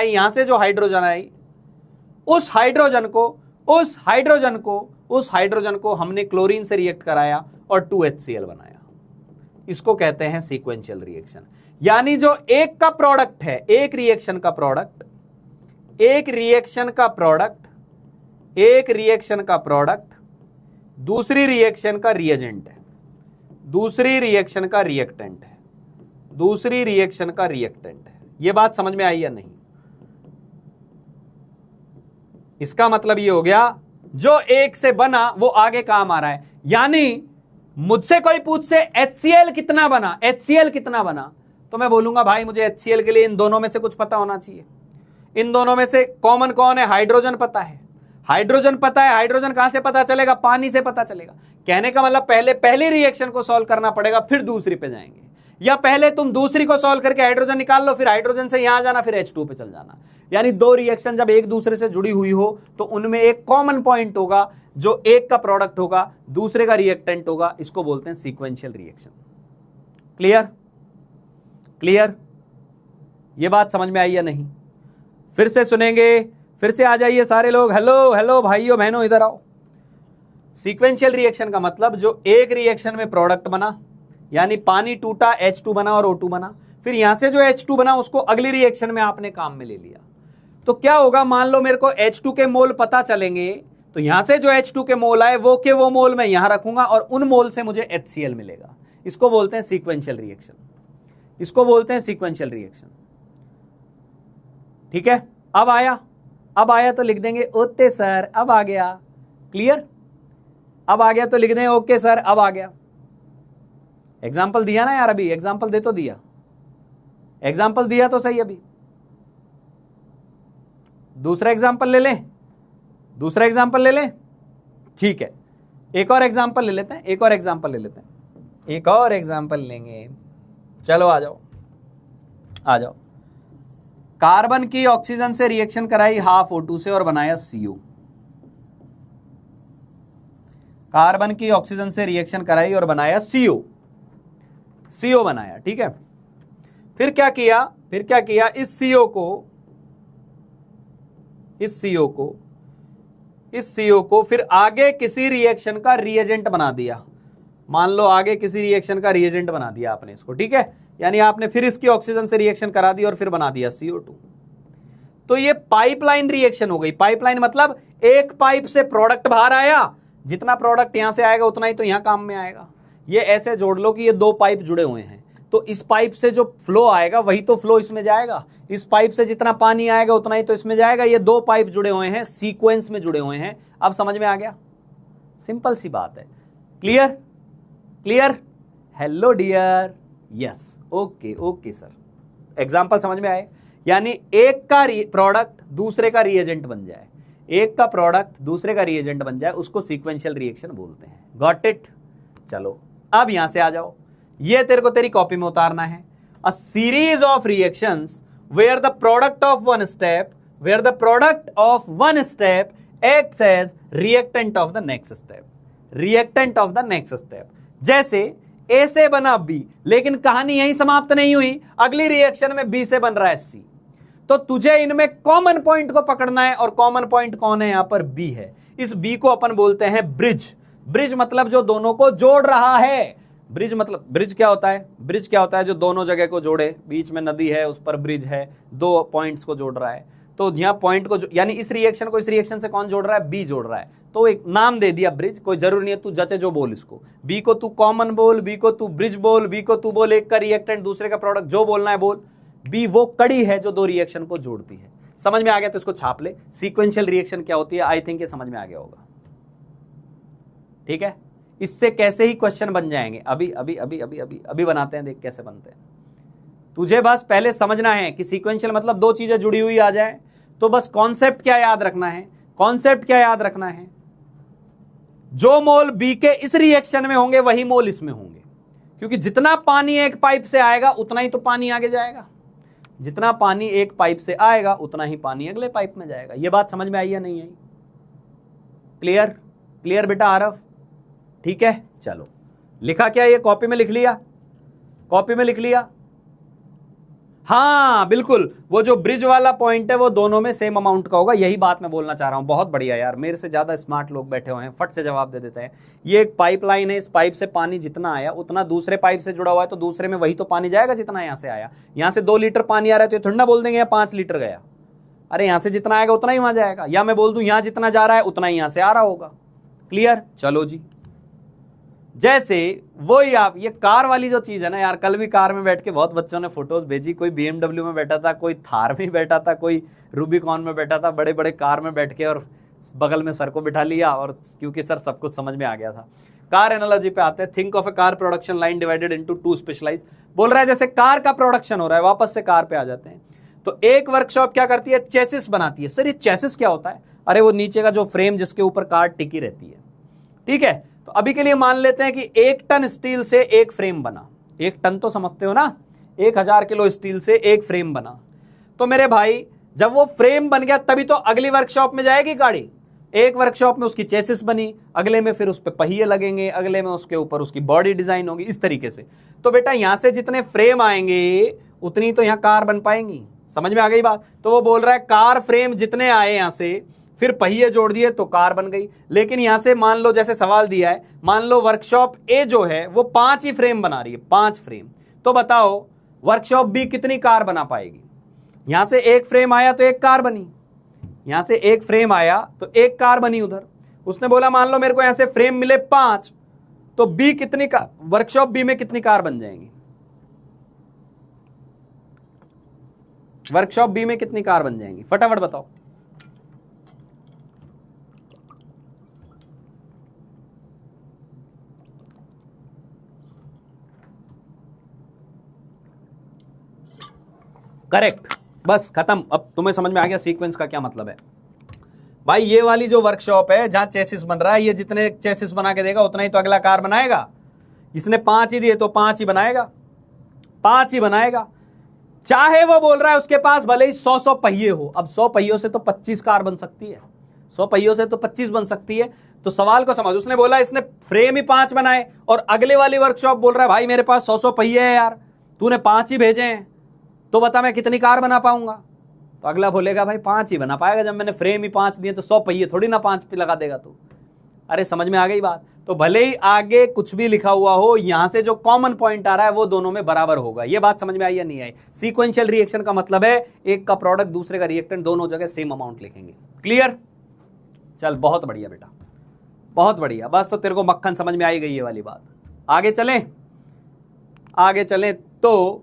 यहां से जो हाइड्रोजन आई, उस हाइड्रोजन को हमने क्लोरीन से रिएक्ट कराया और 2HCl बनाया। इसको कहते हैं सीक्वेंशियल रिएक्शन। यानी जो एक का प्रोडक्ट है, एक रिएक्शन का प्रोडक्ट, दूसरी रिएक्शन का रिएजेंट है, दूसरी रिएक्शन का रिएक्टेंट है। यह बात समझ में आई या नहीं? इसका मतलब ये हो गया जो एक से बना वो आगे काम आ रहा है। यानी मुझसे कोई पूछ से HCl कितना बना, तो मैं बोलूंगा भाई मुझे HCl के लिए इन दोनों में से कुछ पता होना चाहिए। इन दोनों में से कॉमन कौन है? हाइड्रोजन पता है। हाइड्रोजन कहां से पता चलेगा? पानी से पता चलेगा। कहने का मतलब पहली रिएक्शन को सॉल्व करना पड़ेगा, फिर दूसरी पे जाएंगे, या पहले तुम दूसरी को सॉल्व करके हाइड्रोजन निकाल लो, फिर हाइड्रोजन से यहां जाना, फिर H2 पे चल जाना। यानी दो रिएक्शन जब एक दूसरे से जुड़ी हुई हो तो उनमें एक कॉमन पॉइंट होगा, जो एक का प्रोडक्ट होगा दूसरे का रिएक्टेंट होगा। इसको बोलते हैं सीक्वेंशियल रिएक्शन। क्लियर? ये बात समझ में आई या नहीं? फिर से सुनेंगे, फिर से आ जाइए सारे लोग। हेलो भाइयों बहनों इधर आओ। सीक्वेंशियल रिएक्शन का मतलब जो एक रिएक्शन में प्रोडक्ट बना, यानी पानी टूटा, H2 बना और O2 बना, फिर यहां से जो H2 बना उसको अगली रिएक्शन में आपने काम में ले लिया। तो क्या होगा, मान लो मेरे को H2 के मोल पता चलेंगे, तो यहां से जो H2 के मोल आए वो के वो मोल मैं यहां रखूंगा और उन मोल से मुझे HCl मिलेगा। इसको बोलते हैं सीक्वेंशियल रिएक्शन। ठीक है? अब आया तो लिख देंगे ओते सर अब आ गया। क्लियर? अब आ गया तो लिख देंगे ओके सर अब आ गया। एग्जाम्पल दिया ना यार, अभी एग्जाम्पल दे तो दिया, एग्जाम्पल दिया तो सही। अभी दूसरा एग्जाम्पल ले लें। ठीक है, एक और एग्जाम्पल ले लेते हैं, चलो आ जाओ। कार्बन की ऑक्सीजन से रिएक्शन कराई हाफ O2 से और बनाया CO। कार्बन की ऑक्सीजन से रिएक्शन कराई और बनाया CO बनाया। ठीक है, फिर क्या किया, इस CO को फिर आगे किसी रिएक्शन का रिएजेंट बना दिया। मान लो आगे किसी रिएक्शन का रिएजेंट बना दिया आपने इसको। ठीक है, यानी आपने फिर इसकी ऑक्सीजन से रिएक्शन करा दी और फिर बना दिया CO2। तो ये पाइपलाइन रिएक्शन हो गई। पाइपलाइन मतलब एक पाइप से प्रोडक्ट बाहर आया, जितना प्रोडक्ट यहां से आएगा उतना ही तो यहां काम में आएगा। ये ऐसे जोड़ लो कि ये दो पाइप जुड़े हुए हैं, तो इस पाइप से जो फ्लो आएगा वही तो फ्लो इसमें जाएगा। इस पाइप से जितना पानी आएगा उतना ही तो इसमें जाएगा। ये दो पाइप जुड़े हुए हैं, सीक्वेंस में जुड़े हुए हैं। अब समझ में आ गया? सिंपल सी बात है। Clear? Hello dear, yes, okay sir. Example समझ में आए? यानी एक का प्रोडक्ट दूसरे का रिएजेंट बन जाए, उसको सीक्वेंशियल रिएक्शन बोलते हैं। Got it? चलो अब यहां से आ जाओ। ये तेरे को तेरी कॉपी में उतारना है। A series of reactions where the product of one step acts as reactant of the next step. जैसे ए से बना बी, लेकिन कहानी यहीं समाप्त नहीं हुई, अगली रिएक्शन में बी से बन रहा है सी। तो तुझे इनमें कॉमन पॉइंट को पकड़ना है, और कॉमन पॉइंट कौन है? यहां पर बी है। इस बी को अपन बोलते हैं ब्रिज। ब्रिज मतलब जो दोनों को जोड़ रहा है। ब्रिज क्या होता है? ब्रिज क्या होता है? जो दोनों जगह को जोड़े, बीच में नदी है, उस पर ब्रिज है, दो पॉइंट्स को जोड़ रहा है। तो यहां पॉइंट को यानी इस रिएक्शन को इस रिएक्शन से कौन जोड़ रहा है? बी जोड़ रहा है। तो एक नाम दे दिया ब्रिज। कोई जरूरी नहीं है तू जचे जो बोल इसको। बी को तू कॉमन बोल, बी को तू ब्रिज बोल, बी को तू बोल एक का रिएक्टेंट दूसरे का प्रोडक्ट, जो बोलना है बोल। बी वो कड़ी है जो दो रिएक्शन को जोड़ती है। समझ में आ गया तो इसको छाप ले। सीक्वेंशियल रिएक्शन क्या होती है? आई थिंक ये समझ में आ गया होगा। ठीक है, इससे कैसे ही क्वेश्चन बन जाएंगे। अभी बनाते हैं, देख कैसे बनते हैं। तुझे बस पहले समझना है कि सीक्वेंशियल मतलब दो चीजें जुड़ी हुई आ जाए। तो बस कॉन्सेप्ट क्या याद रखना है? जो मोल बी के इस रिएक्शन में होंगे वही मोल इसमें होंगे, क्योंकि जितना पानी एक पाइप से आएगा उतना ही तो पानी आगे जाएगा। जितना पानी एक पाइप से आएगा उतना ही पानी अगले पाइप में जाएगा। ये बात समझ में आई या नहीं आई? क्लियर बेटा आरव? ठीक है, चलो लिखा क्या? ये कॉपी में लिख लिया। हाँ बिल्कुल, वो जो ब्रिज वाला पॉइंट है वो दोनों में सेम अमाउंट का होगा। यही बात मैं बोलना चाह रहा हूं। बहुत बढ़िया यार, मेरे से ज्यादा स्मार्ट लोग बैठे हुए हैं, फट से जवाब दे देते हैं। ये एक पाइपलाइन है, इस पाइप से पानी जितना आया उतना दूसरे पाइप से जुड़ा हुआ है, तो दूसरे में वही तो पानी जाएगा जितना यहां से आया। यहां से 2 लीटर पानी आ रहा है तो ये थोड़ा बोल देंगे 5 लीटर गया। अरे यहां से जितना आएगा उतना ही वहां जाएगा। या मैं बोल दूं यहां जितना जा रहा है उतना ही यहां से आ रहा होगा। क्लियर? चलो जी, जैसे वही आप ये कार वाली जो चीज है ना यार, कल भी कार में बैठ के बहुत बच्चों ने फोटोज भेजी। कोई BMW में बैठा था, कोई थार में बैठा था, कोई रूबिकॉन में बैठा था, बड़े बड़े कार में बैठ के, और बगल में सर को बिठा लिया। और क्योंकि सर सब कुछ समझ में आ गया था। कार एनालॉजी पे आते हैं। Think of a car production line divided into 2 specialize. बोल रहा है जैसे कार का प्रोडक्शन हो रहा है, वापस से कार पे आ जाते हैं। तो एक वर्कशॉप क्या करती है? चेसिस बनाती है। सर ये चेसिस क्या होता है? अरे वो नीचे का जो फ्रेम जिसके ऊपर कार टिकी रहती है। ठीक है, तो अभी के लिए मान लेते हैं कि 1 टन स्टील से एक फ्रेम बना। 1 टन तो समझते हो ना, 1000 किलो स्टील से एक फ्रेम बना। तो मेरे भाई जब वो फ्रेम बन गया तभी तो अगली वर्कशॉप में जाएगी गाड़ी। एक वर्कशॉप में उसकी चेसिस बनी, अगले में फिर उस पे पहिए लगेंगे, अगले में उसके ऊपर उसकी बॉडी डिजाइन होगी, इस तरीके से। तो बेटा यहां से जितने फ्रेम आएंगे उतनी तो यहां कार बन पाएंगी। समझ में आ गई बात? तो वो बोल रहा है कार फ्रेम जितने आए यहां से, फिर पहिए जोड़ दिए तो कार बन गई। लेकिन यहां से मान लो, जैसे सवाल दिया है, मान लो वर्कशॉप ए जो है वो 5 ही फ्रेम बना रही है, 5 फ्रेम। तो बताओ वर्कशॉप बी कितनी कार बना पाएगी? यहां से एक फ्रेम आया तो एक कार बनी, यहां से एक फ्रेम आया तो एक कार बनी उधर। उसने बोला मान लो मेरे को यहां से फ्रेम मिले 5, तो बी कितनी कार, वर्कशॉप बी में कितनी कार बन जाएंगी? वर्कशॉप बी में कितनी कार बन जाएंगी? फटाफट बताओ। करेक्ट, बस खत्म। अब तुम्हें समझ में आ गया सीक्वेंस का क्या मतलब है। भाई ये वाली जो वर्कशॉप है जहां चेसिस बन रहा है, ये जितने चेसिस बना के देगा उतना ही तो अगला कार बनाएगा। इसने 5 ही दिए तो 5 ही बनाएगा, 5 ही बनाएगा। चाहे वो बोल रहा है उसके पास भले ही 100 पहिए हो। अब 100 पहियों से तो 25 कार बन सकती है, 100 पहियों से तो 25 बन सकती है। तो सवाल को समझ, उसने बोला इसने फ्रेम ही 5 बनाए, और अगले वाली वर्कशॉप बोल रहा है भाई मेरे पास 100 पहिए है यार, तूने 5 ही भेजे हैं, तो बता मैं कितनी कार बना पाऊंगा? तो अगला बोलेगा भाई 5 ही बना पाएगा, जब मैंने फ्रेम ही 5 दिए तो 100 पहिए थोड़ी ना 5 पे लगा देगा तू। अरे समझ में आ गई बात? तो भले ही आगे कुछ भी लिखा हुआ हो, यहां से जो कॉमन पॉइंट आ रहा है वो दोनों में बराबर होगा। ये बात समझ में आई या नहीं आई? सीक्वेंशियल रिएक्शन का मतलब है एक का प्रोडक्ट दूसरे का रिएक्टेंट, दोनों जगह सेम अमाउंट लिखेंगे। क्लियर? चल बहुत बढ़िया बेटा, बहुत बढ़िया। बस तो तेरे को मक्खन समझ में आई गई ये वाली बात। आगे चलें तो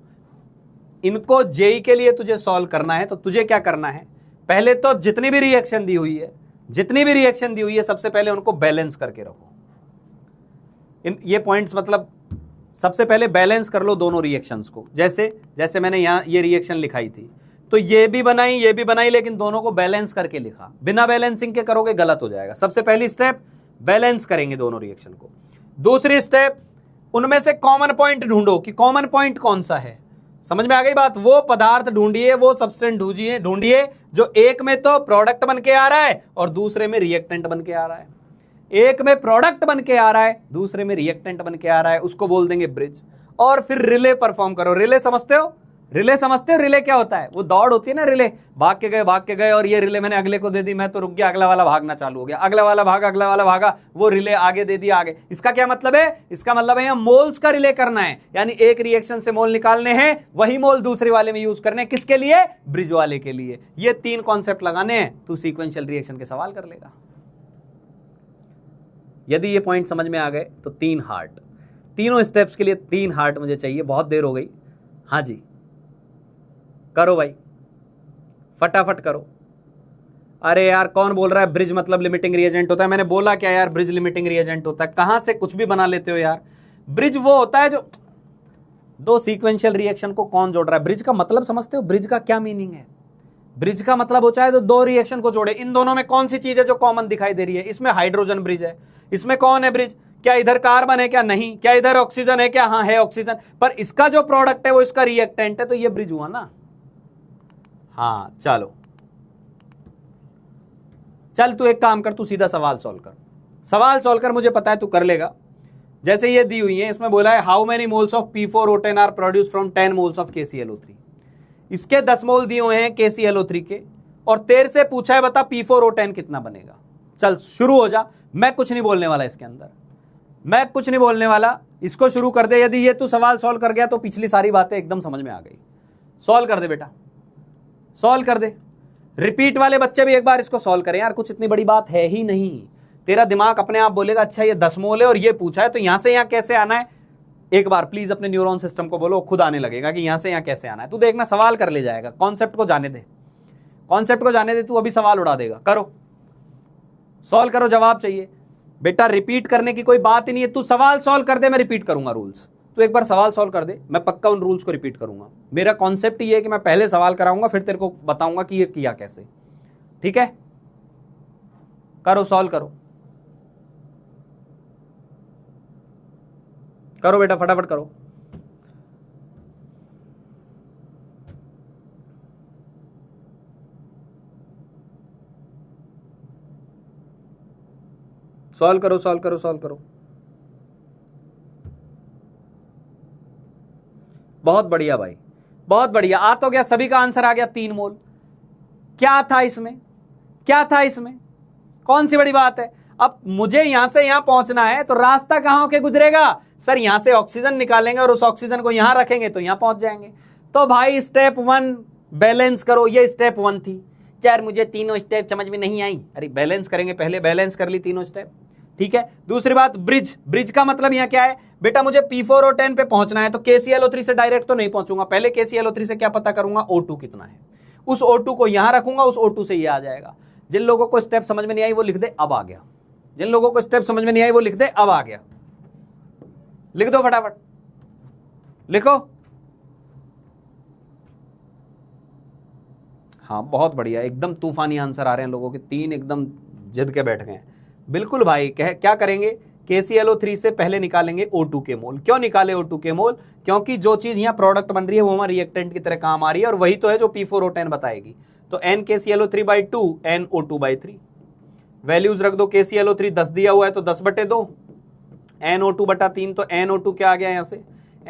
इनको जेई के लिए तुझे सॉल्व करना है। तो तुझे क्या करना है? पहले तो जितनी भी रिएक्शन दी हुई है सबसे पहले उनको बैलेंस करके रखो। ये पॉइंट्स मतलब सबसे पहले बैलेंस कर लो दोनों रिएक्शंस को। जैसे मैंने यहां ये रिएक्शन लिखाई थी, तो ये भी बनाई, लेकिन दोनों को बैलेंस करके लिखा। बिना बैलेंसिंग के करोगे गलत हो जाएगा। सबसे पहली स्टेप बैलेंस करेंगे दोनों रिएक्शन को। दूसरी स्टेप उनमें से कॉमन पॉइंट ढूंढो कि कॉमन पॉइंट कौन सा है। समझ में आ गई बात? वो पदार्थ ढूंढिए, वो सब्सटेंस ढूंढिए जो एक में तो प्रोडक्ट बन के आ रहा है और दूसरे में रिएक्टेंट बन के आ रहा है। एक में प्रोडक्ट बन के आ रहा है, दूसरे में रिएक्टेंट बन के आ रहा है, उसको बोल देंगे ब्रिज। और फिर रिले परफॉर्म करो। रिले समझते हो? रिले समझते हो? रिले क्या होता है? वो दौड़ होती है ना, रिले, भाग के गए और ये रिले मैंने अगले को दे दी, मैं तो रुक गया, अगला वाला भागना चालू हो गया, अगला वाला भागा, वो रिले आगे दे दिया आगे। इसका क्या मतलब है? इसका मतलब है यहाँ मोल्स का रिले करना है, यानी एक रिएक्शन से मोल निकालने हैं, वही मोल दूसरे वाले में यूज करने। किसके लिए? ब्रिज वाले के लिए। ये 3 कॉन्सेप्ट लगाने हैं, तू सीक्वेंशियल रिएक्शन के सवाल कर लेगा। यदि ये पॉइंट समझ में आ गए तो 3 हार्ट, तीनों स्टेप्स के लिए 3 हार्ट मुझे चाहिए। बहुत देर हो गई। हाँ जी, करो भाई, फटाफट करो। अरे यार कौन बोल रहा है ब्रिज मतलब लिमिटिंग रिएजेंट होता है? मैंने बोला क्या यार ब्रिज लिमिटिंग रिएजेंट होता है? कहां से कुछ भी बना लेते हो यार। ब्रिज वो होता है जो दो सीक्वेंशियल रिएक्शन को कौन जोड़ रहा है। ब्रिज का मतलब समझते हो? ब्रिज का क्या मीनिंग है? ब्रिज का मतलब होता है तो 2 रिएक्शन को जोड़े। इन दोनों में कौन सी चीज है जो कॉमन दिखाई दे रही है? इसमें हाइड्रोजन ब्रिज है। इसमें कौन है ब्रिज? क्या इधर कार्बन है? क्या नहीं? क्या इधर ऑक्सीजन है? क्या हाँ है ऑक्सीजन, पर इसका जो प्रोडक्ट है वो इसका रिएक्टेंट है, तो ये ब्रिज हुआ ना। हाँ चलो, चल तू एक काम कर, तू सीधा सवाल सॉल्व कर। सवाल सॉल्व कर, मुझे पता है तू कर लेगा। जैसे ये दी हुई है, इसमें बोला है how many moles of P4O10 are produce from 10 moles of KClO3। इसके 10 मोल दिए हुए हैं KClO3 के, और तेरे से पूछा है बता P4O10 कितना बनेगा। चल शुरू हो जा, मैं कुछ नहीं बोलने वाला इसके अंदर, मैं कुछ नहीं बोलने वाला। इसको शुरू कर दे। यदि ये तू सवाल सॉल्व कर गया तो पिछली सारी बातें एकदम समझ में आ गई। सॉल्व कर दे बेटा, सॉल्व कर दे। रिपीट वाले बच्चे भी एक बार इसको सॉल्व करें यार, कुछ इतनी बड़ी बात है ही नहीं। तेरा दिमाग अपने आप बोलेगा अच्छा ये 10 मोल है और ये पूछा है तो यहां से यहां कैसे आना है। एक बार प्लीज अपने न्यूरॉन सिस्टम को बोलो, खुद आने लगेगा कि यहां से यहां कैसे आना है। तू देखना सवाल कर ले जाएगा। कॉन्सेप्ट को जाने दे, कॉन्सेप्ट को जाने दे, तू अभी सवाल उड़ा देगा। करो, सॉल्व करो, जवाब चाहिए बेटा। रिपीट करने की कोई बात ही नहीं है। तू सवाल सॉल्व कर दे, मैं रिपीट करूंगा रूल्स। तू एक बार सवाल सॉल्व कर दे, मैं पक्का उन रूल्स को रिपीट करूंगा। मेरा कॉन्सेप्ट ये है कि मैं पहले सवाल कराऊंगा, फिर तेरे को बताऊंगा कि ये किया कैसे। ठीक है, करो, सॉल्व करो, करो बेटा, फटाफट करो। सॉल्व करो, सॉल्व करो, सॉल्व करो। बहुत बढ़िया भाई, बहुत बढ़िया। आ तो गया, सभी का आंसर आ गया। 3 मोल। क्या था इसमें? क्या था इसमें? कौन सी बड़ी बात है? अब मुझे यहां से यहां पहुंचना है तो रास्ता कहां होके गुजरेगा? सर यहां से ऑक्सीजन निकालेंगे और उस ऑक्सीजन को यहां रखेंगे तो यहां पहुंच जाएंगे। तो भाई स्टेप 1 बैलेंस करो। ये स्टेप 1 थी। यार मुझे तीनों स्टेप समझ में नहीं आई। अरे बैलेंस करेंगे, पहले बैलेंस कर ली तीनों स्टेप। ठीक है। दूसरी बात ब्रिज। ब्रिज का मतलब यहां क्या है बेटा? मुझे P4O10 पे पहुंचना है तो KClO3 से डायरेक्ट तो नहीं पहुंचूंगा। पहले KClO3 से क्या पता करूंगा? O2 कितना है। उस O2 को यहां रखूंगा, उस O2 से ये आ जाएगा। जिन लोगों को स्टेप समझ में नहीं आई वो लिख दे अब आ गया। जिन लोगों को स्टेप समझ में नहीं आई वो लिख दे अब आ गया। लिख दो फटाफट, लिखो। हाँ बहुत बढ़िया, एकदम तूफानी आंसर आ रहे हैं लोगों के। 3 एकदम जिद के बैठ गए। बिल्कुल भाई। क्या करेंगे? KClO3 से पहले निकालेंगे O2 के मोल। क्यों निकाले O2 के मोल? क्योंकि जो चीज यहां प्रोडक्ट बन रही है वो हमारे रिएक्टेंट की तरह काम आ रही है, और वही तो है जो P4O10 बताएगी। तो NKClO3/2 NO2/3। वैल्यूज रख दो। KClO3 10 दिया हुआ है तो 10/2, NO2/3 तो NO2 क्या आ गया यहां से?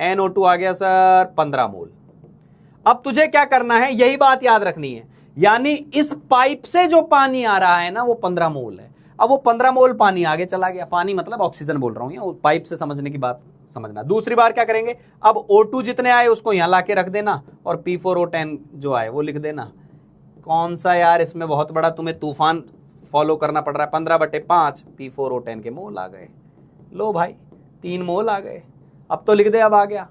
NO2 आ गया सर 15 मोल। अब तुझे क्या करना है, यही बात याद रखनी है। यानी इस पाइप से जो पानी आ रहा है ना वो 15 मोल है। अब वो 15 मोल पानी आगे चला गया। पानी मतलब ऑक्सीजन बोल रहा हूं, पाइप से समझने की बात समझना। दूसरी बार क्या करेंगे? अब O2 जितने आए उसको यहां लाके रख देना और P4O10 जो आए वो लिख देना। कौन सा यार इसमें बहुत बड़ा तुम्हें तूफान फॉलो करना पड़ रहा है? 15/5 P4O10 के मोल आ गए। लो भाई 3 मोल आ गए। अब तो लिख दे अब आ गया।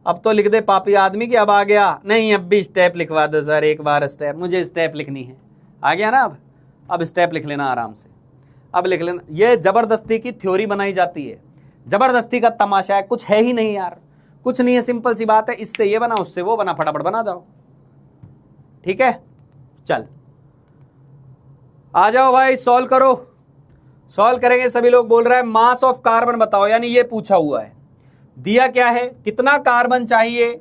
अब तो लिख दे पापी आदमी की अब आ गया। नहीं अब भी स्टेप लिखवा दो सर, एक बार स्टेप, मुझे स्टेप लिखनी है। आ गया ना? अब स्टेप लिख लेना आराम से, अब लिख लेना। ये जबरदस्ती की थ्योरी बनाई जाती है, जबरदस्ती का तमाशा है। कुछ है ही नहीं यार, कुछ नहीं है, सिंपल सी बात है। इससे ये बना, उससे वो बना, फटाफट बना दो। ठीक है, चल आ जाओ भाई, सॉल्व करो। सॉल्व करेंगे। सभी लोग बोल रहे हैं मास ऑफ कार्बन बताओ, यानी ये पूछा हुआ है। दिया क्या है, कितना कार्बन चाहिए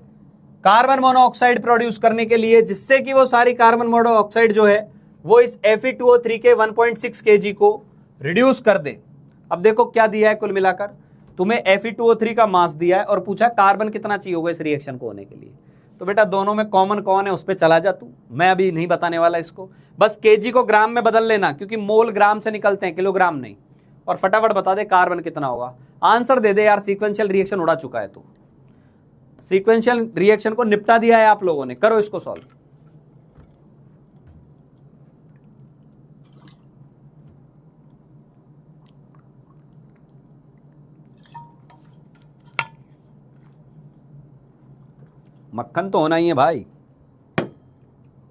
कार्बन मोनोऑक्साइड प्रोड्यूस करने के लिए, जिससे कि वो सारी कार्बन मोनोऑक्साइड जो है वो इस Fe2O3 के 1.6 kg को रिड्यूस कर दे। अब देखो क्या दिया है, कुल मिलाकर तुम्हें Fe2O3 का मास दिया है और पूछा कार्बन कितना चाहिए होगा इस रिएक्शन को होने के लिए। तो बेटा दोनों में कॉमन कौन है उस पर चला जा तू, मैं अभी नहीं बताने वाला इसको, बस केजी को ग्राम में बदल लेना, क्योंकि मोल ग्राम से निकलते हैं, किलोग्राम नहीं। और फटाफट बता दे कार्बन कितना होगा, आंसर दे दे यार, सीक्वेंशियल रिएक्शन उड़ा चुका है तू, सीक्वेंशियल रिएक्शन को निपटा दिया है आप लोगों ने, करो इसको सॉल्व। मक्खन तो होना ही है भाई,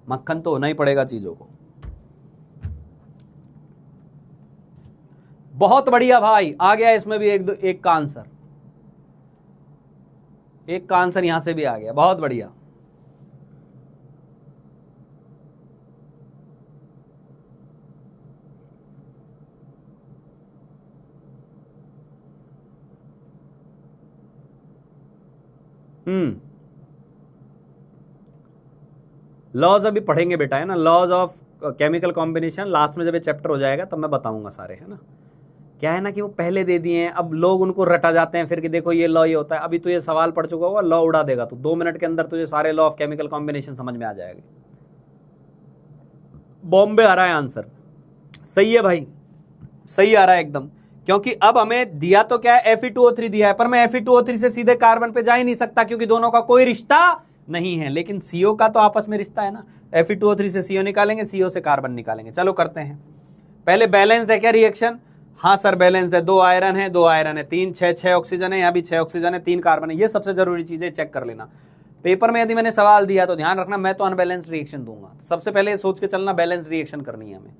मक्खन तो होना ही पड़ेगा चीजों को। बहुत बढ़िया भाई, आ गया इसमें भी एक का आंसर, एक का आंसर यहां से भी आ गया, बहुत बढ़िया। लॉज अभी पढ़ेंगे बेटा, है ना, laws of chemical combination last में जब ये चैप्टर हो जाएगा तब मैं बताऊंगा सारे, है ना। क्या है ना कि वो पहले दे दिए हैं, अब लोग उनको रटा जाते हैं फिर कि देखो ये लॉ ये होता है। अभी तो ये सवाल पढ़ चुका होगा, लॉ उड़ा देगा, तो 2 मिनट के अंदर तुझे सारे लॉ ऑफ केमिकल कॉम्बिनेशन समझ में आ जाएंगे। बॉम्बे आ रहा है आंसर, सही है भाई, सही आ रहा है एकदम, क्योंकि अब हमें दिया तो क्या है, Fe2O3 दिया है, पर मैं Fe2O3 से सीधे कार्बन पे जा ही नहीं सकता क्योंकि दोनों का कोई रिश्ता नहीं है, लेकिन CO का तो आपस में रिश्ता है ना, Fe2O3 से CO निकालेंगे, CO से कार्बन निकालेंगे। चलो करते हैं, पहले बैलेंस्ड है क्या रिएक्शन, हाँ सर बैलेंस्ड है, 2 आयरन है 2 आयरन है, 3 6 ऑक्सीजन है, यहाँ भी 6 ऑक्सीजन है, 3 कार्बन है, ये सबसे जरूरी चीज है, चेक कर लेना। पेपर में यदि मैंने सवाल दिया तो ध्यान रखना, मैं तो अनबैलेंस्ड रिएक्शन दूंगा, सबसे पहले सोच के चलना बैलेंस रिएक्शन करनी है हमें।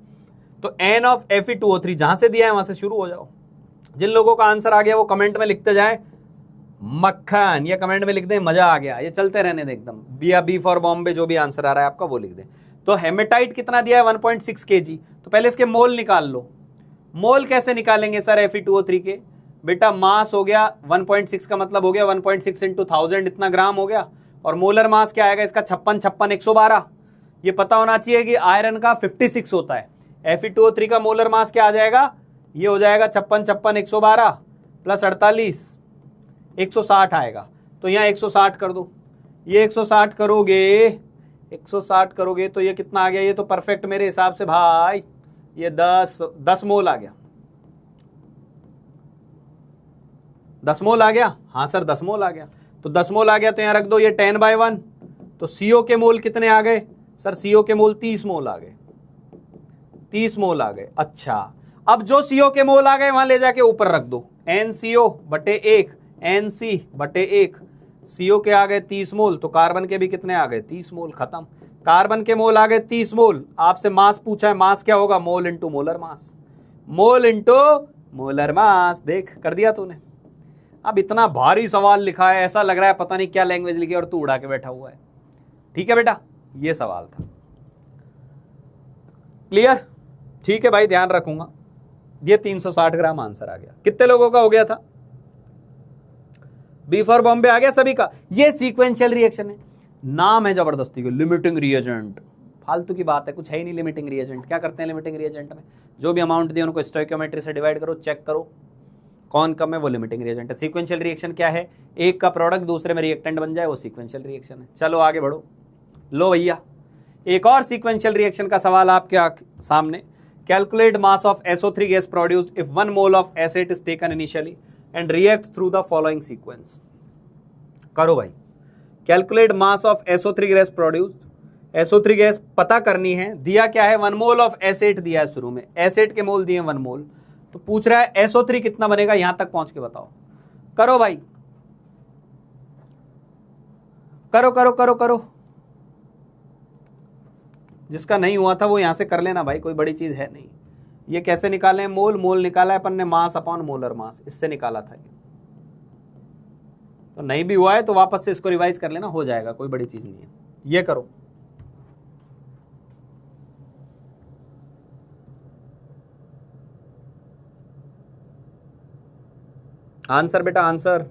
तो N ऑफ Fe2O3 जहां से दिया है वहां से शुरू हो जाओ। जिन लोगों का आंसर आ गया वो कमेंट में लिखते जाए मक्खन, या कमेंट में लिख दे मजा आ गया, ये चलते रहने दे एकदम, बी फॉर बॉम्बे, जो भी आंसर आ रहा है आपका वो लिख दे। तो हेमेटाइट कितना दिया है 1.6 kg, तो पहले इसके मोल निकाल लो। मोल कैसे निकालेंगे सर Fe2O3 के, बेटा मास हो गया 1.6 का मतलब हो गया 1.6 इंटू 1000, इतना ग्राम हो गया, और मोलर मास क्या आएगा इसका 56 112। ये पता होना चाहिए कि आयरन का 56 होता है, Fe2O3 का मोलर मास क्या आ जाएगा, ये हो जाएगा 56 112 प्लस 48 160 आएगा। तो यहाँ 160 कर दो, ये 160 करोगे, 160 करोगे तो ये कितना आ गया, ये तो परफेक्ट मेरे हिसाब से भाई ये 10 मोल आ गया, 10 मोल आ गया, हाँ सर 10 मोल आ गया। तो 10 मोल आ गया तो यहाँ रख दो, ये 10/1, तो CO के मोल कितने आ गए सर, CO के मोल 30 मोल आ गए, 30 मोल आ गए। अच्छा, अब जो CO के मोल आ गए वहां ले जाके ऊपर रख दो, NCO/1 NC/1, CO के आ गए 30 मोल, तो कार्बन के भी कितने आ गए 30 मोल, खत्म। कार्बन के मोल आ गए 30 मोल, आपसे मास पूछा है, मास क्या होगा, mole into molar mass, mole into molar mass, देख कर दिया तूने। अब इतना भारी सवाल लिखा है, ऐसा लग रहा है पता नहीं क्या लैंग्वेज लिखी और तू उड़ा के बैठा हुआ है। ठीक है बेटा, ये सवाल था, क्लियर, ठीक है भाई, ध्यान रखूंगा। ये 360 ग्राम आंसर आ गया, कितने लोगों का हो गया था, बी फॉर बॉम्बे आ गया सभी का। ये सीक्वेंशियल रिएक्शन है, नाम है जबरदस्ती के लिमिटिंग रिएजेंट, फालतू की बात है, कुछ है ही नहीं लिमिटिंग रिएजेंट। क्या करते हैं लिमिटिंग रिएजेंट में, जो भी अमाउंट दिए उनको स्टोइकियोमेट्री से डिवाइड करो, चेक करो कौन कम है, वो लिमिटिंग रिएजेंट है। सीक्वेंशियल रिएक्शन क्या है, एक का प्रोडक्ट दूसरे में रिएक्टेंट बन जाए, वो सीक्वेंशियल रिएक्शन है। चलो आगे बढ़ो, लो भैया एक और सीक्वेंशियल रिएक्शन का सवाल आपके सामने। Calculate mass of SO3 gas produced if 1 mole of acid is taken initially and react through the following sequence. करो भाई, calculate mass of SO3 gas produced, SO3 gas पता करनी है, दिया क्या है 1 मोल ऑफ एसिड दिया है, शुरू में एसिड के मोल दिए 1 मोल, तो पूछ रहा है SO3 कितना बनेगा, यहां तक पहुंच के बताओ। करो भाई, करो करो करो करो, जिसका नहीं हुआ था वो यहां से कर लेना भाई, कोई बड़ी चीज है नहीं। ये कैसे निकाले, मोल, मोल निकाला है अपन ने, मास अपॉन मोलर मास, इससे निकाला था ये। तो नहीं भी हुआ है तो वापस से इसको रिवाइज कर लेना, हो जाएगा, कोई बड़ी चीज नहीं है। ये करो, आंसर बेटा आंसर,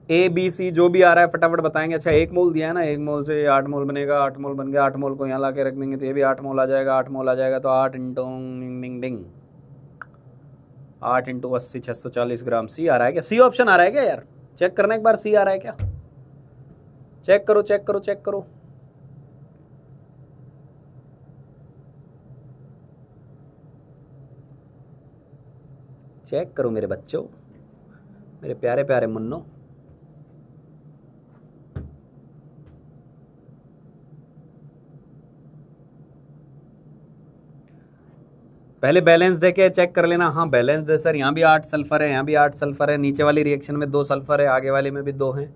ए बी सी जो भी आ रहा है फटाफट बताएंगे। अच्छा 1 मोल दिया है ना, 1 मोल से 8 मोल बनेगा, 8 मोल बन गया, 8 मोल को यहाँ ला के रख देंगे तो ये भी 8 मोल आ जाएगा, 8 मोल आ जाएगा तो 8 इंटू डिंग डिंग 8 इंटू 80 640 ग्राम। सी आ रहा है क्या? सी ऑप्शन आ रहा है क्या यार? चेक करना एक बार, सी आ रहा है क्या? चेक करो चेक करो चेक करो। चेक करो मेरे बच्चों, मेरे प्यारे प्यारे मुन्नो। पहले बैलेंस देके चेक कर लेना। हाँ बैलेंस है सर, यहाँ भी 8 सल्फर है, यहाँ भी 8 सल्फर है, नीचे वाली रिएक्शन में 2 सल्फर है, आगे वाले में भी 2 हैं।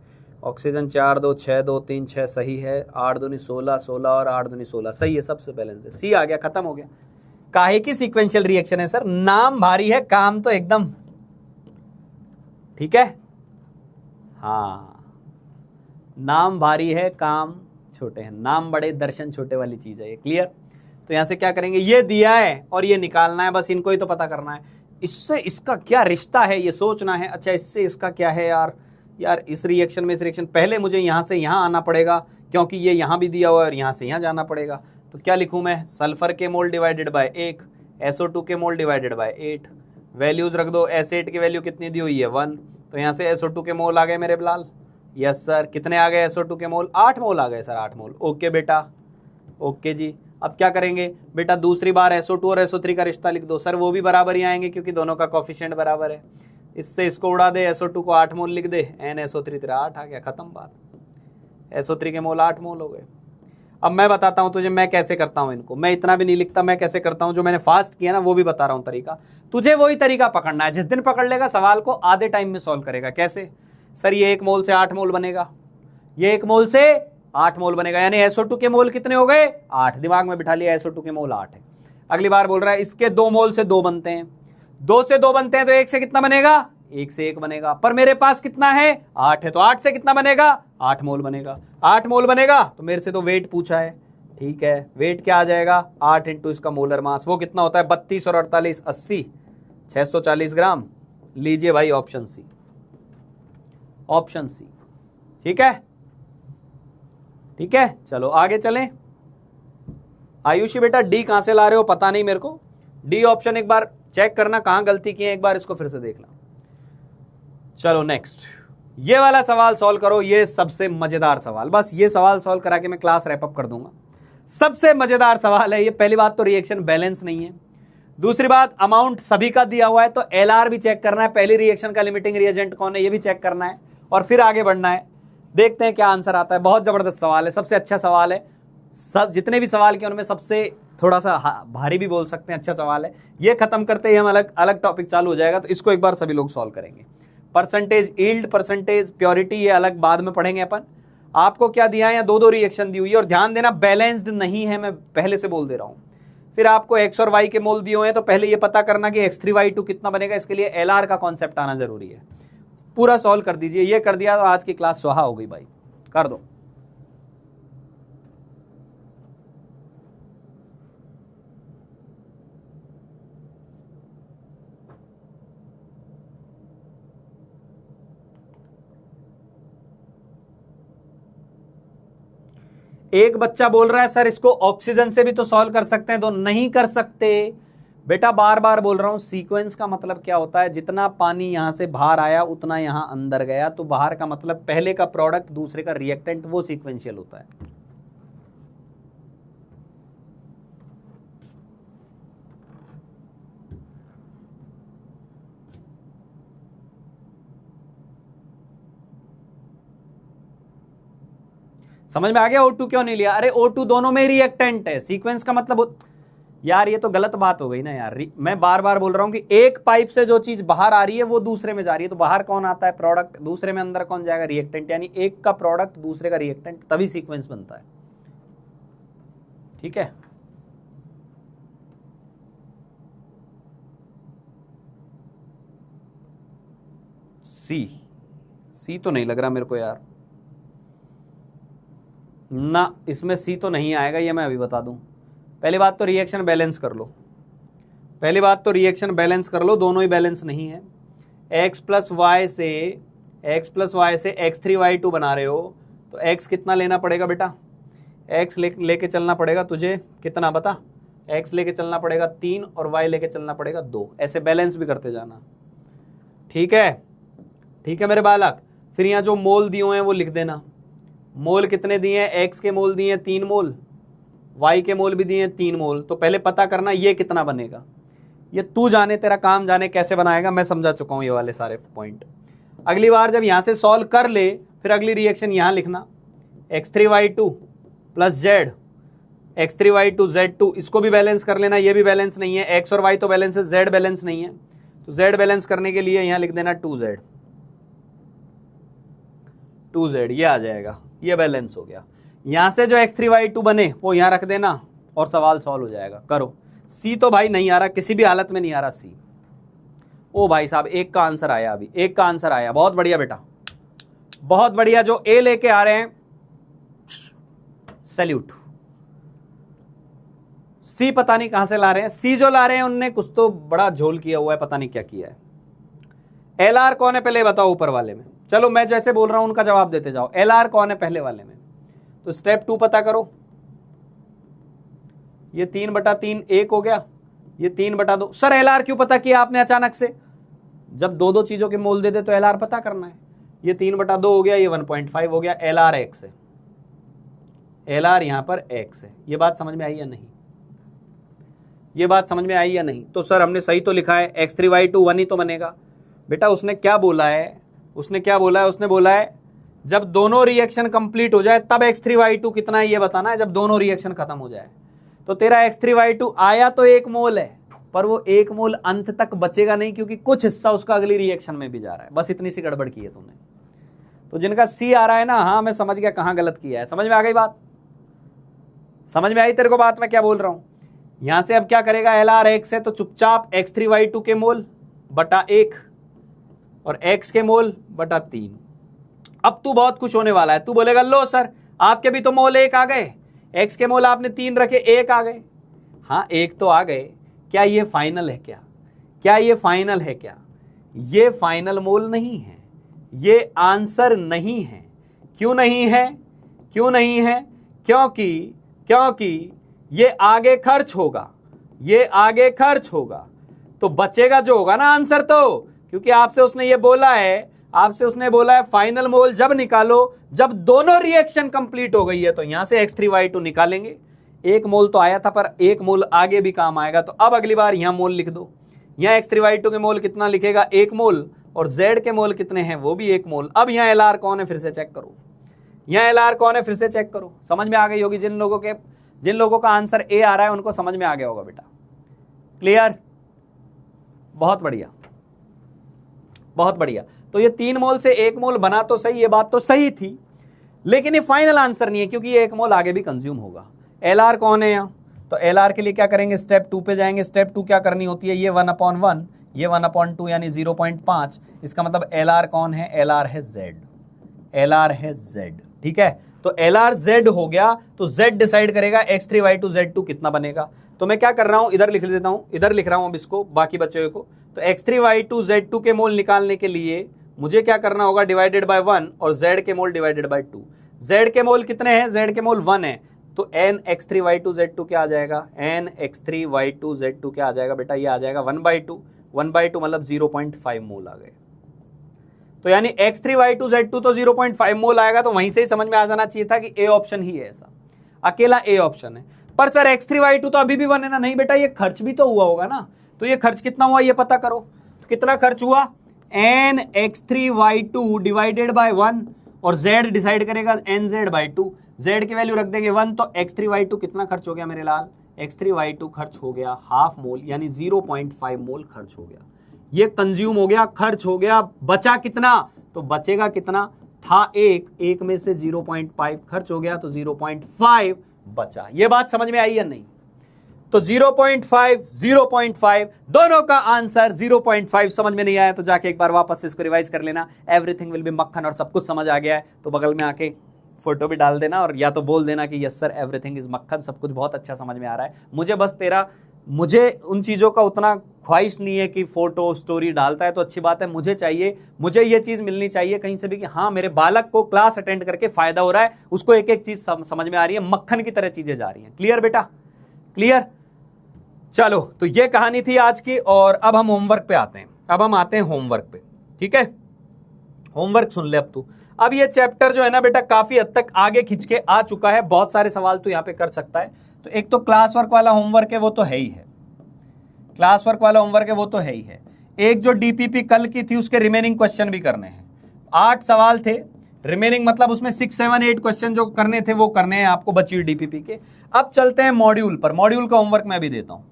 ऑक्सीजन 4 2 6 2 3 6 सही है, 8 दूनी 16 16 और 8 दूनी 16 सही है, सबसे बैलेंस है। सी आ गया, खत्म हो गया। काहे की सीक्वेंशियल रिएक्शन है सर? नाम भारी है, काम तो एकदम ठीक है। हाँ नाम भारी है, काम छोटे हैं, नाम बड़े दर्शन छोटे वाली चीज है ये। क्लियर? तो यहां से क्या करेंगे, ये दिया है और ये निकालना है, बस इनको ही तो पता करना है। इससे इसका क्या रिश्ता है ये सोचना है। अच्छा इससे इसका क्या है यार? यार इस रिएक्शन में इस रिएक्शन, पहले मुझे यहां से यहां आना पड़ेगा क्योंकि ये यहां भी दिया हुआ है और यहां से यहां जाना पड़ेगा। तो क्या लिखूं मैं? सल्फर के मोल डिवाइडेड बाय 1, SO2 के मोल डिवाइडेड बाय 8। वैल्यूज रख दो। S8 की वैल्यू कितनी दी हुई है? 1। तो यहाँ से SO2 के मोल आ गए मेरे बिलाल। यस सर, कितने आ गए SO2 के मोल? 8 मोल आ गए सर, 8 मोल। ओके बेटा, ओके जी। अब क्या करेंगे बेटा? दूसरी बार SO2 और SO3 का रिश्ता लिख दो। सर वो भी बराबर ही आएंगे क्योंकि दोनों का कोफिशिएंट बराबर है। इससे इसको उड़ा दे, SO2 को 8 मोल लिख दे, NSO3 तेरा 8 आ गया, खत्म बात। SO3 के मोल 8 मोल हो गए। अब मैं बताता हूं तुझे मैं कैसे करता हूं इनको। मैं इतना भी नहीं लिखता, मैं कैसे करता हूं, जो मैंने फास्ट किया ना वो भी बता रहा हूं तरीका। तुझे वही तरीका पकड़ना है। जिस दिन पकड़ लेगा सवाल को आधे टाइम में सॉल्व करेगा। कैसे? सर ये 1 मोल से 8 मोल बनेगा, ये 1 मोल से 8 मोल बनेगा, यानी SO2 के मोल कितने हो गए? 8। दिमाग में बिठा लिया, SO2 के मोल 8 है। अगली बार बोल रहा है इसके 2 मोल से 2 बनते हैं, 2 से 2 बनते हैं तो 1 से कितना बनेगा? 1 से 1 बनेगा। पर मेरे पास कितना है? 8 है, तो 8 से कितना बनेगा? 8 मोल बनेगा। 8 मोल बनेगा तो मेरे से तो वेट पूछा है, ठीक है। वेट क्या आ जाएगा? 8 इंटू इसका मोलर मास, वो कितना होता है? 32 और 48 80 640 ग्राम। लीजिए भाई ऑप्शन सी, ऑप्शन सी। ठीक है, ठीक है। चलो आगे चलें। आयुषी बेटा डी कहां से ला रहे हो पता नहीं मेरे को। डी ऑप्शन एक बार चेक करना कहां गलती की है, एक बार इसको फिर से देखना। चलो नेक्स्ट, ये वाला सवाल सॉल्व करो। ये सबसे मजेदार सवाल, बस ये सवाल सॉल्व करा के मैं क्लास रैप अप कर दूंगा। सबसे मजेदार सवाल है ये। पहली बात तो रिएक्शन बैलेंस नहीं है, दूसरी बात अमाउंट सभी का दिया हुआ है तो LR भी चेक करना है, पहली रिएक्शन का लिमिटिंग रिएजेंट कौन है ये भी चेक करना है, और फिर आगे बढ़ना है। देखते हैं क्या आंसर आता है। बहुत जबरदस्त सवाल है, सबसे अच्छा सवाल है। सब जितने भी सवाल किए उनमें सबसे थोड़ा सा भारी भी बोल सकते हैं, अच्छा सवाल है। ये खत्म करते ही हम अलग अलग टॉपिक चालू हो जाएगा, तो इसको एक बार सभी लोग सॉल्व करेंगे। परसेंटेज यील्ड, परसेंटेज प्योरिटी, ये अलग बाद में पढ़ेंगे अपन। आपको क्या दिया है? यहाँ 2-2 रिएक्शन दी हुई है, और ध्यान देना बैलेंस्ड नहीं है, मैं पहले से बोल दे रहा हूं। फिर आपको X और Y के मोल दिए हुए हैं, तो पहले ये पता करना कि X3Y2 कितना बनेगा। इसके लिए LR का कॉन्सेप्ट आना जरूरी है। पूरा सॉल्व कर दीजिए। ये कर दिया तो आज की क्लास सुहा हो गई भाई, कर दो। एक बच्चा बोल रहा है सर इसको ऑक्सीजन से भी तो सॉल्व कर सकते हैं, तो नहीं कर सकते बेटा। बार बार बोल रहा हूं, सीक्वेंस का मतलब क्या होता है? जितना पानी यहां से बाहर आया उतना यहां अंदर गया, तो बाहर का मतलब पहले का प्रोडक्ट दूसरे का रिएक्टेंट, वो सीक्वेंशियल होता है। समझ में आ गया? O2 क्यों नहीं लिया? अरे O2 दोनों में रिएक्टेंट है, सीक्वेंस का मतलब यार ये तो गलत बात हो गई ना यार। मैं बार बार बोल रहा हूं कि एक पाइप से जो चीज बाहर आ रही है वो दूसरे में जा रही है, तो बाहर कौन आता है? प्रोडक्ट। दूसरे में अंदर कौन जाएगा? रिएक्टेंट। यानी एक का प्रोडक्ट दूसरे का रिएक्टेंट, तभी सीक्वेंस बनता है। ठीक है, सी तो नहीं लग रहा मेरे को यार, ना इसमें सी तो नहीं आएगा, ये मैं अभी बता दूं। पहली बात तो रिएक्शन बैलेंस कर लो, पहली बात तो रिएक्शन बैलेंस कर लो, दोनों ही बैलेंस नहीं है। x + y से x प्लस वाई से x3y2 बना रहे हो तो x कितना लेना पड़ेगा बेटा, x लेके चलना पड़ेगा तुझे कितना बता, x लेके चलना पड़ेगा 3 और y लेके चलना पड़ेगा 2, ऐसे बैलेंस भी करते जाना। ठीक है, ठीक है मेरे बालक। फिर यहाँ जो मोल दिए हुए हैं वो लिख देना। मोल कितने दिए हैं, x के मोल दिए हैं 3 मोल, y के मोल भी दिए हैं 3 मोल। तो पहले पता करना ये कितना बनेगा, ये तू जाने, तेरा काम जाने कैसे बनाएगा, मैं समझा चुका हूं ये वाले सारे पॉइंट। अगली बार जब यहां से सॉल्व कर ले फिर अगली रिएक्शन यहां लिखना, x3y2 plus z, x3y2 z2, इसको भी बैलेंस कर लेना, ये भी बैलेंस नहीं है, x और y तो बैलेंस है, z बैलेंस नहीं है, तो z बैलेंस करने के लिए यहां लिख देना 2z, 2z ये आ जाएगा, ये बैलेंस हो गया। यहां से जो x3y2 बने वो यहां रख देना और सवाल सॉल्व हो जाएगा। करो। सी तो भाई नहीं आ रहा, किसी भी हालत में नहीं आ रहा सी। ओ भाई साहब एक का आंसर आया, अभी एक का आंसर आया, बहुत बढ़िया बेटा, बहुत बढ़िया। जो ए लेके आ रहे हैं सैल्यूट। सी पता नहीं कहां से ला रहे हैं, सी जो ला रहे हैं उनने कुछ तो बड़ा झोल किया हुआ है, पता नहीं क्या किया है। एल आर कौन है पहले बताओ ऊपर वाले में, चलो मैं जैसे बोल रहा हूं उनका जवाब देते जाओ। एल आर कौन है पहले वाले में, तो स्टेप 2 पता करो। ये 3/3 1 हो गया, ये 3/2। सर एल आर क्यों पता किया आपने अचानक से, जब दो दो चीजों के मोल दे दे तो एल आर पता करना है। ये 3/2 हो गया, ये 1.5 हो गया, एल आर x है, एल आर यहां पर x है। ये बात समझ में आई या नहीं, ये बात समझ में आई या नहीं। तो सर हमने सही तो लिखा है, x3y2 1 ही तो बनेगा बेटा। उसने क्या बोला है, उसने क्या बोला है, उसने बोला है जब दोनों रिएक्शन कंप्लीट हो जाए तब x3y2 कितना है ये बताना है, जब दोनों रिएक्शन खत्म हो जाए। तो तेरा x3y2 आया तो 1 मोल है, पर वो 1 मोल अंत तक बचेगा नहीं, क्योंकि कुछ हिस्सा उसका अगली रिएक्शन में भी जा रहा है। बस इतनी सी गड़बड़ की है तूने। तो जिनका सी आ रहा है ना, हाँ मैं समझ गया कहां गलत किया है, समझ में आ गई बात, समझ में आई तेरे को बात मैं क्या बोल रहा हूं। यहां से अब क्या करेगा, एल आर x है तो चुपचाप x3y2 के मोल बटा 1 और x के मोल बटा 3। अब तू बहुत खुश होने वाला है, तू बोलेगा लो सर आपके भी तो मोल 1 आ गए, x के मोल आपने 3 रखे 1 आ गए। हाँ 1 तो आ गए, क्या ये फाइनल है क्या, क्या ये फाइनल है क्या, ये फाइनल मोल नहीं है, ये आंसर नहीं है। क्यों नहीं है, क्यों नहीं है, क्योंकि ये आगे खर्च होगा, ये आगे खर्च होगा, तो बचेगा जो होगा ना आंसर। तो क्योंकि आपसे उसने ये बोला है, आपसे उसने बोला है फाइनल मोल जब निकालो जब दोनों रिएक्शन कंप्लीट हो गई है। तो यहां से x3y2 निकालेंगे, 1 मोल तो आया था पर 1 मोल आगे भी काम आएगा। तो अब अगली बार यहां मोल लिख दो, यहां x3y2 के मोल कितना लिखेगा 1 मोल, और z के मोल कितने हैं वो भी 1 मोल। अब यहां एल आर कौन है फिर से चेक करो, यहां एल आर कौन है फिर से चेक करो। समझ में आ गई होगी, जिन लोगों का आंसर ए आ रहा है उनको समझ में आ गया होगा बेटा। क्लियर, बहुत बढ़िया, बहुत बढ़िया। तो ये 3 मोल से 1 मोल बना तो सही, ये बात तो सही थी, लेकिन ये फाइनल आंसर नहीं है, क्योंकि ये 1 मोल आगे भी कंज्यूम होगा। एल आर कौन है यहाँ, तो एल आर के लिए क्या करेंगे, स्टेप 2 पे जाएंगे। स्टेप 2 क्या करनी होती है, ये 1/1, ये 1/2 यानी 0.5। इसका मतलब एल आर कौन है, एल आर है z, एल आर है z। ठीक है, तो एल आर z हो गया, तो z डिसाइड करेगा x3y2 z2 कितना बनेगा। तो मैं क्या कर रहा हूं, इधर लिख देता हूं, इधर लिख रहा हूं अब इसको, बाकी बच्चों को। तो x3y2 z2 के मोल निकालने के लिए मुझे क्या करना होगा, डिवाइडेड बाय 1, और z के मोल डिवाइडेड बाय 2। z के मोल कितने हैं, z के मोल 1 है, तो n x3y2 z2 क्या आ जाएगा, n x3y2 z2 क्या आ जाएगा बेटा, ये आ जाएगा 1/2, 1/2 मतलब 0.5 मोल आ गए। तो यानी x3y2 z2 तो 0.5 मोल आएगा, तो वहीं से ही समझ में आ जाना चाहिए था कि ए ऑप्शन ही है, ऐसा अकेला ए ऑप्शन है। पर सर x3y2 तो अभी भी 1 है ना, नहीं बेटा ये खर्च भी तो हुआ होगा ना, तो ये खर्च कितना हुआ ये पता करो। तो कितना खर्च हुआ, n x3y2 डिवाइडेड बाय 1, और z डिसाइड करेगा nz/2, z की वैल्यू रख देंगे 1, तो x3y2 कितना खर्च हो गया मेरे लाल, x3y2 खर्च हो गया हाफ मोल, यानी 0.5 मोल खर्च हो गया। ये कंज्यूम हो गया, खर्च हो गया, बचा कितना, तो बचेगा कितना था 1 में से 0.5 खर्च हो गया, तो 0.5 बचा। ये बात समझ में आई या नहीं। तो 0.5 दोनों का आंसर 0.5। समझ में नहीं आया तो जाके एक बार वापस से इसको रिवाइज कर लेना। एवरीथिंग विल बी मक्खन, और सब कुछ समझ आ गया है तो बगल में आके फोटो भी डाल देना, और या तो बोल देना कि यस सर एवरीथिंग इज मक्खन, सब कुछ बहुत अच्छा समझ में आ रहा है। मुझे बस तेरा मुझे उन चीज़ों का उतना ख्वाहिश नहीं है कि फोटो स्टोरी डालता है तो अच्छी बात है, मुझे ये चीज़ मिलनी चाहिए कहीं से भी कि हाँ मेरे बालक को क्लास अटेंड करके फायदा हो रहा है, उसको एक एक चीज़ समझ में आ रही है, मक्खन की तरह चीज़ें जा रही हैं। क्लियर बेटा, क्लियर? चलो, तो ये कहानी थी आज की, और अब हम होमवर्क पे आते हैं। अब हम आते हैं होमवर्क पे, ठीक है? होमवर्क सुन ले अब तू। अब ये चैप्टर जो है ना बेटा काफी हद तक आगे खिंच के आ चुका है, बहुत सारे सवाल तू यहाँ पे कर सकता है। तो एक तो क्लास वर्क वाला होमवर्क है वो तो है ही है, क्लास वर्क वाला होमवर्क है वो तो है ही है। एक जो डीपीपी कल की थी उसके रिमेनिंग क्वेश्चन भी करने हैं। 8 सवाल थे रिमेनिंग, मतलब उसमें 6, 7, 8 क्वेश्चन जो करने थे वो करने हैं आपको, बची डीपीपी के। अब चलते हैं मॉड्यूल पर। मॉड्यूल का होमवर्क मैं भी देता हूं,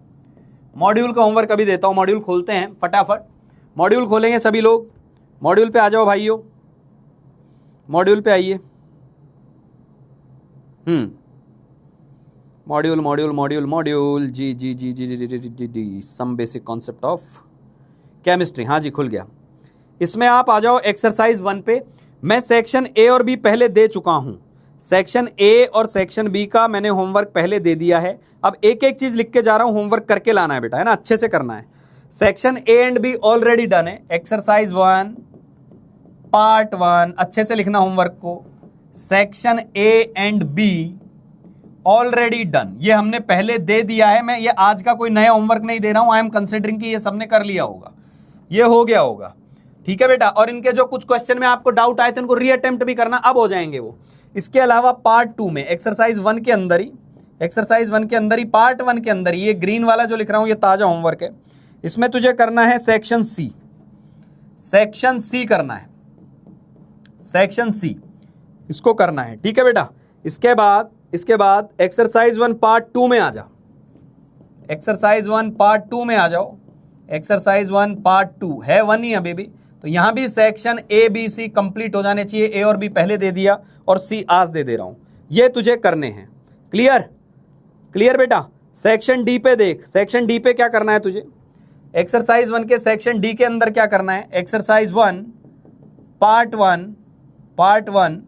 मॉड्यूल का होमवर्क अभी देता हूं। मॉड्यूल खोलते हैं फटाफट, मॉड्यूल खोलेंगे सभी लोग। मॉड्यूल पे आ जाओ भाइयों, मॉड्यूल पे आइए। मॉड्यूल मॉड्यूल मॉड्यूल मॉड्यूल जी जी जी जी जी जी जी जी some basic concept of chemistry. हाँ जी, खुल गया। इसमें आप आ जाओ एक्सरसाइज 1 पे। मैं सेक्शन ए और बी पहले दे चुका हूं। सेक्शन ए और सेक्शन बी का मैंने होमवर्क पहले दे दिया है। अब एक एक चीज लिख के जा रहा हूं, होमवर्क करके लाना है बेटा, है ना, अच्छे से करना है। Section A and B already done है। एक्सरसाइज 1 पार्ट 1 अच्छे से लिखना होमवर्क को। Section A and B already done, ये हमने पहले दे दिया है। मैं ये आज का कोई नया होमवर्क नहीं दे रहा हूं। आई एम कंसिडरिंग कि ये सबने कर लिया होगा, ये हो गया होगा, ठीक है बेटा। और इनके जो कुछ क्वेश्चन में आपको डाउट आए थे उनको रीअटेम्प्ट भी करना, अब हो जाएंगे वो। इसके अलावा पार्ट 2 में एक्सरसाइज 1 के अंदर ही, एक्सरसाइज 1 के अंदर ही, पार्ट 1 के अंदर ही, ये ग्रीन वाला जो लिख रहा हूं ये ताजा होमवर्क है। इसमें तुझे करना है सेक्शन सी, सेक्शन सी करना है, सेक्शन सी इसको करना है, ठीक है बेटा। इसके बाद एक्सरसाइज 1 पार्ट 2 में आ जा, एक्सरसाइज 1 पार्ट 2 में आ जाओ। एक्सरसाइज 1 पार्ट 2 है 1 ही अभी भी, तो यहां भी section A B C complete हो जाने चाहिए। ए और बी पहले दे दिया और सी आज दे दे रहा हूं, ये तुझे करने हैं। क्लियर, क्लियर बेटा। सेक्शन डी पे देख, सेक्शन डी पे क्या करना है तुझे। एक्सरसाइज 1 के सेक्शन डी के अंदर क्या करना है। एक्सरसाइज 1 पार्ट 1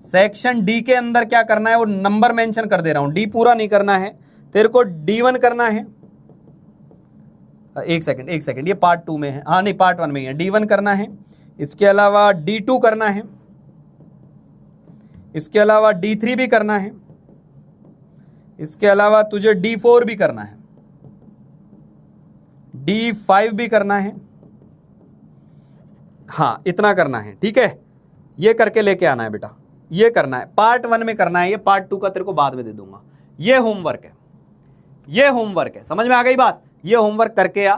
सेक्शन डी के अंदर क्या करना है वो नंबर मेंशन कर दे रहा हूं। डी पूरा नहीं करना है तेरे को, D1 करना है। एक सेकंड, ये पार्ट 2 में है, हाँ नहीं पार्ट 1 में ही है। D1 करना है, इसके अलावा D2 करना है, इसके अलावा D3 भी करना है, इसके अलावा तुझे D4 भी करना है, D5 भी करना है। हाँ इतना करना है, ठीक है। ये करके लेके आना है बेटा, ये करना है। पार्ट 1 में करना है, ये पार्ट 2 का तेरे को बाद में दे दूंगा। ये होमवर्क है, ये होमवर्क है, समझ में आ गई बात। ये होमवर्क करके आ,